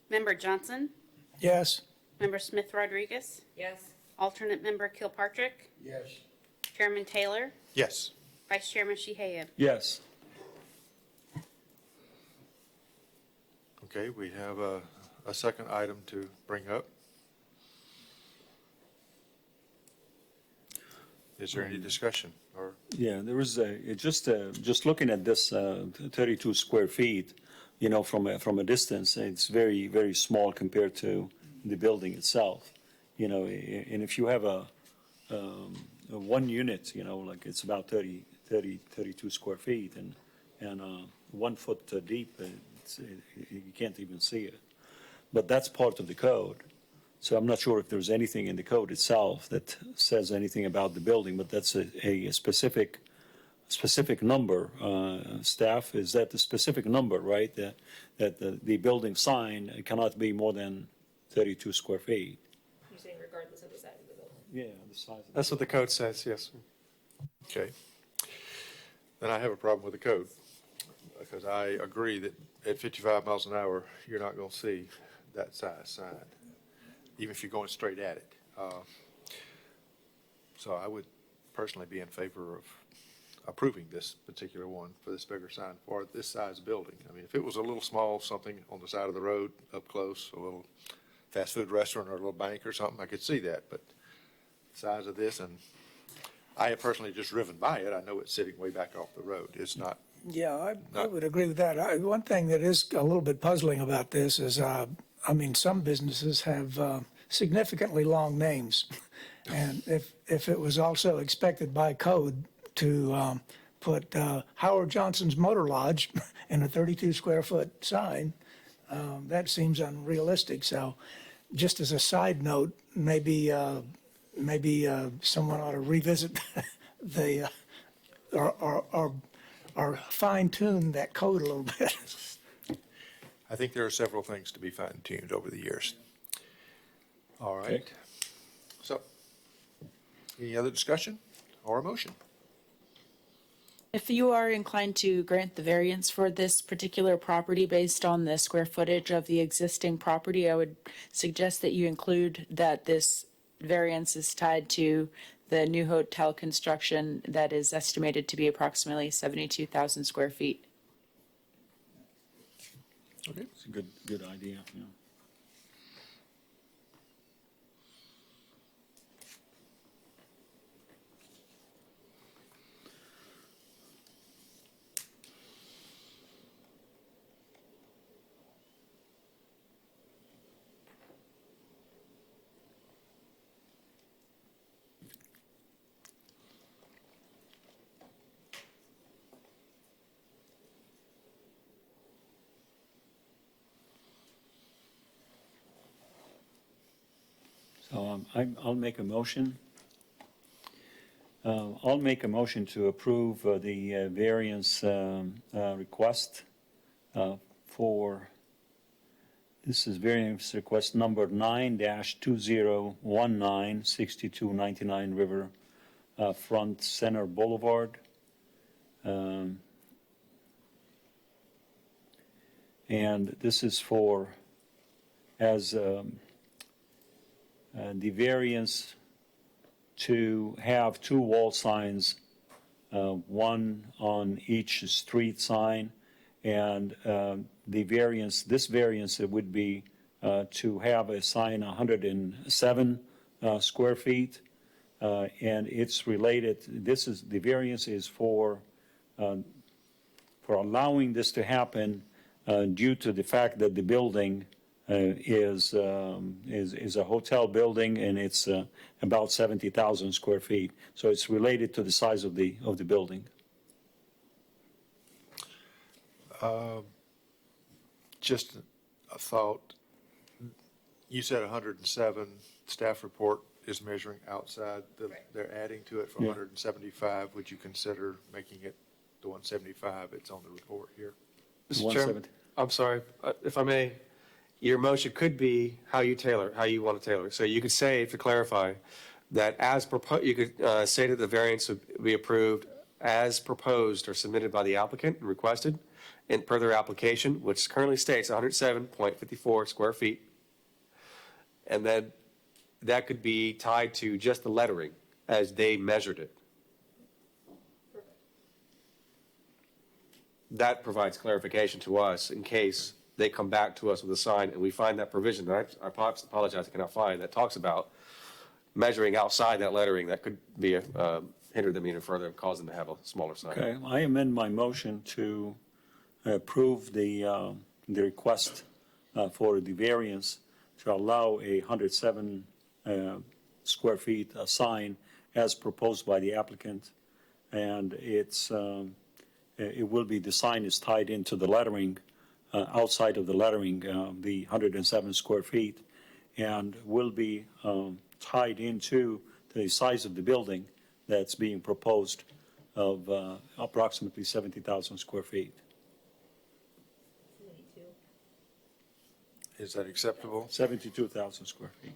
Member Johnson? Yes. Member Smith Rodriguez? Yes. Alternate Member Kilpatrick? Yes. Chairman Taylor? Yes. Vice Chairman Shihayed? Yes. Okay, we have a second item to bring up. Is there any discussion or? Yeah, there was just looking at this 32 square feet, you know, from a distance, it's very, very small compared to the building itself. You know, and if you have a one unit, you know, like it's about 32 square feet and 1 foot deep, you can't even see it. But that's part of the code. So I'm not sure if there's anything in the code itself that says anything about the building, but that's a specific number. Staff, is that the specific number, right? That the building sign cannot be more than 32 square feet. You're saying regardless of the size of the building? Yeah, the size. That's what the code says, yes. Okay. Then I have a problem with the code, because I agree that at 55 miles an hour, you're not going to see that size sign, even if you're going straight at it. So I would personally be in favor of approving this particular one for this bigger sign for this size building. I mean, if it was a little small, something on the side of the road up close, a little fast food restaurant or a little bank or something, I could see that, but the size of this, and I have personally just driven by it. I know it's sitting way back off the road. It's not. Yeah, I would agree with that. One thing that is a little bit puzzling about this is, I mean, some businesses have significantly long names. And if it was also expected by code to put Howard Johnson's Motor Lodge in a 32 square foot sign, that seems unrealistic. So just as a side note, maybe someone ought to revisit the, or fine tune that code a little bit. I think there are several things to be fine-tuned over the years. All right. So, any other discussion or a motion? If you are inclined to grant the variance for this particular property based on the square footage of the existing property, I would suggest that you include that this variance is tied to the new hotel construction that is estimated to be approximately 72,000 square feet. Okay. It's a good idea, yeah. So I'll make a motion. I'll make a motion to approve the variance request for, this is variance request number 9-2019, 6299 River Front Center Boulevard. And this is for, as the variance to have 2 wall signs, one on each street sign, And this variance, it would be to have a sign 107 square feet. And it's related, the variance is for allowing this to happen due to the fact that the building is a hotel building, and it's about 70,000 square feet. So it's related to the size of the building. Just a thought. You said 107, staff report is measuring outside, they're adding to it for Yeah. 175. Would you consider making it the 175? It's on the report here. Mr. 170. Chairman, I'm sorry, if I may, your motion could be how you want to tailor. So you could say, to clarify, that as proposed, you could say that the variance would be approved as proposed or submitted by the applicant and requested in per their application, which currently states 107.54 square feet. And then that could be tied to just the lettering as they measured it. That provides clarification to us in case they come back to us with a sign and we find that provision that I apologize, I cannot find, that talks about measuring outside that lettering. That could be hinder them even further and cause them to have a smaller sign. Okay, I amend my motion to approve the request for the variance to allow a 107 square feet sign as proposed by the applicant. And it will be, the sign is tied into the lettering, outside of the lettering, the 107 square feet, and will be tied into the size of the building that's being proposed of approximately 70,000 square feet. Is that acceptable? 72,000 square feet.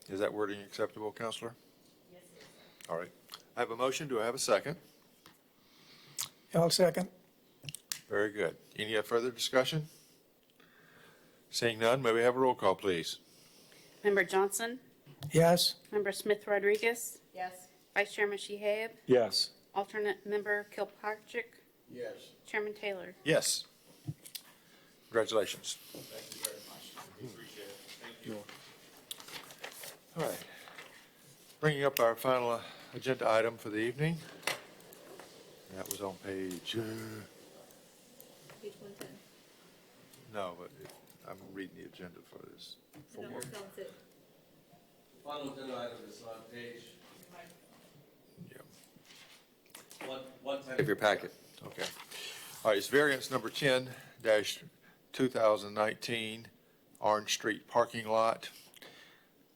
Is that wording acceptable, Counselor? Yes. All right. I have a motion. Do I have a second? I'll second. Very good. Any further discussion? Seeing none, may we have a roll call, please? Member Johnson? Yes? Member Smith Rodriguez? Yes. Vice Chairman Shehab? Yes. Alternate Member Kilpatrick? Yes. Chairman Taylor? Yes. Congratulations. Thank you very much. We appreciate it. Thank you. All right. Bringing up our final agenda item for the evening. That was on page, Page 110. no, but I'm reading the agenda for this. Final agenda item is on page Yeah. 110 of your packet. Okay. All right, it's variance number 10-2019 Orange Street parking lot,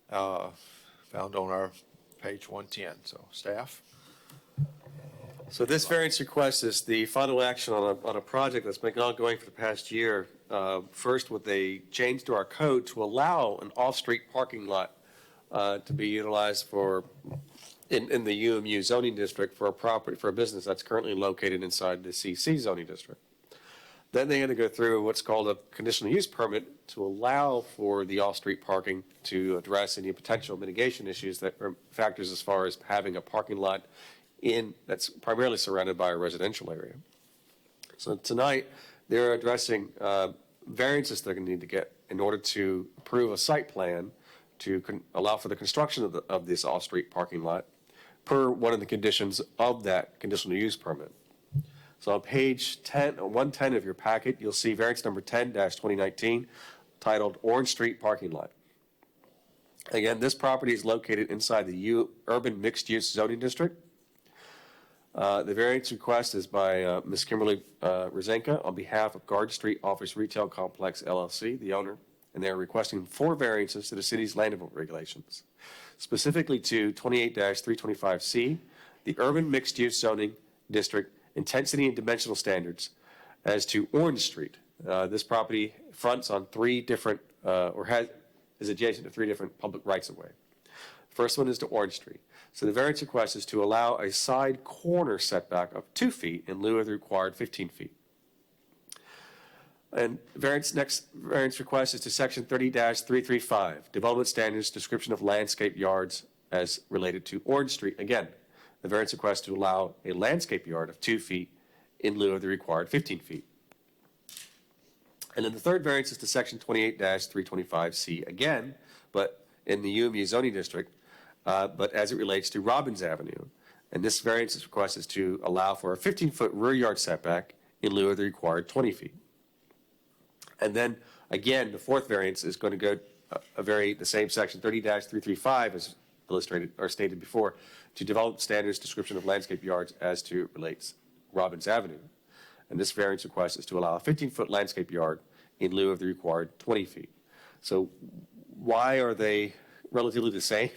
found on our page 110. So staff? So this variance request is the final action on a project that's been ongoing for the past year. First, with a change to our code to allow an off-street parking lot to be utilized for, in the UMU zoning district for a business that's currently located inside the CC zoning district. Then they had to go through what's called a conditional use permit to allow for the off-street parking to address any potential mitigation issues that are factors as far as having a parking lot that's primarily surrounded by a residential area. So tonight, they're addressing variances they're going to need to get in order to approve a site plan to allow for the construction of this off-street parking lot per one of the conditions of that conditional use permit. So on page 110 of your packet, you'll see variance number 10-2019 titled Orange Street Parking Lot. Again, this property is located inside the urban mixed-use zoning district. The variance request is by Ms. Kimberly Rozenka on behalf of Guard Street Office Retail Complex LLC, the owner, and they're requesting 4 variances to the city's land development regulations, specifically to 28-325C, the urban mixed-use zoning district intensity and dimensional standards, as to Orange Street. This property fronts on 3 different, is adjacent to 3 different public rights-of-way. First one is to Orange Street. So the variance request is to allow a side corner setback of 2 feet in lieu of the required 15 feet. And next variance request is to section 30-335, development standards, description of landscape yards as related to Orange Street. Again, the variance request to allow a landscape yard of 2 feet in lieu of the required 15 feet. And then the third variance is to section 28-325C again, but in the UMU zoning district, but as it relates to Robbins Avenue. And this variance request is to allow for a 15-foot rear yard setback in lieu of the required 20 feet. And then, again, the fourth variance is going to go the same section 30-335 as illustrated or stated before, to develop standards description of landscape yards as to relates Robbins Avenue. And this variance request is to allow a 15-foot landscape yard in lieu of the required 20 feet. So why are they relatively the same?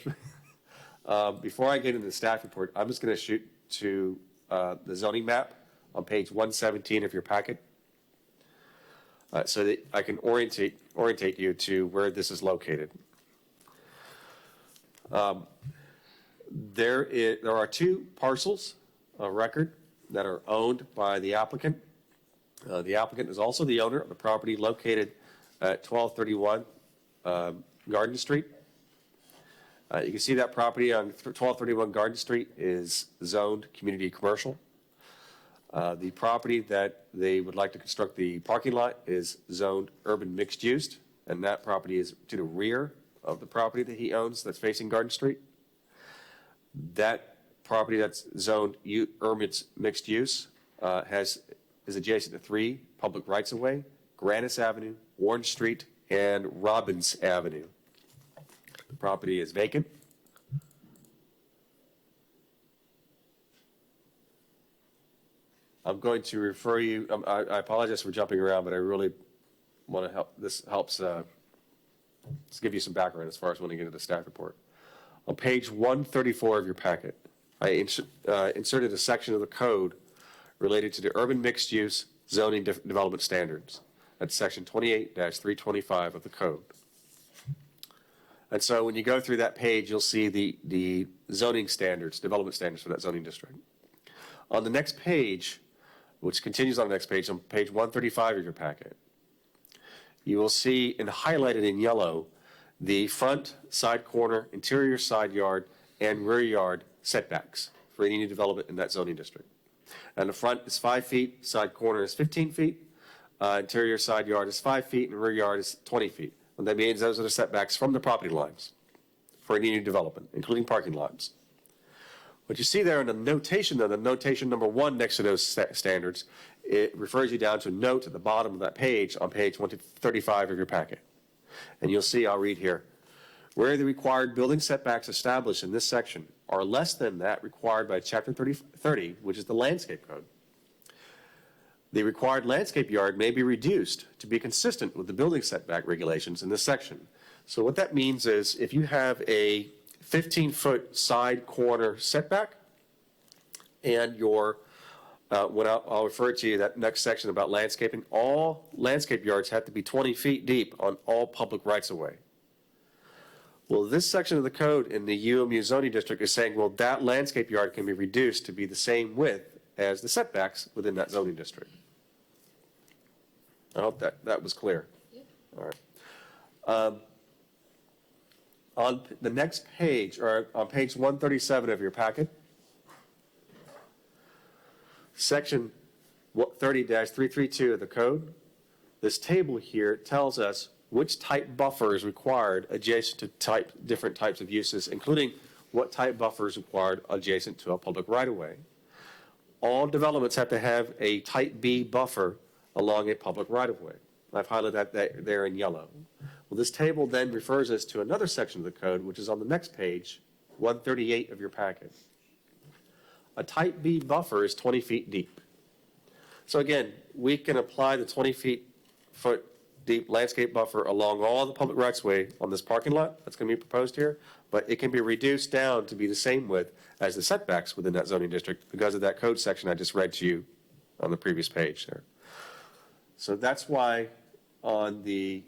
Before I get into the staff report, I'm just going to shoot to the zoning map on page 117 of your packet so that I can orientate you to where this is located. There are two parcels of record that are owned by the applicant. The applicant is also the owner of the property located at 1231 Garden Street. You can see that property on 1231 Garden Street is zoned community commercial. The property that they would like to construct the parking lot is zoned urban mixed use, and that property is to the rear of the property that he owns that's facing Garden Street. That property that's zoned urban mixed use is adjacent to 3 public rights-of-way: Grannis Avenue, Orange Street, and Robbins Avenue. The property is vacant. I'm going to refer you, I apologize for jumping around, but I really want to help. This helps let's give you some background as far as when I get into the staff report. On page 134 of your packet, I inserted a section of the code related to the urban mixed use zoning development standards. That's section 28-325 of the code. And so when you go through that page, you'll see the zoning standards, development standards for that zoning district. On the next page, which continues on the next page, on page 135 of your packet, you will see highlighted in yellow the front, side corner, interior side yard, and rear yard setbacks for any new development in that zoning district. And the front is 5 feet, side corner is 15 feet, interior side yard is 5 feet, and rear yard is 20 feet. And that means those are the setbacks from the property lines for any new development, including parking lots. What you see there in the notation, though, the notation number 1 next to those standards, it refers you down to a note at the bottom of that page on page 135 of your packet. And you'll see, I'll read here, where the required building setbacks established in this section are less than that required by Chapter 30, which is the landscape code. The required landscape yard may be reduced to be consistent with the building setback regulations in this section. So what that means is if you have a 15-foot side corner setback and your, when I'll refer to you that next section about landscaping, all landscape yards have to be 20 feet deep on all public rights-of-way. Well, this section of the code in the UMU zoning district is saying, well, that landscape yard can be reduced to be the same width as the setbacks within that zoning district. I hope that was clear. Yeah. All right. On the next page, or on page 137 of your packet, section 30-332 of the code, this table here tells us which type buffer is required adjacent to different types of uses, including what type buffer is required adjacent to a public right-of-way. All developments have to have a type B buffer along a public right-of-way. I've highlighted that there in yellow. Well, this table then refers us to another section of the code, which is on the next page, 138 of your packet. A type B buffer is 20 feet deep. So again, we can apply the 20-foot deep landscape buffer along all the public rights-of-way on this parking lot that's going to be proposed here, but it can be reduced down to be the same width as the setbacks within that zoning district because of that code section I just read to you on the previous page there. So that's why on the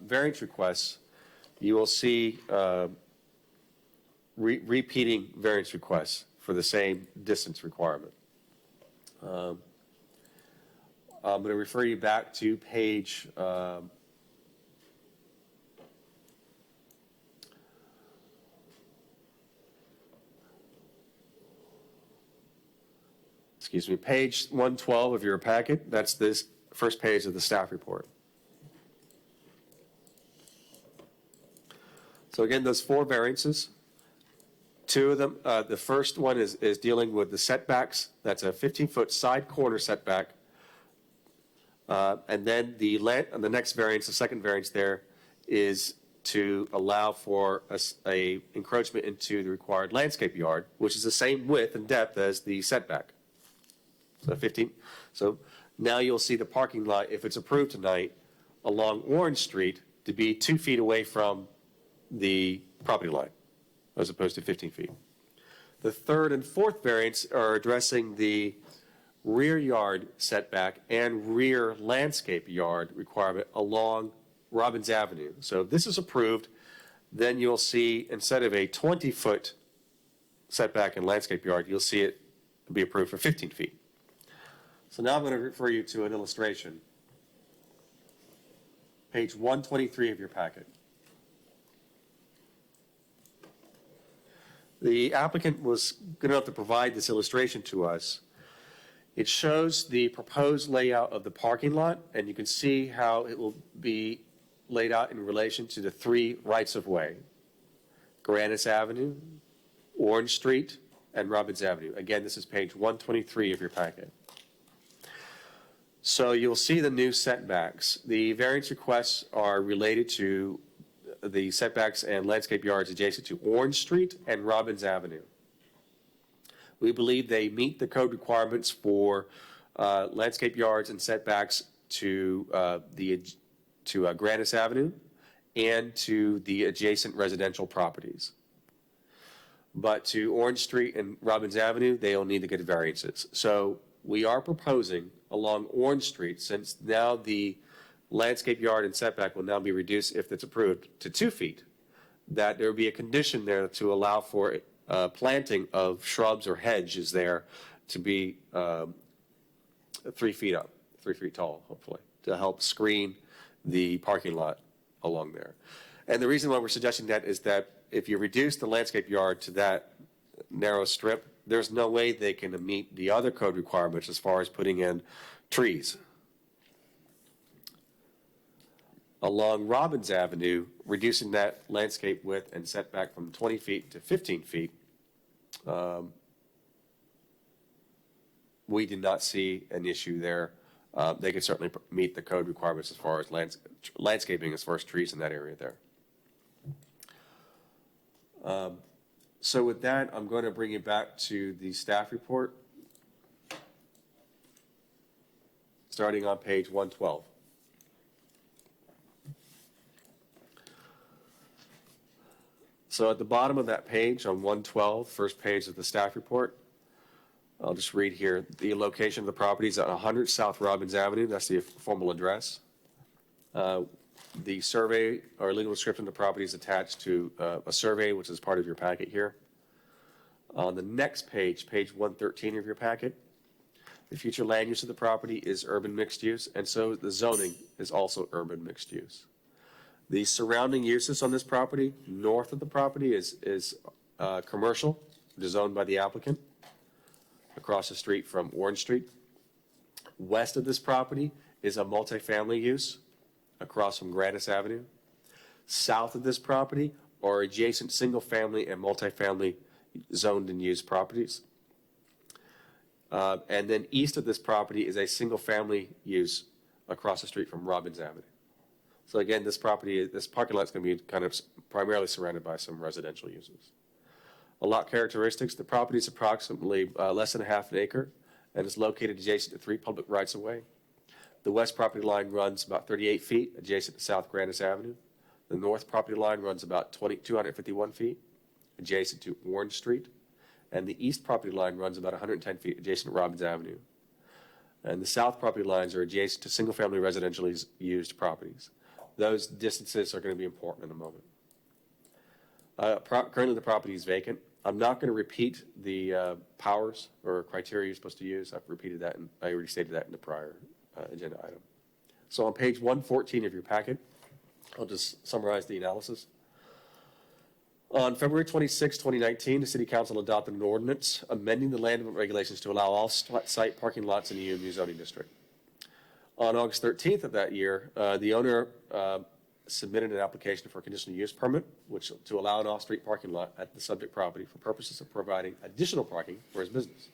variance requests, you will see repeating variance requests for the same distance requirement. I'm going to refer you back to page page 112 of your packet. That's this first page of the staff report. So again, those 4 variances, 2 of them, the first one is dealing with the setbacks. That's a 15-foot side corner setback. And then the next variance, the second variance there, is to allow for a encroachment into the required landscape yard, which is the same width and depth as the setback. So 15. So now you'll see the parking lot, if it's approved tonight, along Orange Street to be 2 feet away from the property line, as opposed to 15 feet. The third and fourth variants are addressing the rear yard setback and rear landscape yard requirement along Robbins Avenue. So if this is approved, then you'll see, instead of a 20-foot setback and landscape yard, you'll see it be approved for 15 feet. So now I'm going to refer you to an illustration. Page 123 of your packet. The applicant was good enough to provide this illustration to us. It shows the proposed layout of the parking lot, and you can see how it will be laid out in relation to the 3 rights-of-way: Grannis Avenue, Orange Street, and Robbins Avenue. Again, this is page 123 of your packet. So you'll see the new setbacks. The variance requests are related to the setbacks and landscape yards adjacent to Orange Street and Robbins Avenue. We believe they meet the code requirements for landscape yards and setbacks to Grannis Avenue and to the adjacent residential properties. But to Orange Street and Robbins Avenue, they'll need to get variances. So we are proposing along Orange Street, since now the landscape yard and setback will now be reduced, if it's approved, to 2 feet, that there will be a condition there to allow for planting of shrubs or hedges there to be 3 feet up, 3 feet tall, hopefully, to help screen the parking lot along there. And the reason why we're suggesting that is that if you reduce the landscape yard to that narrow strip, there's no way they can meet the other code requirements as far as putting in trees. Along Robbins Avenue, reducing that landscape width and setback from 20 feet to 15 feet, we did not see an issue there. They could certainly meet the code requirements as far as landscaping, as far as trees in that area there. So with that, I'm going to bring you back to the staff report, starting on page 112. So at the bottom of that page, on 112, first page of the staff report, I'll just read here. The location of the property is at 100 South Robbins Avenue. That's the formal address. The survey or legal description of the property is attached to a survey, which is part of your packet here. On the next page, page 113 of your packet, the future land use of the property is urban mixed use, and so the zoning is also urban mixed use. The surrounding uses on this property, north of the property, is commercial, which is owned by the applicant, across the street from Orange Street. West of this property is a multifamily use, across from Grannis Avenue. South of this property are adjacent single-family and multifamily zoned and used properties. And then east of this property is a single-family use across the street from Robbins Avenue. So again, this parking lot is going to be kind of primarily surrounded by some residential uses. A lot characteristics: the property is approximately less than half an acre and is located adjacent to 3 public rights-of-way. The west property line runs about 38 feet adjacent to South Grannis Avenue. The north property line runs about 251 feet adjacent to Orange Street. And the east property line runs about 110 feet adjacent to Robbins Avenue. And the south property lines are adjacent to single-family residentially used properties. Those distances are going to be important in a moment. Currently, the property is vacant. I'm not going to repeat the powers or criteria you're supposed to use. I've repeated that, and I already stated that in the prior agenda item. So on page 114 of your packet, I'll just summarize the analysis. On February 26, 2019, the City Council adopted an ordinance amending the land development regulations to allow off-site parking lots in the UMU zoning district. On August 13th of that year, the owner submitted an application for a conditional use permit, which to allow an off-street parking lot at the subject property for purposes of providing additional parking for his business.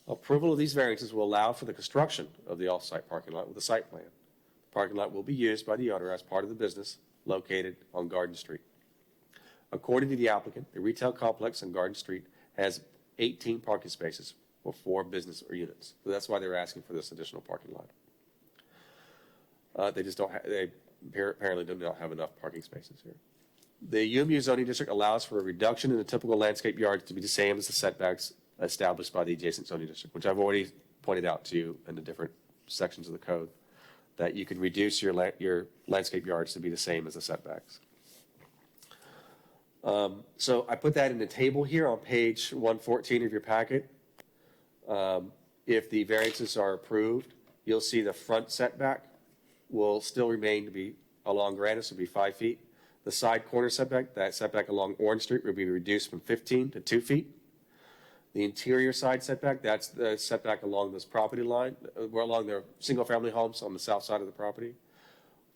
Approval of these variances will allow for the construction of the off-site parking lot with a site plan. The parking lot will be used by the owner as part of the business located on Garden Street. According to the applicant, the retail complex on Garden Street has 18 parking spaces for 4 business or units. So that's why they're asking for this additional parking lot. They just don't they apparently do not have enough parking spaces here. The UMU zoning district allows for a reduction in the typical landscape yards to be the same as the setbacks established by the adjacent zoning district, which I've already pointed out to you in the different sections of the code, that you can reduce your landscape yards to be the same as the setbacks. So I put that in the table here on page 114 of your packet. If the variances are approved, you'll see the front setback will still remain to be along Grandis will be 5 feet. The side corner setback, that setback along Orange Street, will be reduced from 15 to 2 feet. The interior side setback, that's the setback along this property line, along the single-family homes on the south side of the property,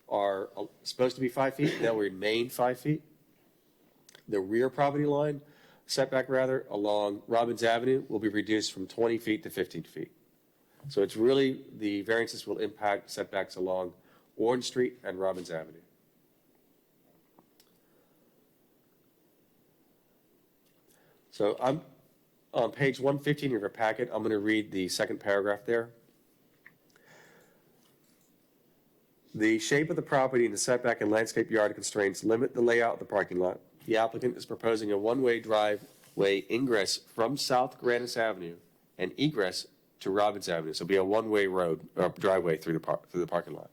are supposed to be 5 feet. They'll remain 5 feet. The rear property line, setback rather, along Robbins Avenue will be reduced from 20 feet to 15 feet. So it's really, the variances will impact setbacks along Orange Street and Robbins Avenue. So I'm on page 115 of your packet. I'm going to read the second paragraph there. The shape of the property and the setback and landscape yard constraints limit the layout of the parking lot. The applicant is proposing a one-way driveway ingress from South Grandis Avenue and egress to Robbins Avenue. So it'll be a one-way road or driveway through the parking lot.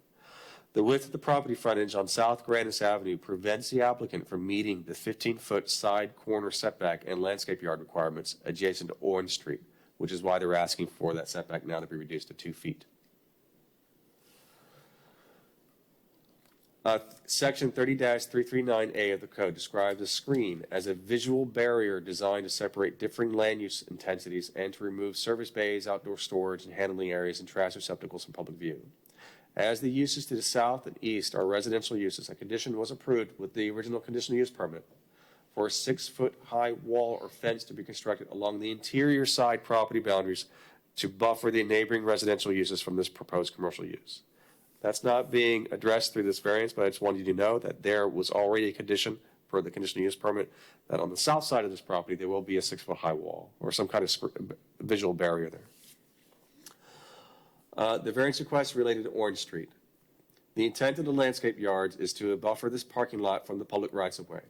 The width of the property frontage on South Grandis Avenue prevents the applicant from meeting the 15-foot side corner setback and landscape yard requirements adjacent to Orange Street, which is why they're asking for that setback now to be reduced to 2 feet. Section 30-339A of the code describes a screen as a visual barrier designed to separate differing land use intensities and to remove service bays, outdoor storage, and handling areas and trash receptacles from public view. As the uses to the south and east are residential uses, a condition was approved with the original conditional use permit for a 6-foot-high wall or fence to be constructed along the interior side property boundaries to buffer the neighboring residential uses from this proposed commercial use. That's not being addressed through this variance, but I just wanted you to know that there was already a condition for the conditional use permit that on the south side of this property, there will be a 6-foot-high wall or some kind of visual barrier there. The variance request related to Orange Street. The intent of the landscape yards is to buffer this parking lot from the public rights-of-way.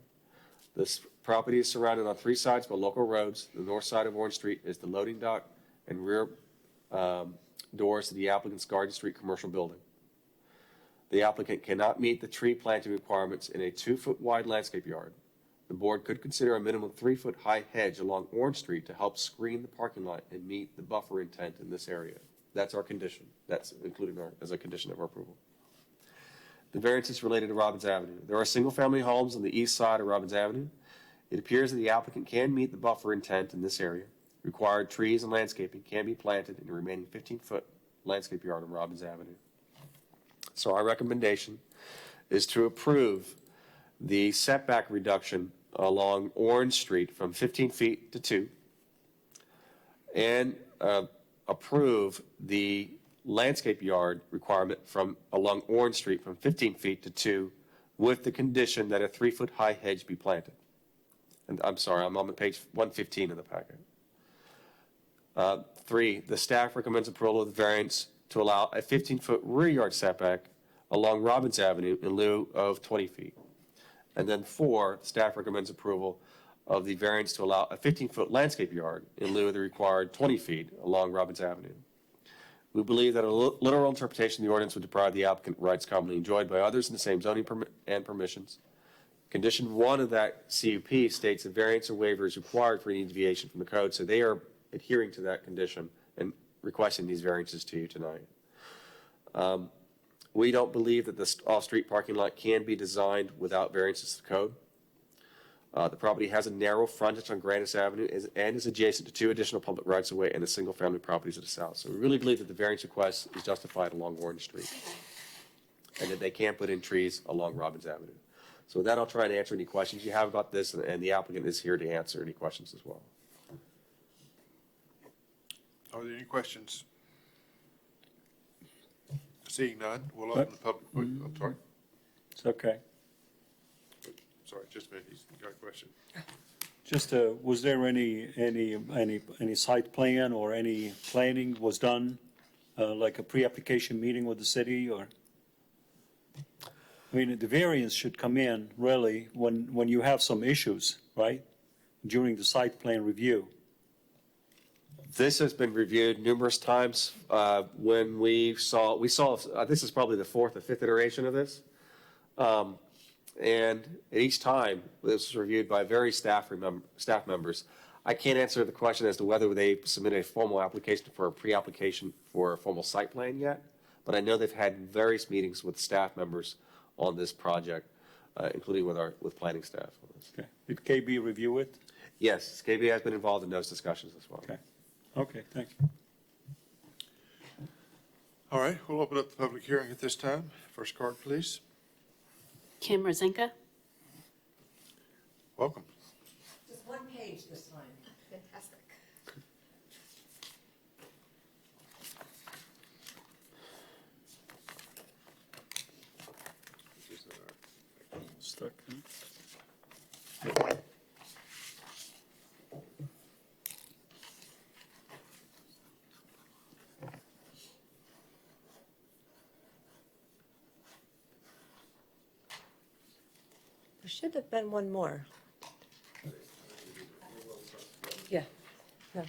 This property is surrounded on 3 sides by local roads. The north side of Orange Street is the loading dock and rear doors to the applicant's Garden Street commercial building. The applicant cannot meet the tree planting requirements in a 2-foot wide landscape yard. The board could consider a minimum 3-foot-high hedge along Orange Street to help screen the parking lot and meet the buffer intent in this area. That's our condition. That's included as a condition of our approval. The variance is related to Robbins Avenue. There are single-family homes on the east side of Robbins Avenue. It appears that the applicant can meet the buffer intent in this area. Required trees and landscaping can be planted in the remaining 15-foot landscape yard on Robbins Avenue. So our recommendation is to approve the setback reduction along Orange Street from 15 feet to 2 and approve the landscape yard requirement from along Orange Street from 15 feet to 2 with the condition that a 3-foot-high hedge be planted. And I'm sorry, I'm on page 115 of the packet. 3, the staff recommends approval of the variance to allow a 15-foot rear yard setback along Robbins Avenue in lieu of 20 feet. And then 4, staff recommends approval of the variance to allow a 15-foot landscape yard in lieu of the required 20 feet along Robbins Avenue. We believe that a literal interpretation of the ordinance would deprive the applicant rights commonly enjoyed by others in the same zoning and permissions. Condition 1 of that CUP states a variance or waiver is required for any deviation from the code, so they are adhering to that condition and requesting these variances to you tonight. We don't believe that this off-street parking lot can be designed without variances to the code. The property has a narrow frontage on Grandis Avenue and is adjacent to 2 additional public rights-of-way and the single-family properties to the south. So we really believe that the variance request is justified along Orange Street, and that they can't put in trees along Robbins Avenue. So with that, I'll try to answer any questions you have about this, and the applicant is here to answer any questions as well. Are there any questions? Seeing none, we'll open the public, I'm sorry, It's okay. just a minute, you got a question? Just, was there any site plan or any planning was done, like a pre-application meeting with the city, or? I mean, the variance should come in really when you have some issues, right? During the site plan review. This has been reviewed numerous times. When we saw, this is probably the 4th or 5th iteration of this. And at each time, this was reviewed by various staff members. I can't answer the question as to whether they submitted a formal application for a pre-application for a formal site plan yet, but I know they've had various meetings with staff members on this project, including with planning staff on this. Okay. Did KB review it? Yes, KB has been involved in those discussions as well. Okay. Okay, thank you. All right, we'll open up the public hearing at this time. First card, please. Kim Rosinka. Welcome. Just one page this time. Fantastic. Stuck. There should have been one more. Yeah. No,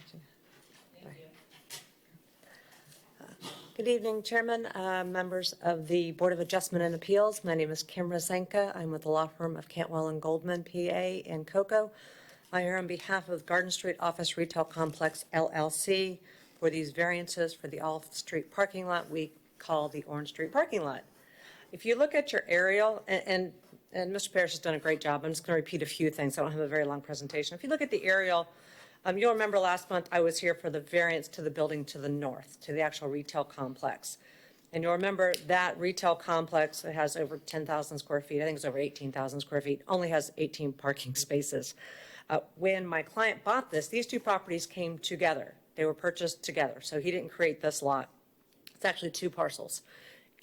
Good evening, Chairman, members of the Board of Adjustment and Appeals. My name is Kim Rosenka. I'm with the law firm of Cantwell and Goldman, PA, in Cocoa. I am on behalf of Garden Street Office Retail Complex, LLC, for these variances for the off-street parking lot we call the Orange Street parking lot. If you look at your aerial, and Mr. Parrish has done a great job. I'm just going to repeat a few things. I don't have a very long presentation. If you look at the aerial, you'll remember last month I was here for the variance to the building to the north, to the actual retail complex. And you'll remember that retail complex, it has over 10,000 square feet. I think it's over 18,000 square feet, only has 18 parking spaces. When my client bought this, these 2 properties came together. They were purchased together. So he didn't create this lot. It's actually 2 parcels.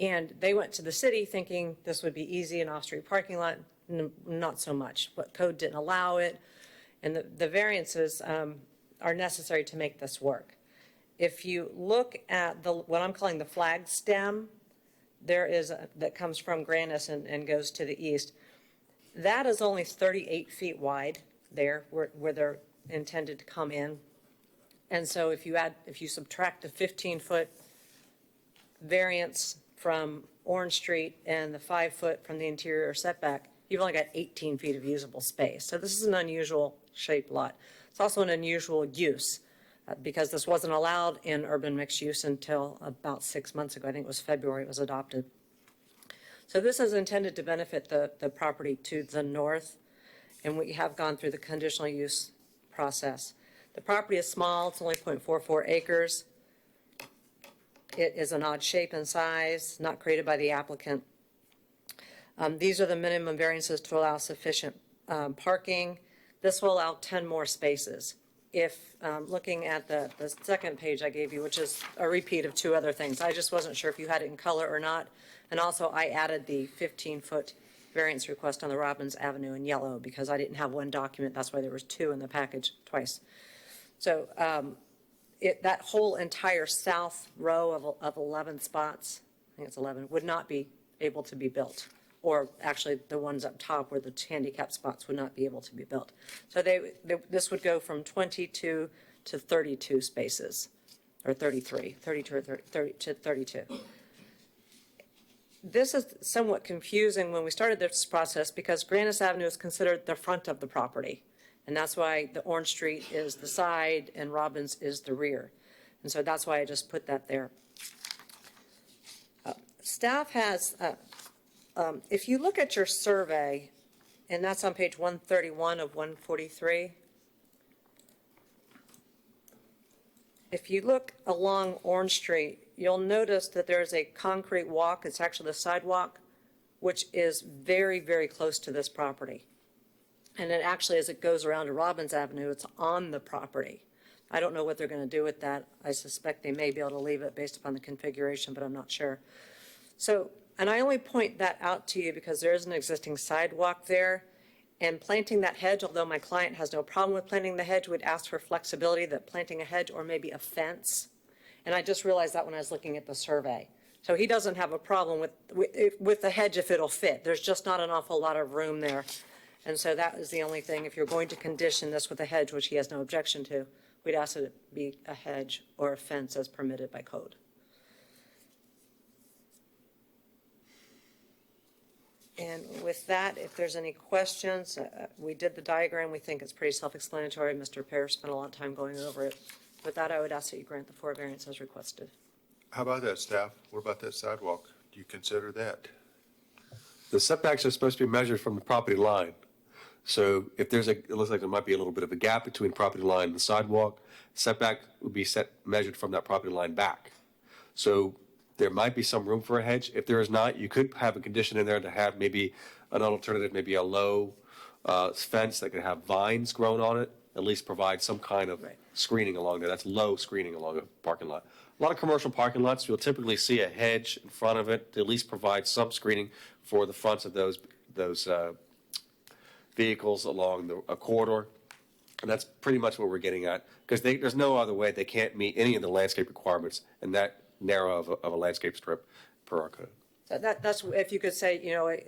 And they went to the city thinking this would be easy, an off-street parking lot. Not so much. What code didn't allow it. And the variances are necessary to make this work. If you look at what I'm calling the flag stem, that comes from Grandis and goes to the east. That is only 38 feet wide there where they're intended to come in. And so if you subtract the 15-foot variance from Orange Street and the 5-foot from the interior setback, you've only got 18 feet of usable space. So this is an unusual shaped lot. It's also an unusual use because this wasn't allowed in urban mixed use until about 6 months ago. I think it was February it was adopted. So this is intended to benefit the property to the north, and we have gone through the conditional use process. The property is small. It's only 0.44 acres. It is an odd shape and size, not created by the applicant. These are the minimum variances to allow sufficient parking. This will allow 10 more spaces. If looking at the second page I gave you, which is a repeat of 2 other things, I just wasn't sure if you had it in color or not. And also I added the 15-foot variance request on the Robbins Avenue in yellow because I didn't have one document. That's why there was 2 in the package twice. So that whole entire south row of 11 spots, I think it's 11, would not be able to be built. Or actually the ones up top where the handicap spots would not be able to be built. So this would go from 22 to 32 spaces, or 32 to 32. This is somewhat confusing when we started this process because Grandis Avenue is considered the front of the property. And that's why the Orange Street is the side and Robbins is the rear. And so that's why I just put that there. Staff has, if you look at your survey, and that's on page 131 of 143. If you look along Orange Street, you'll notice that there's a concrete walk, it's actually the sidewalk, which is very, very close to this property. And it actually, as it goes around to Robbins Avenue, it's on the property. I don't know what they're going to do with that. I suspect they may be able to leave it based upon the configuration, but I'm not sure. So, and I only point that out to you because there is an existing sidewalk there. And planting that hedge, although my client has no problem with planting the hedge, would ask for flexibility that planting a hedge or maybe a fence. And I just realized that when I was looking at the survey. So he doesn't have a problem with the hedge if it'll fit. There's just not an awful lot of room there. And so that is the only thing. If you're going to condition this with a hedge, which he has no objection to, we'd ask that it be a hedge or a fence as permitted by code. And with that, if there's any questions, we did the diagram. We think it's pretty self-explanatory. Mr. Pear spent a lot of time going over it. With that, I would ask that you grant the 4 variants as requested. How about that, staff? What about that sidewalk? Do you consider that? The setbacks are supposed to be measured from the property line. So if it looks like there might be a little bit of a gap between property line and the sidewalk, setback would be measured from that property line back. So there might be some room for a hedge. If there is not, you could have a condition in there to have maybe an alternative, maybe a low fence that could have vines grown on it, at least provide some kind of screening along there. That's low screening along a parking lot. A lot of commercial parking lots, you'll typically see a hedge in front of it to at least provide some screening for the fronts of those vehicles along a corridor. And that's pretty much what we're getting at, because there's no other way. They can't meet any of the landscape requirements in that narrow of a landscape strip per our code. So that's, if you could say,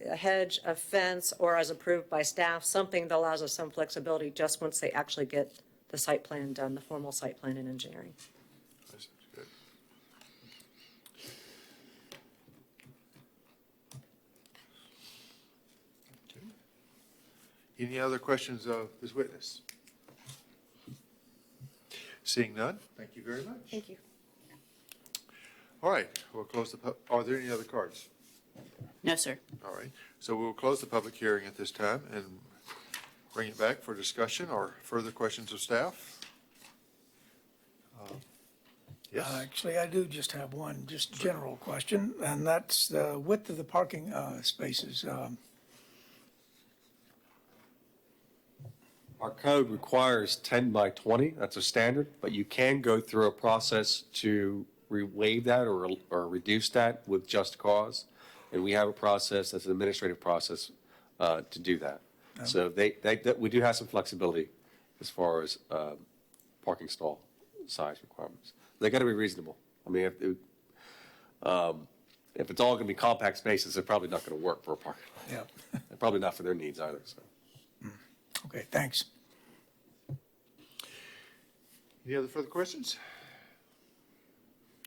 a hedge, a fence, or as approved by staff, something that allows us some flexibility just once they actually get the site plan done, the formal site plan and engineering. That sounds good. Okay. Any other questions of this witness? Seeing none, thank you very much. Thank you. All right, we'll close are there any other cards? No, sir. All right, so we'll close the public hearing at this time and bring it back for discussion or further questions of staff. Yes? Actually, I do just have one, just general question, and that's the width of the parking spaces. Our code requires 10 by 20, that's a standard, but you can go through a process to waive that or reduce that with just cause. And we have a process, that's an administrative process to do that. So we do have some flexibility as far as parking stall size requirements. They got to be reasonable. I mean, if it's all going to be compact spaces, they're probably not going to work for a parking lot. Yeah. Probably not for their needs either, so. Okay, thanks. Any other further questions?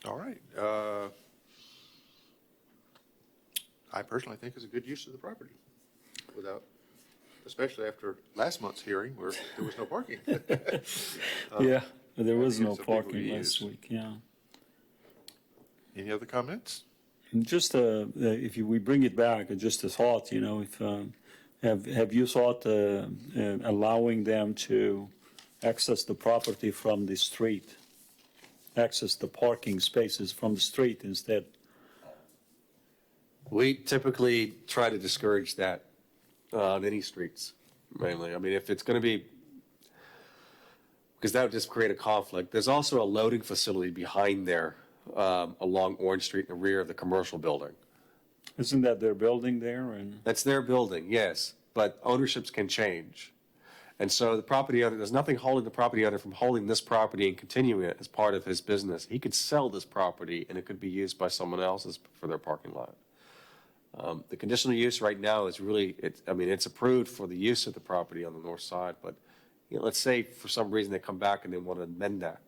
All right. I personally think it's a good use of the property especially after last month's hearing where there was no parking. Yeah, there was think no it's a big parking last reuse. week, yeah. Any other comments? And just, if we bring it back, just a thought, if, have you thought allowing them to access the property from the street? Access the parking spaces from the street instead? We typically try to discourage that on any streets, mainly. I mean, if it's going to be, because that would just create a conflict. There's also a loading facility behind there along Orange Street in the rear of the commercial building. Isn't that their building there? And That's their building, yes, but ownerships can change. And so the property owner, there's nothing holding the property owner from holding this property and continuing it as part of his business. He could sell this property and it could be used by someone else for their parking lot. The conditional use right now is really, it's approved for the use of the property on the north side, but let's say for some reason they come back and they want to amend that,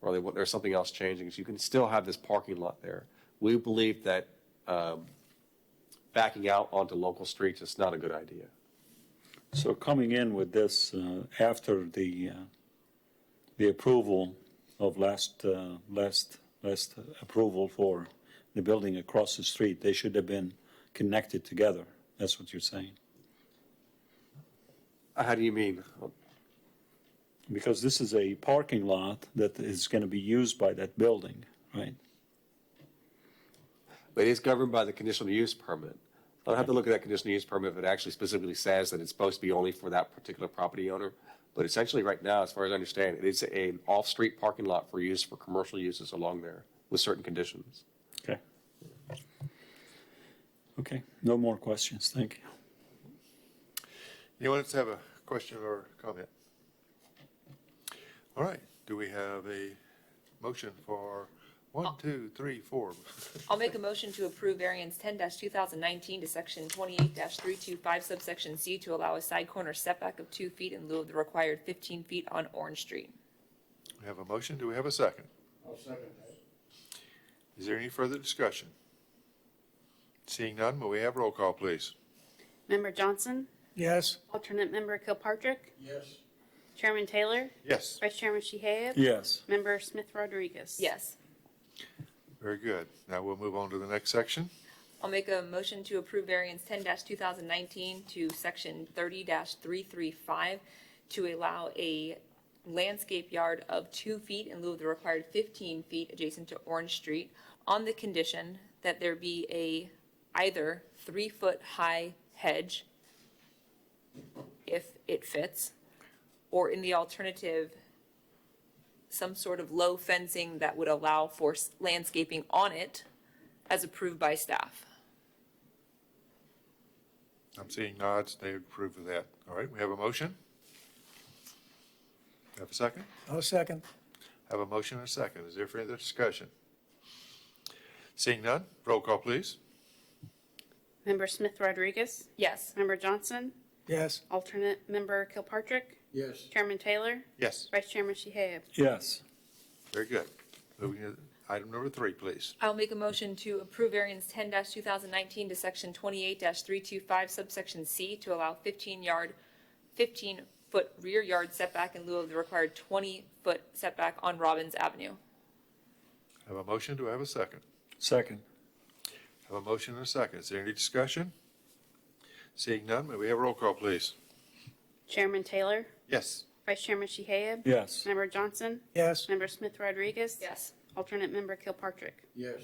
or there's something else changing, so you can still have this parking lot there. We believe that backing out onto local streets is not a good idea. so coming in with this after the approval of last approval for the building across the street, they should have been connected together. That's what you're saying? How do you mean? Because this is a parking lot that is going to be used by that building, right? But it is governed by the conditional use permit. I'll have to look at that conditional use permit if it actually specifically says that it's supposed to be only for that particular property owner. But essentially, right now, as far as I understand, it is an off-street parking lot for use for commercial uses along there with certain conditions. Okay. Okay, no more questions, thank you. Anyone else have a question or comment? All right, do we have a motion for 1, 2, 3, 4? I'll make a motion to approve variance 10-2019 to section 28-325 subsection C to allow a side corner setback of 2 feet in lieu of the required 15 feet on Orange Street. We have a motion, do we have a second? I'll second that. Is there any further discussion? Seeing none, may we have roll call, please? Member Johnson? Yes? Alternate Member Kilpatrick? Yes. Chairman Taylor? Yes, Vice Chairman Shehab? Yes. Member Smith Rodriguez? Yes. very good. Now we'll move on to the next section. I'll make a motion to approve variance 10-2019 to section 30-335 to allow a landscape yard of 2 feet in lieu of the required 15 feet adjacent to Orange Street on the condition that there be a either 3-foot high hedge if it fits, or in the alternative, some sort of low fencing that would allow for landscaping on it as approved by staff. I'm seeing nods, they approve of that. All right, we have a motion. Have a second? I'll second. Have a motion and a second. Is there further discussion? Seeing none, roll call, please. Member Smith Rodriguez? Yes. Member Johnson? Yes? Alternate Member Kilpatrick? Yes. Chairman Taylor? Yes, Vice Chairman Shehab? Yes. very good. Moving to item number 3, please. I'll make a motion to approve variance 10-2019 to section 28-325 subsection C to allow 15-foot rear yard setback in lieu of the required 20-foot setback on Robbins Avenue. Have a motion, do I have a second? Second. Have a motion and a second. Is there any discussion? Seeing none, may we have a roll call, please? Chairman Taylor? Yes, Vice Chairman Shehab? Yes. Member Johnson? Yes? Member Smith Rodriguez? Yes. Alternate Member Kilpatrick? Yes.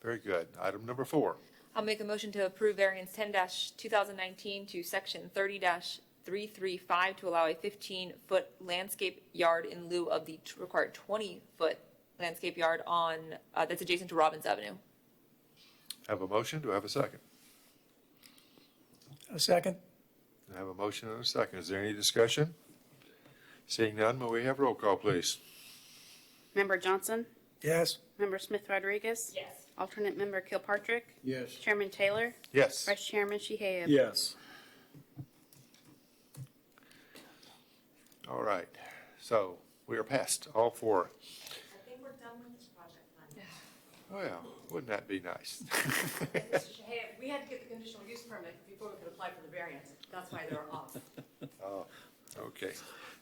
very good. Item number 4. I'll make a motion to approve variance 10-2019 to section 30-335 to allow a 15-foot landscape yard in lieu of the required 20-foot landscape yard on, that's adjacent to Robbins Avenue. Have a motion, do I have a second? A second? I have a motion and a second. Is there any discussion? Seeing none, may we have roll call, please? Member Johnson? Yes? Member Smith Rodriguez? Yes. Alternate Member Kilpatrick? Yes. Chairman Taylor? Yes, Vice Chairman Shehab? Yes. all right. So we are past all 4. I think we're done with this project. Well, wouldn't that be nice? Mr. Shehab, we had to get the conditional use permit before we could apply for the variance. That's why they're off. Okay.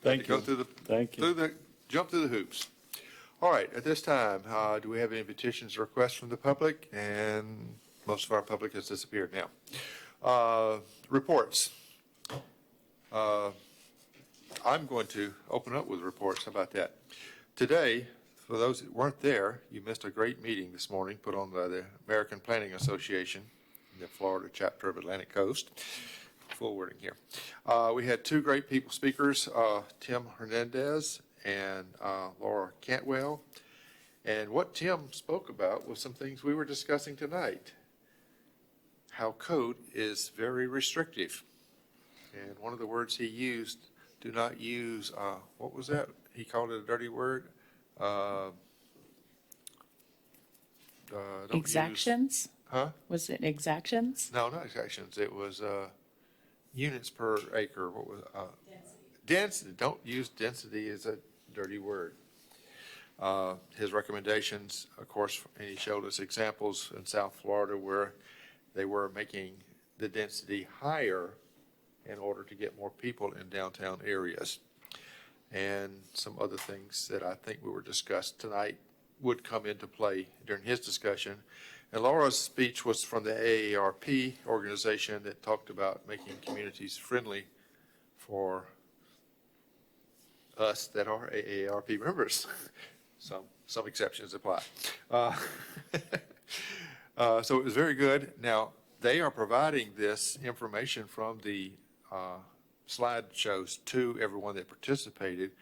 Thank Go you. through the, Thank you. jump through the hoops. All right, at this time, do we have any petitions or requests from the public? And most of our public has disappeared now. Reports. I'm going to open up with reports. How about that? Today, for those that weren't there, you missed a great meeting this morning put on by the American Planning Association, the Florida chapter of Atlantic Coast. Full wording here. We had 2 great speakers, Tim Hernandez and Laura Cantwell. And what Tim spoke about was some things we were discussing tonight. How code is very restrictive. And one of the words he used, do not use, what was that? He called it a dirty word. Don't use- Exactions? Huh? Was it exactions? No, not exactions. It was units per acre. What was density? Don't use density as a dirty word. His recommendations, of course, and he showed us examples in South Florida where they were making the density higher in order to get more people in downtown areas. And some other things that I think we were discussed tonight would come into play during his discussion. And Laura's speech was from the AARP organization that talked about making communities friendly for us that are AARP members. Some exceptions apply. So it was very good. Now, they are providing this information from the slideshows to everyone that participated.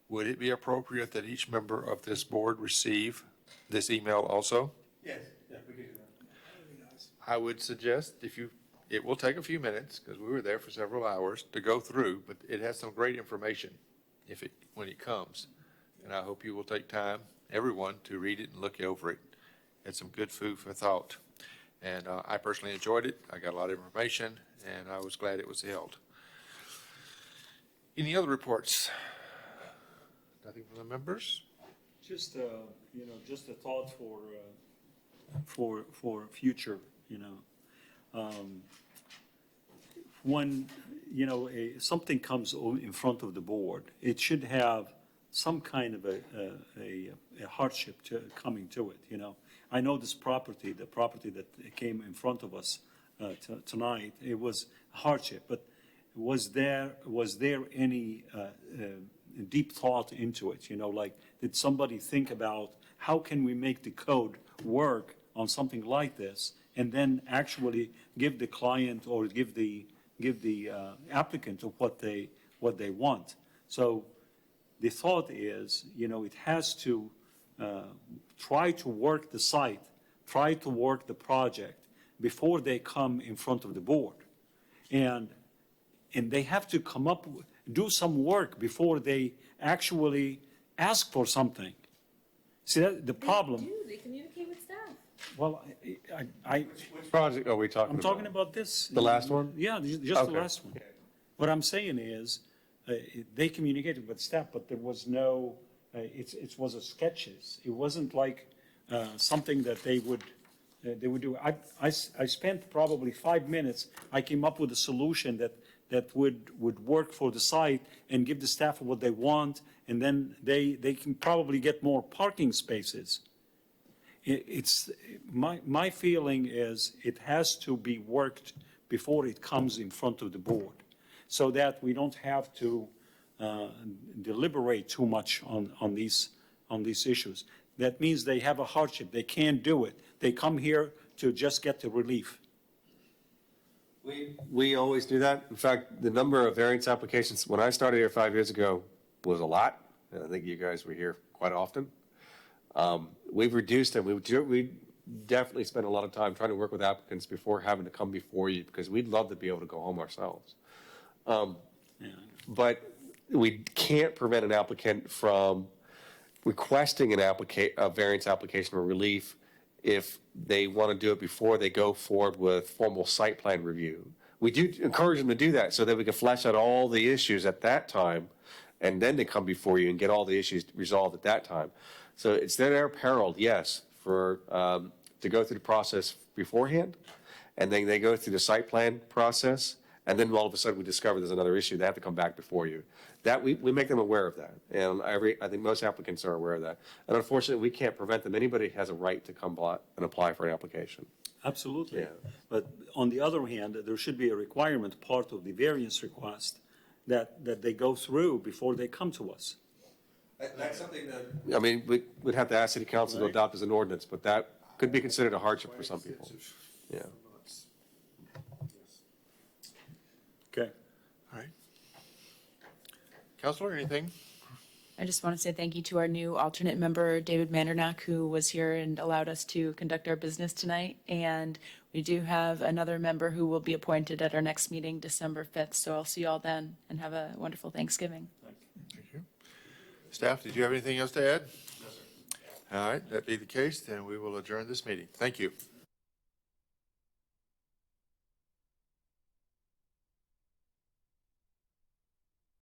Would it be appropriate that each member of this board receive this email also? Yes, yeah, we can do that. I would suggest it will take a few minutes, because we were there for several hours to go through, but it has some great information when it comes. And I hope you will take time, everyone, to read it and look over it. It's some good food for thought. And I personally enjoyed it. I got a lot of information, and I was glad it was held. Any other reports? Nothing from the members? Just, just a thought for future, when, something comes in front of the board, it should have some kind of a hardship coming to it, I know this property, the property that came in front of us tonight, it was hardship, but was there any deep thought into it, like, did somebody think about how can we make the code work on something like this, and then actually give the client or give the applicant of what they want. So the thought is, it has to try to work the site, try to work the project before they come in front of the board. And they have to come up, do some work before they actually ask for something. See, the problem. They communicate with staff. Well, Which project are we talking I'm about? talking about this. The last one? Yeah, just the Okay. last one. What I'm saying is, they communicated with staff, but there was no, it was a sketches. It wasn't like something that they would do. I spent probably 5 minutes. I came up with a solution that would work for the site and give the staff what they want, and then they can probably get more parking spaces. It's my feeling is it has to be worked before it comes in front of the board, so that we don't have to deliberate too much on these issues. That means they have a hardship. They can't do it. They come here to just get the relief. We always do that. In fact, the number of variance applications, when I started here 5 years ago, was a lot. And I think you guys were here quite often. We've reduced them. We definitely spend a lot of time trying to work with applicants before having to come before you, because we'd love to be able to go home ourselves. But we can't prevent an applicant from requesting a variance application or relief if they want to do it before they go forward with formal site plan review. We do encourage them to do that so that we can flesh out all the issues at that time, and then they come before you and get all the issues resolved at that time. So it's their peril, yes, for to go through the process beforehand, and then they go through the site plan process, and then all of a sudden we discover there's another issue. They have to come back before you. That we make them aware of that, and I think most applicants are aware of that. And unfortunately, we can't prevent them. Anybody has a right to come and apply for an application. Absolutely. Yeah. But on the other hand, there should be a requirement, part of the variance request, that they go through before they come to us. That's something that, I mean, we'd have to ask city council to adopt as an ordinance, but that could be considered a hardship for some people. Yeah. Okay. All right. Counselor, anything? I just want to say thank you to our new alternate member, David Mandernack, who was here and allowed us to conduct our business tonight. And we do have another member who will be appointed at our next meeting, December 5th. So I'll see you all then, and have a wonderful Thanksgiving. Thank you. Staff, did you have anything else to add? All right, that be the case, then we will adjourn this meeting. Thank you.